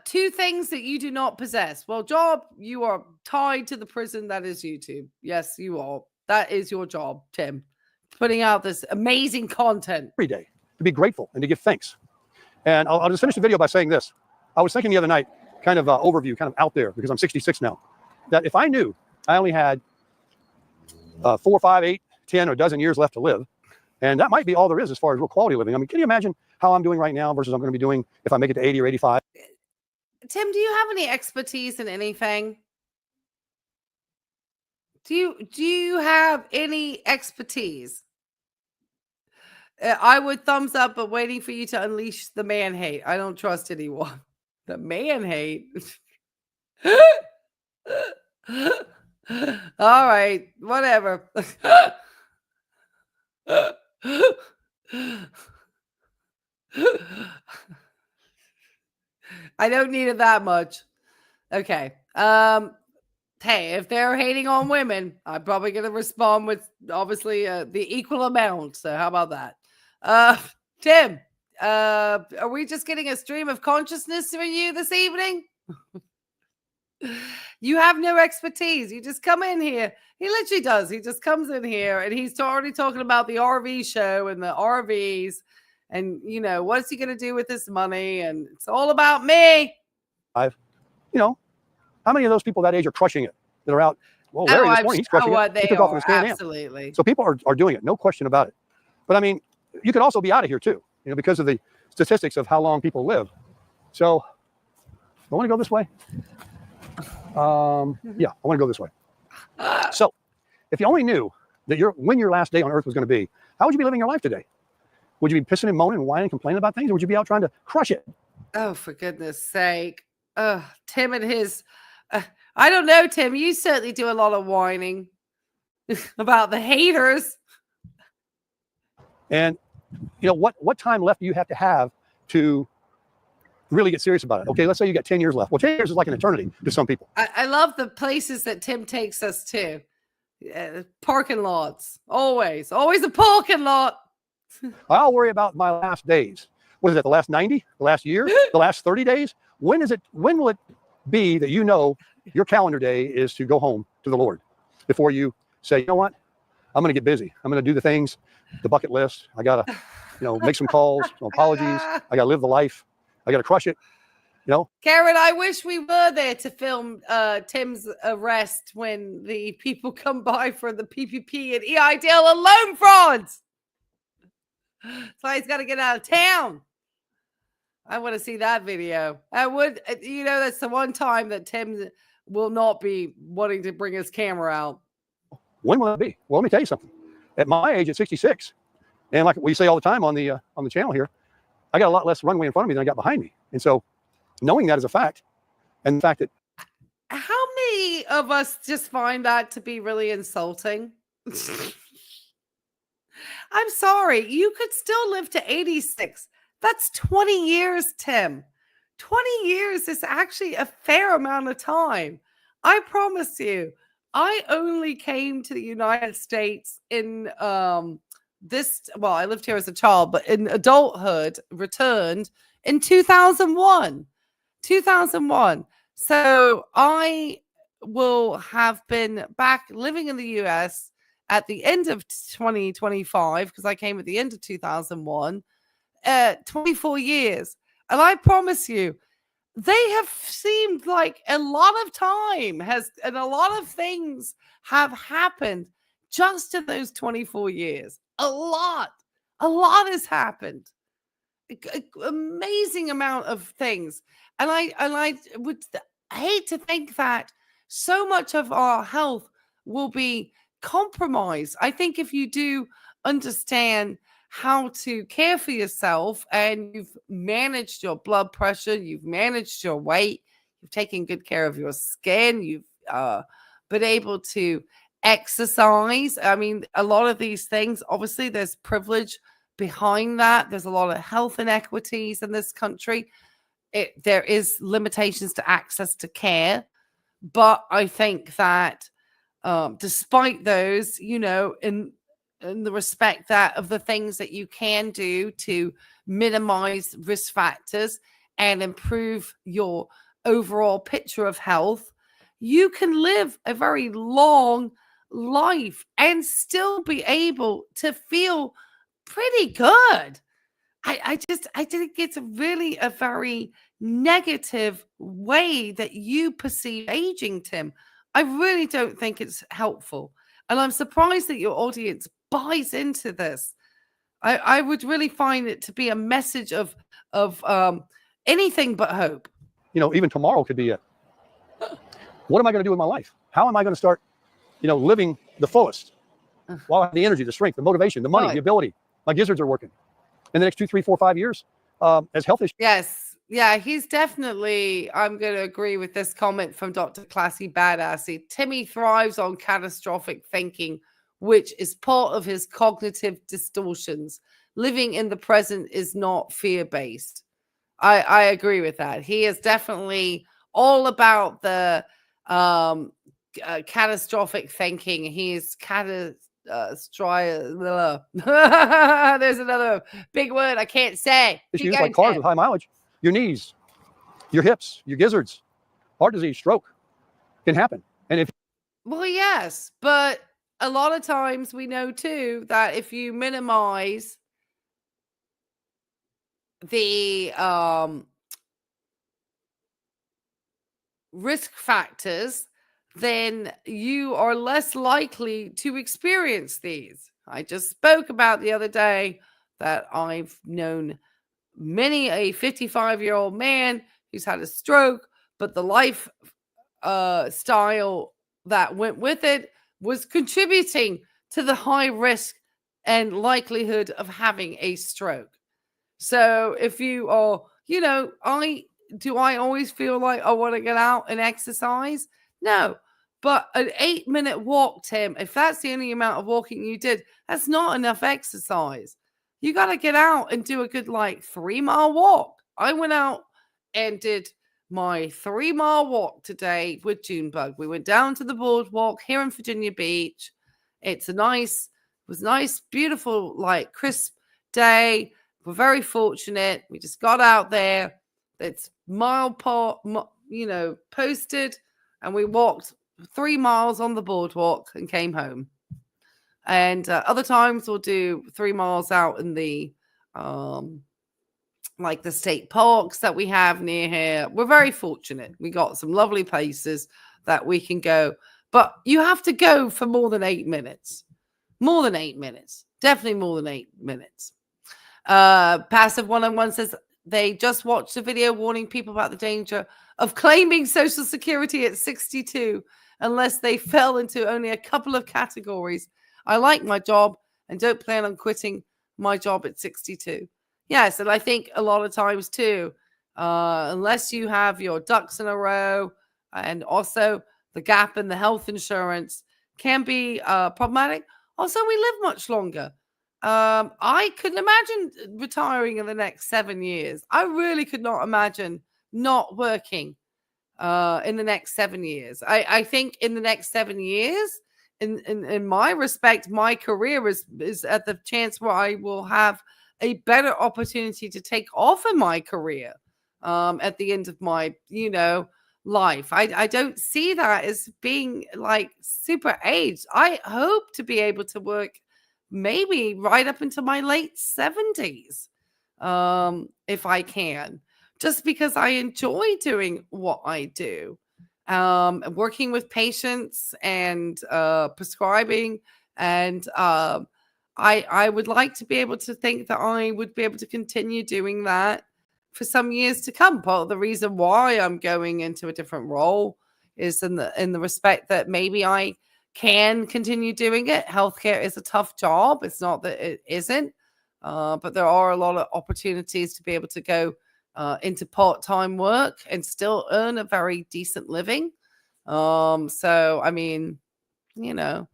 two things that you do not possess. Well, job, you are tied to the prison that is YouTube. Yes, you are. That is your job, Tim. Putting out this amazing content. Every day to be grateful and to give thanks. And I'll just finish the video by saying this. I was thinking the other night, kind of overview, kind of out there, because I'm 66 now, that if I knew I only had 4, 5, 8, 10, or a dozen years left to live, and that might be all there is as far as real quality living. I mean, can you imagine how I'm doing right now versus I'm going to be doing if I make it to 80 or 85? Tim, do you have any expertise in anything? Do you have any expertise? I would thumbs up, but waiting for you to unleash the man hate. I don't trust anyone. The man hate. All right, whatever. I don't need it that much. Okay. Hey, if they're hating on women, I'm probably going to respond with obviously the equal amount. So how about that? Tim, are we just getting a stream of consciousness for you this evening? You have no expertise. You just come in here. He literally does. He just comes in here and he's already talking about the RV show and the RVs and, you know, what's he going to do with this money? And it's all about me. You know, how many of those people that age are crushing it that are out? Well, Larry this morning, he's crushing it. They are, absolutely. So people are doing it. No question about it. But I mean, you could also be out of here too, you know, because of the statistics of how long people live. So I want to go this way. Yeah, I want to go this way. So if you only knew that when your last day on earth was going to be, how would you be living your life today? Would you be pissing and moaning and whining and complaining about things? Or would you be out trying to crush it? Oh, for goodness sake. Tim and his, I don't know, Tim, you certainly do a lot of whining about the haters. And you know, what time left do you have to really get serious about it? Okay, let's say you got 10 years left. Well, 10 years is like an eternity to some people. I love the places that Tim takes us to. Parking lots. Always a parking lot. I'll worry about my last days. What is that, the last 90? The last year? The last 30 days? When will it be that you know your calendar day is to go home to the Lord before you say, you know what? I'm going to get busy. I'm going to do the things, the bucket list. I got to, you know, make some calls, some apologies. I got to live the life. I got to crush it. You know, Karen, I wish we were there to film Tim's arrest when the people come by for the PPP and EIDL and loan frauds. So he's got to get out of town. I want to see that video. I would, you know, that's the one time that Tim will not be wanting to bring his camera out. When will that be? Well, let me tell you something. At my age, at 66, and like we say all the time on the channel here, I got a lot less runway in front of me than I got behind me. And so knowing that as a fact, and the fact that How many of us just find that to be really insulting? I'm sorry. You could still live to 86. That's 20 years, Tim. 20 years is actually a fair amount of time. I promise you, I only came to the United States in I lived here as a child, but in adulthood, returned in 2001. 2001. So I will have been back living in the US at the end of 2025, because I came at the end of 2001, 24 years. And I promise you, they have seemed like a lot of time and a lot of things have happened just in those 24 years. A lot has happened. Amazing amount of things. And I would hate to think that so much of our health will be compromised. I think if you do understand how to care for yourself, and you've managed your blood pressure, you've managed your weight, you've taken good care of your skin, you've been able to exercise. I mean, a lot of these things, obviously there's privilege behind that. There's a lot of health inequities in this country. There is limitations to access to care. But I think that despite those, in the respect that of the things that you can do to minimize risk factors and improve your overall picture of health, you can live a very long life and still be able to feel pretty good. I think it's really a very negative way that you perceive aging, Tim. I really don't think it's helpful. And I'm surprised that your audience buys into this. I would really find it to be a message of anything but hope. Even tomorrow could be it. What am I going to do with my life? How am I going to start, living the fullest? While I have the energy, the strength, the motivation, the money, Right. the ability. My gizzards are working. In the next 2, 3, 4, 5 years, as health issues. Yes. Yeah, he's definitely, I'm going to agree with this comment from Dr. Classy Badassy. Timmy thrives on catastrophic thinking, which is part of his cognitive distortions. Living in the present is not fear-based. I agree with that. He is definitely all about the catastrophic thinking. He's there's another big word I can't say. Issues like cars with high mileage, your knees, your hips, your gizzards, heart disease, stroke can happen. And Well, yes, but a lot of times we know too that if you minimize the risk factors, then you are less likely to experience these. I just spoke about the other day that I've known many a 55-year-old man who's had a stroke, but the life style that went with it was contributing to the high risk and likelihood of having a stroke. So if you are, I always feel like I want to get out and exercise? No. But an 8-minute walk, Tim, if that's the only amount of walking you did, that's not enough exercise. You got to get out and do a good 3-mile walk. I went out and did my 3-mile walk today with Junebug. We went down to the boardwalk here in Virginia Beach. It was nice, beautiful, crisp day. We're very fortunate. We just got out there. It's posted, and we walked 3 miles on the boardwalk and came home. And other times we'll do 3 miles out in the the state parks that we have near here. We're very fortunate. We got some lovely places that we can go, but you have to go for more than 8 minutes. More than 8 minutes. Definitely more than 8 minutes. Passive 101 says they just watched a video warning people about the danger of claiming Social Security at 62 unless they fell into only a couple of categories. I like my job and don't plan on quitting my job at 62. Yes, and I think a lot of times too, unless you have your ducks in a row, and also the gap in the health insurance can be problematic. Also, we live much longer. I couldn't imagine retiring in the next 7 years. I really could not imagine not working in the next 7 years. I think in the next 7 years, in my respect, my career is at the chance where I will have a better opportunity to take off in my career at the end of my, life. I don't see that as being like super aged. I hope to be able to work maybe right up into my late 70s, if I can, just because I enjoy doing what I do. Working with patients and prescribing, and I would like to be able to think that I would be able to continue doing that for some years to come. Part of the reason why I'm going into a different role is in the respect that maybe I can continue doing it. Healthcare is a tough job. It's not that it isn't, but there are a lot of opportunities to be able to go into part-time work and still earn a very decent living. So, I mean, I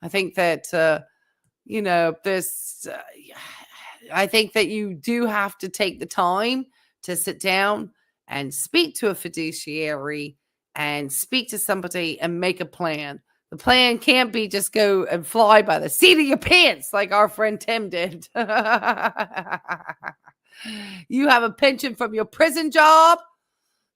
think that, this, I think that you do have to take the time to sit down and speak to a fiduciary and speak to somebody and make a plan. The plan can't be just go and fly by the seat of your pants like our friend Tim did. You have a pension from your prison job?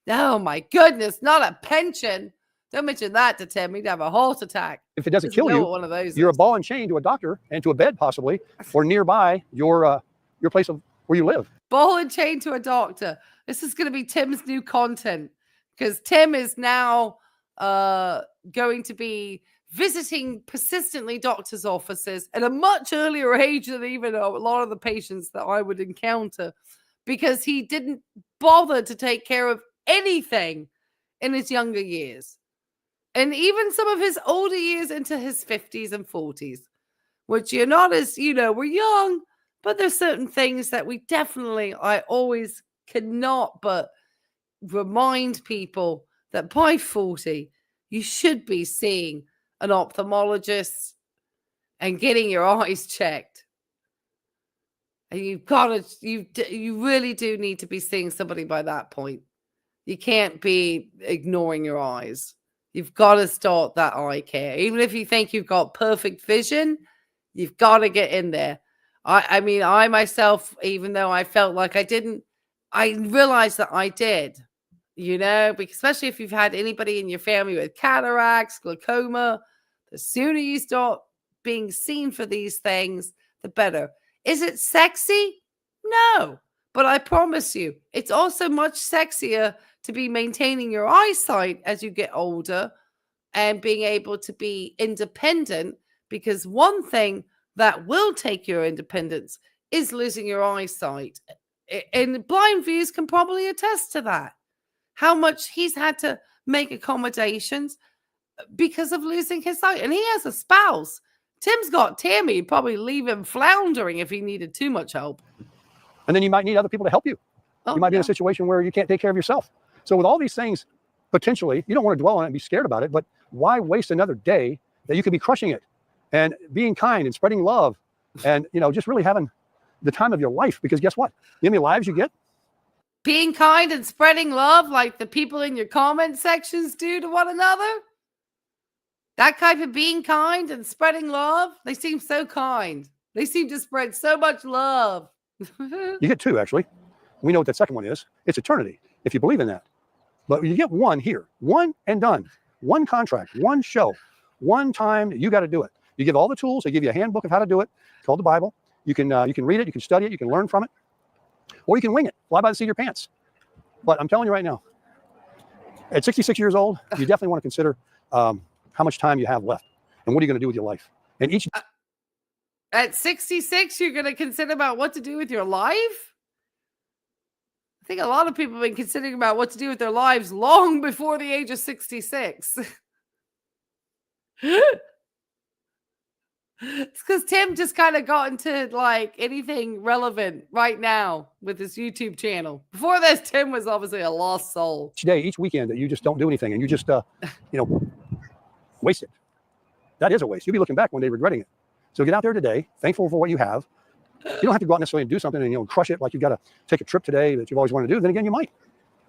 Oh my goodness, not a pension. Don't mention that to Tim. He'd have a heart attack. If it doesn't kill you, one of those you're a ball and chain to a doctor and to a bed possibly, or nearby your place of where you live. Ball and chain to a doctor. This is going to be Tim's new content, because Tim is now going to be visiting persistently doctors' offices at a much earlier age than even a lot of the patients that I would encounter, because he didn't bother to take care of anything in his younger years. And even some of his older years into his 50s and 40s, which you're not as, we're young, but there's certain things that I always cannot but remind people that by 40, you should be seeing an ophthalmologist and getting your eyes checked. And you really do need to be seeing somebody by that point. You can't be ignoring your eyes. You've got to start that eye care. Even if you think you've got perfect vision, you've got to get in there. I mean, I myself, even though I felt like I didn't, I realized that I did, because especially if you've had anybody in your family with cataracts, glaucoma, the sooner you start being seen for these things, the better. Is it sexy? No. But I promise you, it's also much sexier to be maintaining your eyesight as you get older and being able to be independent, because one thing that will take your independence is losing your eyesight. And blind views can probably attest to that. How much he's had to make accommodations because of losing his sight. And he has a spouse. Tim's got Tammy. He'd probably leave him floundering if he needed too much help. And then you might need other people to help you. You might be in a situation where you can't take care of yourself. So with all these things, potentially, you don't want to dwell on it and be scared about it, but why waste another day that you could be crushing it and being kind and spreading love and, just really having the time of your life? Because guess what? You know how many lives you get? Being kind and spreading love like the people in your comment sections do to one another? That type of being kind and spreading love? They seem so kind. They seem to spread so much love. You get two, actually. We know what that second one is. It's eternity, if you believe in that. But you get one here, one and done. One contract, one show, one time. You got to do it. You give all the tools. They give you a handbook of how to do it. It's called the Bible. You can read it. You can study it. You can learn from it. Or you can wing it. Fly by the seat of your pants. But I'm telling you right now, at 66 years old, you definitely want to consider how much time you have left and what are you going to do with your life. And each at 66, you're going to consider about what to do with your life? I think a lot of people have been considering about what to do with their lives long before the age of 66. It's because Tim just kind of got into like anything relevant right now with his YouTube channel. Before this, Tim was obviously a lost soul. Each day, each weekend that you just don't do anything and you just, waste it. That is a waste. You'll be looking back one day regretting it. So get out there today, thankful for what you have. You don't have to go out necessarily and do something and crush it like you got to take a trip today that you've always wanted to do. Then again, you might.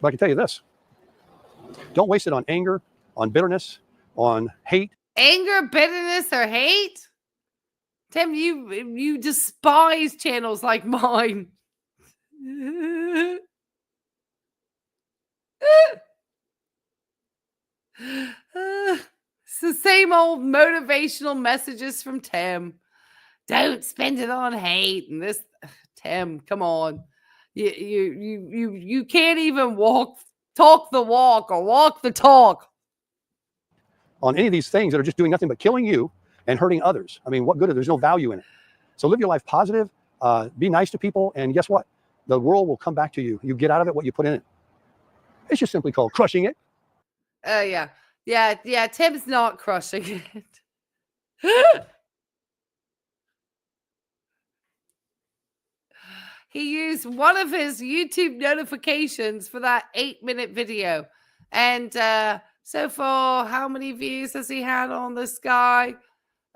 But I can tell you this: don't waste it on anger, on bitterness, on hate. Anger, bitterness, or hate? Tim, you despise channels like mine. It's the same old motivational messages from Tim. Don't spend it on hate. And this, Tim, come on. You can't even talk the walk or walk the talk On any of these things that are just doing nothing but killing you and hurting others. I mean, what good is there's no value in it. So live your life positive, be nice to people, and guess what? The world will come back to you. You get out of it what you put in it. It's just simply called crushing it. Yeah, Tim's not crushing it. He used one of his YouTube notifications for that 8-minute video. And so far, how many views has he had on this guy?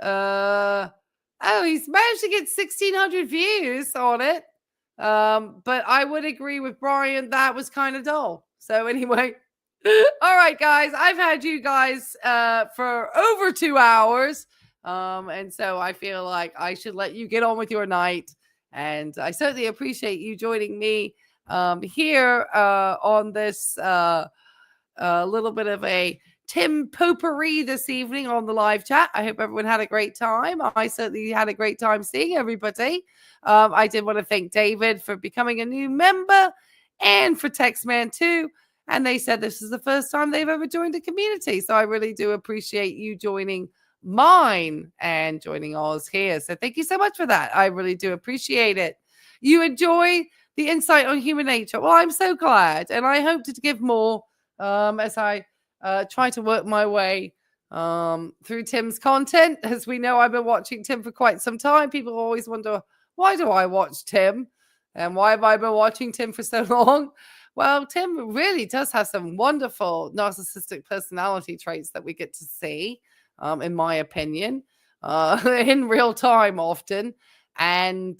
He's managed to get 1,600 views on it. But I would agree with Brian, that was kind of dull. So anyway, all right, guys, I've had you guys for over 2 hours. And so I feel like I should let you get on with your night. And I certainly appreciate you joining me here on this little bit of a Tim potpourri this evening on the live chat. I hope everyone had a great time. I certainly had a great time seeing everybody. I did want to thank David for becoming a new member and for Textman too. And they said this is the first time they've ever joined a community. So I really do appreciate you joining mine and joining ours here. So thank you so much for that. I really do appreciate it. You enjoy the insight on human nature. Well, I'm so glad. And I hope to give more as I try to work my way through Tim's content. As we know, I've been watching Tim for quite some time. People always wonder, why do I watch Tim? And why have I been watching Tim for so long? Well, Tim really does have some wonderful narcissistic personality traits that we get to see, in my opinion, in real time often. And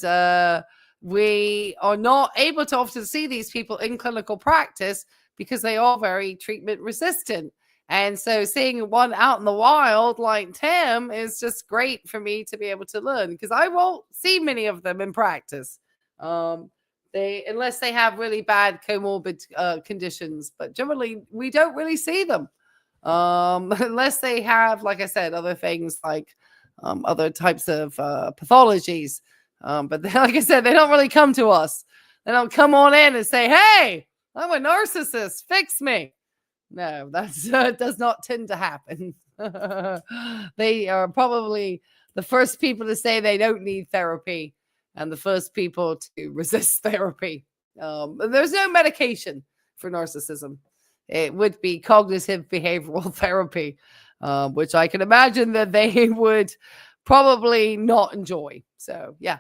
we are not able to often see these people in clinical practice because they are very treatment resistant. And so seeing one out in the wild like Tim is just great for me to be able to learn, because I won't see many of them in practice. Unless they have really bad comorbid conditions, but generally we don't really see them unless they have, like I said, other things like other types of pathologies. But like I said, they don't really come to us. They don't come on in and say, "Hey, I'm a narcissist, fix me." No, that does not tend to happen. They are probably the first people to say they don't need therapy, and the first people to resist therapy. There's no medication for narcissism. It would be cognitive behavioral therapy, which I can imagine that they would probably not enjoy. So, yeah.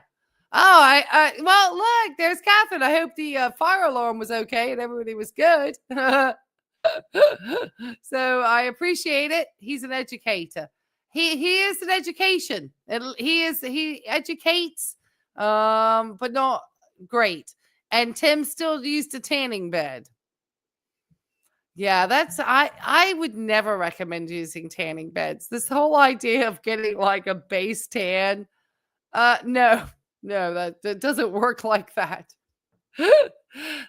Oh, well, look, there's Catherine. I hope the fire alarm was okay and everybody was good. So I appreciate it. He's an educator. He is an education. He educates, but not great. And Tim still used a tanning bed. Yeah, I would never recommend using tanning beds. This whole idea of getting like a base tan, no, that doesn't work like that.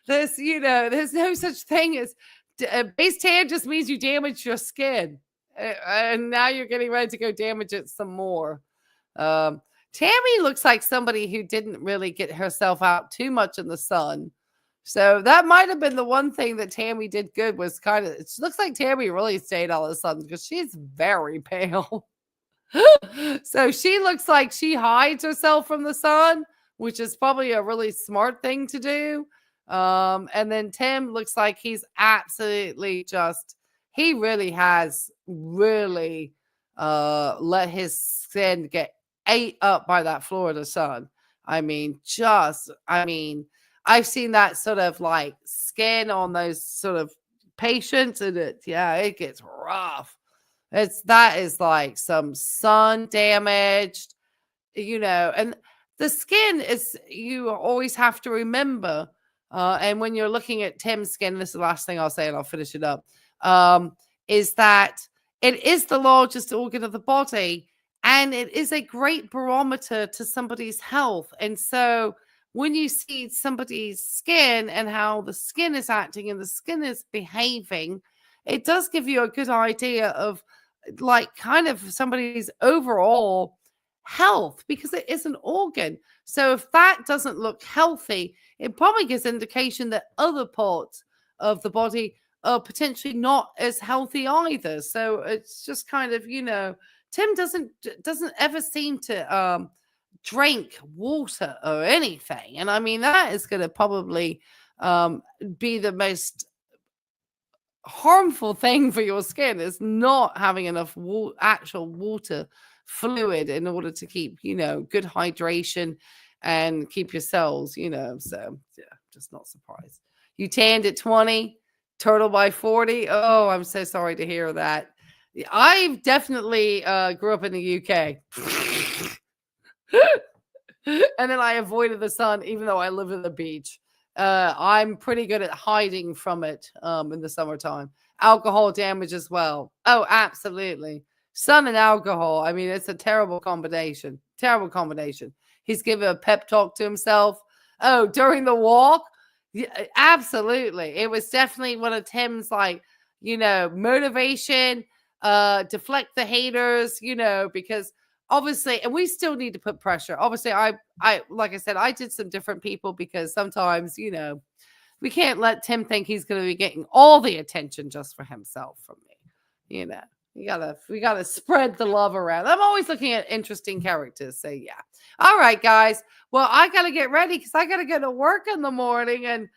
There's no such thing as base tan. Just means you damage your skin, and now you're getting ready to go damage it some more. Tammy looks like somebody who didn't really get herself out too much in the sun. So that might have been the one thing that Tammy did good, was kind of, it looks like Tammy really stayed out of the sun because she's very pale. So she looks like she hides herself from the sun, which is probably a really smart thing to do. And then Tim looks like he's absolutely he really has let his skin get ate up by that Florida sun. I mean, I've seen that sort of like skin on those sort of patients, and it gets rough. That is like some sun damaged, and the skin is, you always have to remember, and when you're looking at Tim's skin, this is the last thing I'll say and I'll finish it up, is that it is the largest organ of the body, and it is a great barometer to somebody's health. And so when you see somebody's skin and how the skin is acting and the skin is behaving, it does give you a good idea of like kind of somebody's overall health, because it is an organ. So if that doesn't look healthy, it probably gives indication that other parts of the body are potentially not as healthy either. So it's just kind of, Tim doesn't ever seem to drink water or anything. And I mean, that is going to probably be the most harmful thing for your skin, is not having enough actual water fluid in order to keep, good hydration and keep your cells, so yeah, just not surprised. You tanned at 20, turtle by 40. Oh, I'm so sorry to hear that. I definitely grew up in the UK. And then I avoided the sun, even though I live at the beach. I'm pretty good at hiding from it in the summertime. Alcohol damage as well. Oh, absolutely. Sun and alcohol. I mean, it's a terrible combination. Terrible combination. He's giving a pep talk to himself. Oh, during the walk? Yeah, absolutely. It was definitely one of Tim's, like, motivation, deflect the haters, because obviously, and we still need to put pressure. Obviously, I like I said, I did some different people, because sometimes, we can't let Tim think he's going to be getting all the attention just for himself from me. We gotta spread the love around. I'm always looking at interesting characters. So yeah. All right, guys. Well, I gotta get ready because I gotta go to work in the morning, and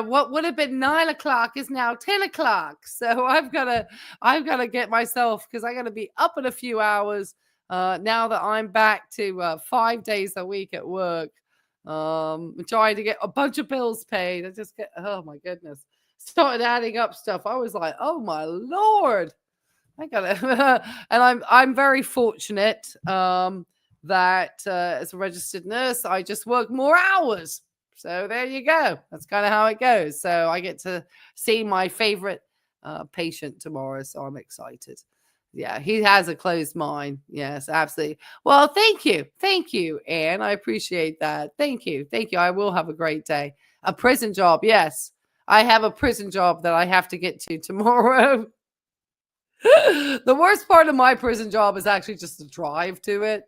what would have been 9 o'clock is now 10 o'clock. So I've gotta get myself, because I gotta be up in a few hours. Now that I'm back to 5 days a week at work, trying to get a bunch of bills paid. Oh my goodness, started adding up stuff. I was like, oh my Lord, I gotta. And I'm very fortunate that as a registered nurse, I just work more hours. So there you go. That's kind of how it goes. So I get to see my favorite patient tomorrow. So I'm excited. Yeah, he has a closed mind. Yes, absolutely. Well, thank you. Thank you, Anne. I appreciate that. Thank you. Thank you. I will have a great day. A prison job. Yes, I have a prison job that I have to get to tomorrow. The worst part of my prison job is actually just the drive to it.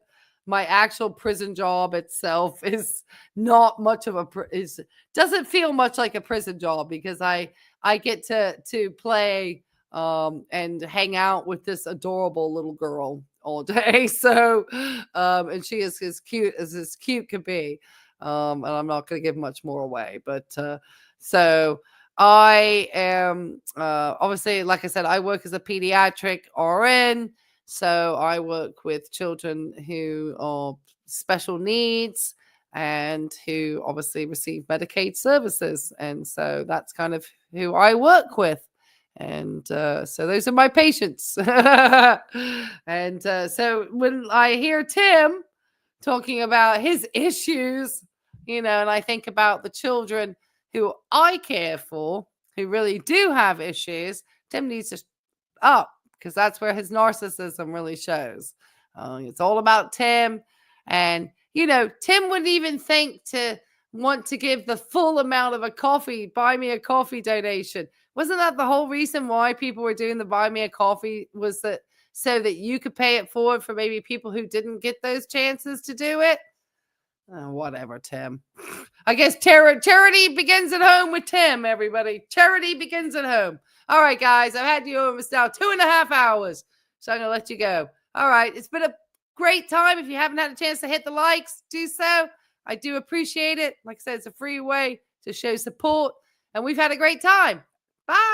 My actual prison job itself is not much of doesn't feel much like a prison job, because I get to play and hang out with this adorable little girl all day. So, and she is as cute as this cute could be. And I'm not going to give much more away, but, so I am, obviously, like I said, I work as a pediatric RN. So I work with children who are special needs and who obviously receive Medicaid services. And so that's kind of who I work with. And so those are my patients. And so when I hear Tim talking about his issues, and I think about the children who I care for, who really do have issues, Tim needs to up, because that's where his narcissism really shows. It's all about Tim. And, Tim wouldn't even think to want to give the full amount of buy me a coffee donation. Wasn't that the whole reason why people were doing the buy me a coffee, was that so that you could pay it forward for maybe people who didn't get those chances to do it? Whatever, Tim. I guess charity begins at home with Tim, everybody. Charity begins at home. All right, guys, I've had you almost now 2.5 hours, so I'm going to let you go. All right, it's been a great time. If you haven't had a chance to hit the likes, do so. I do appreciate it. Like I said, it's a free way to show support, and we've had a great time. Bye.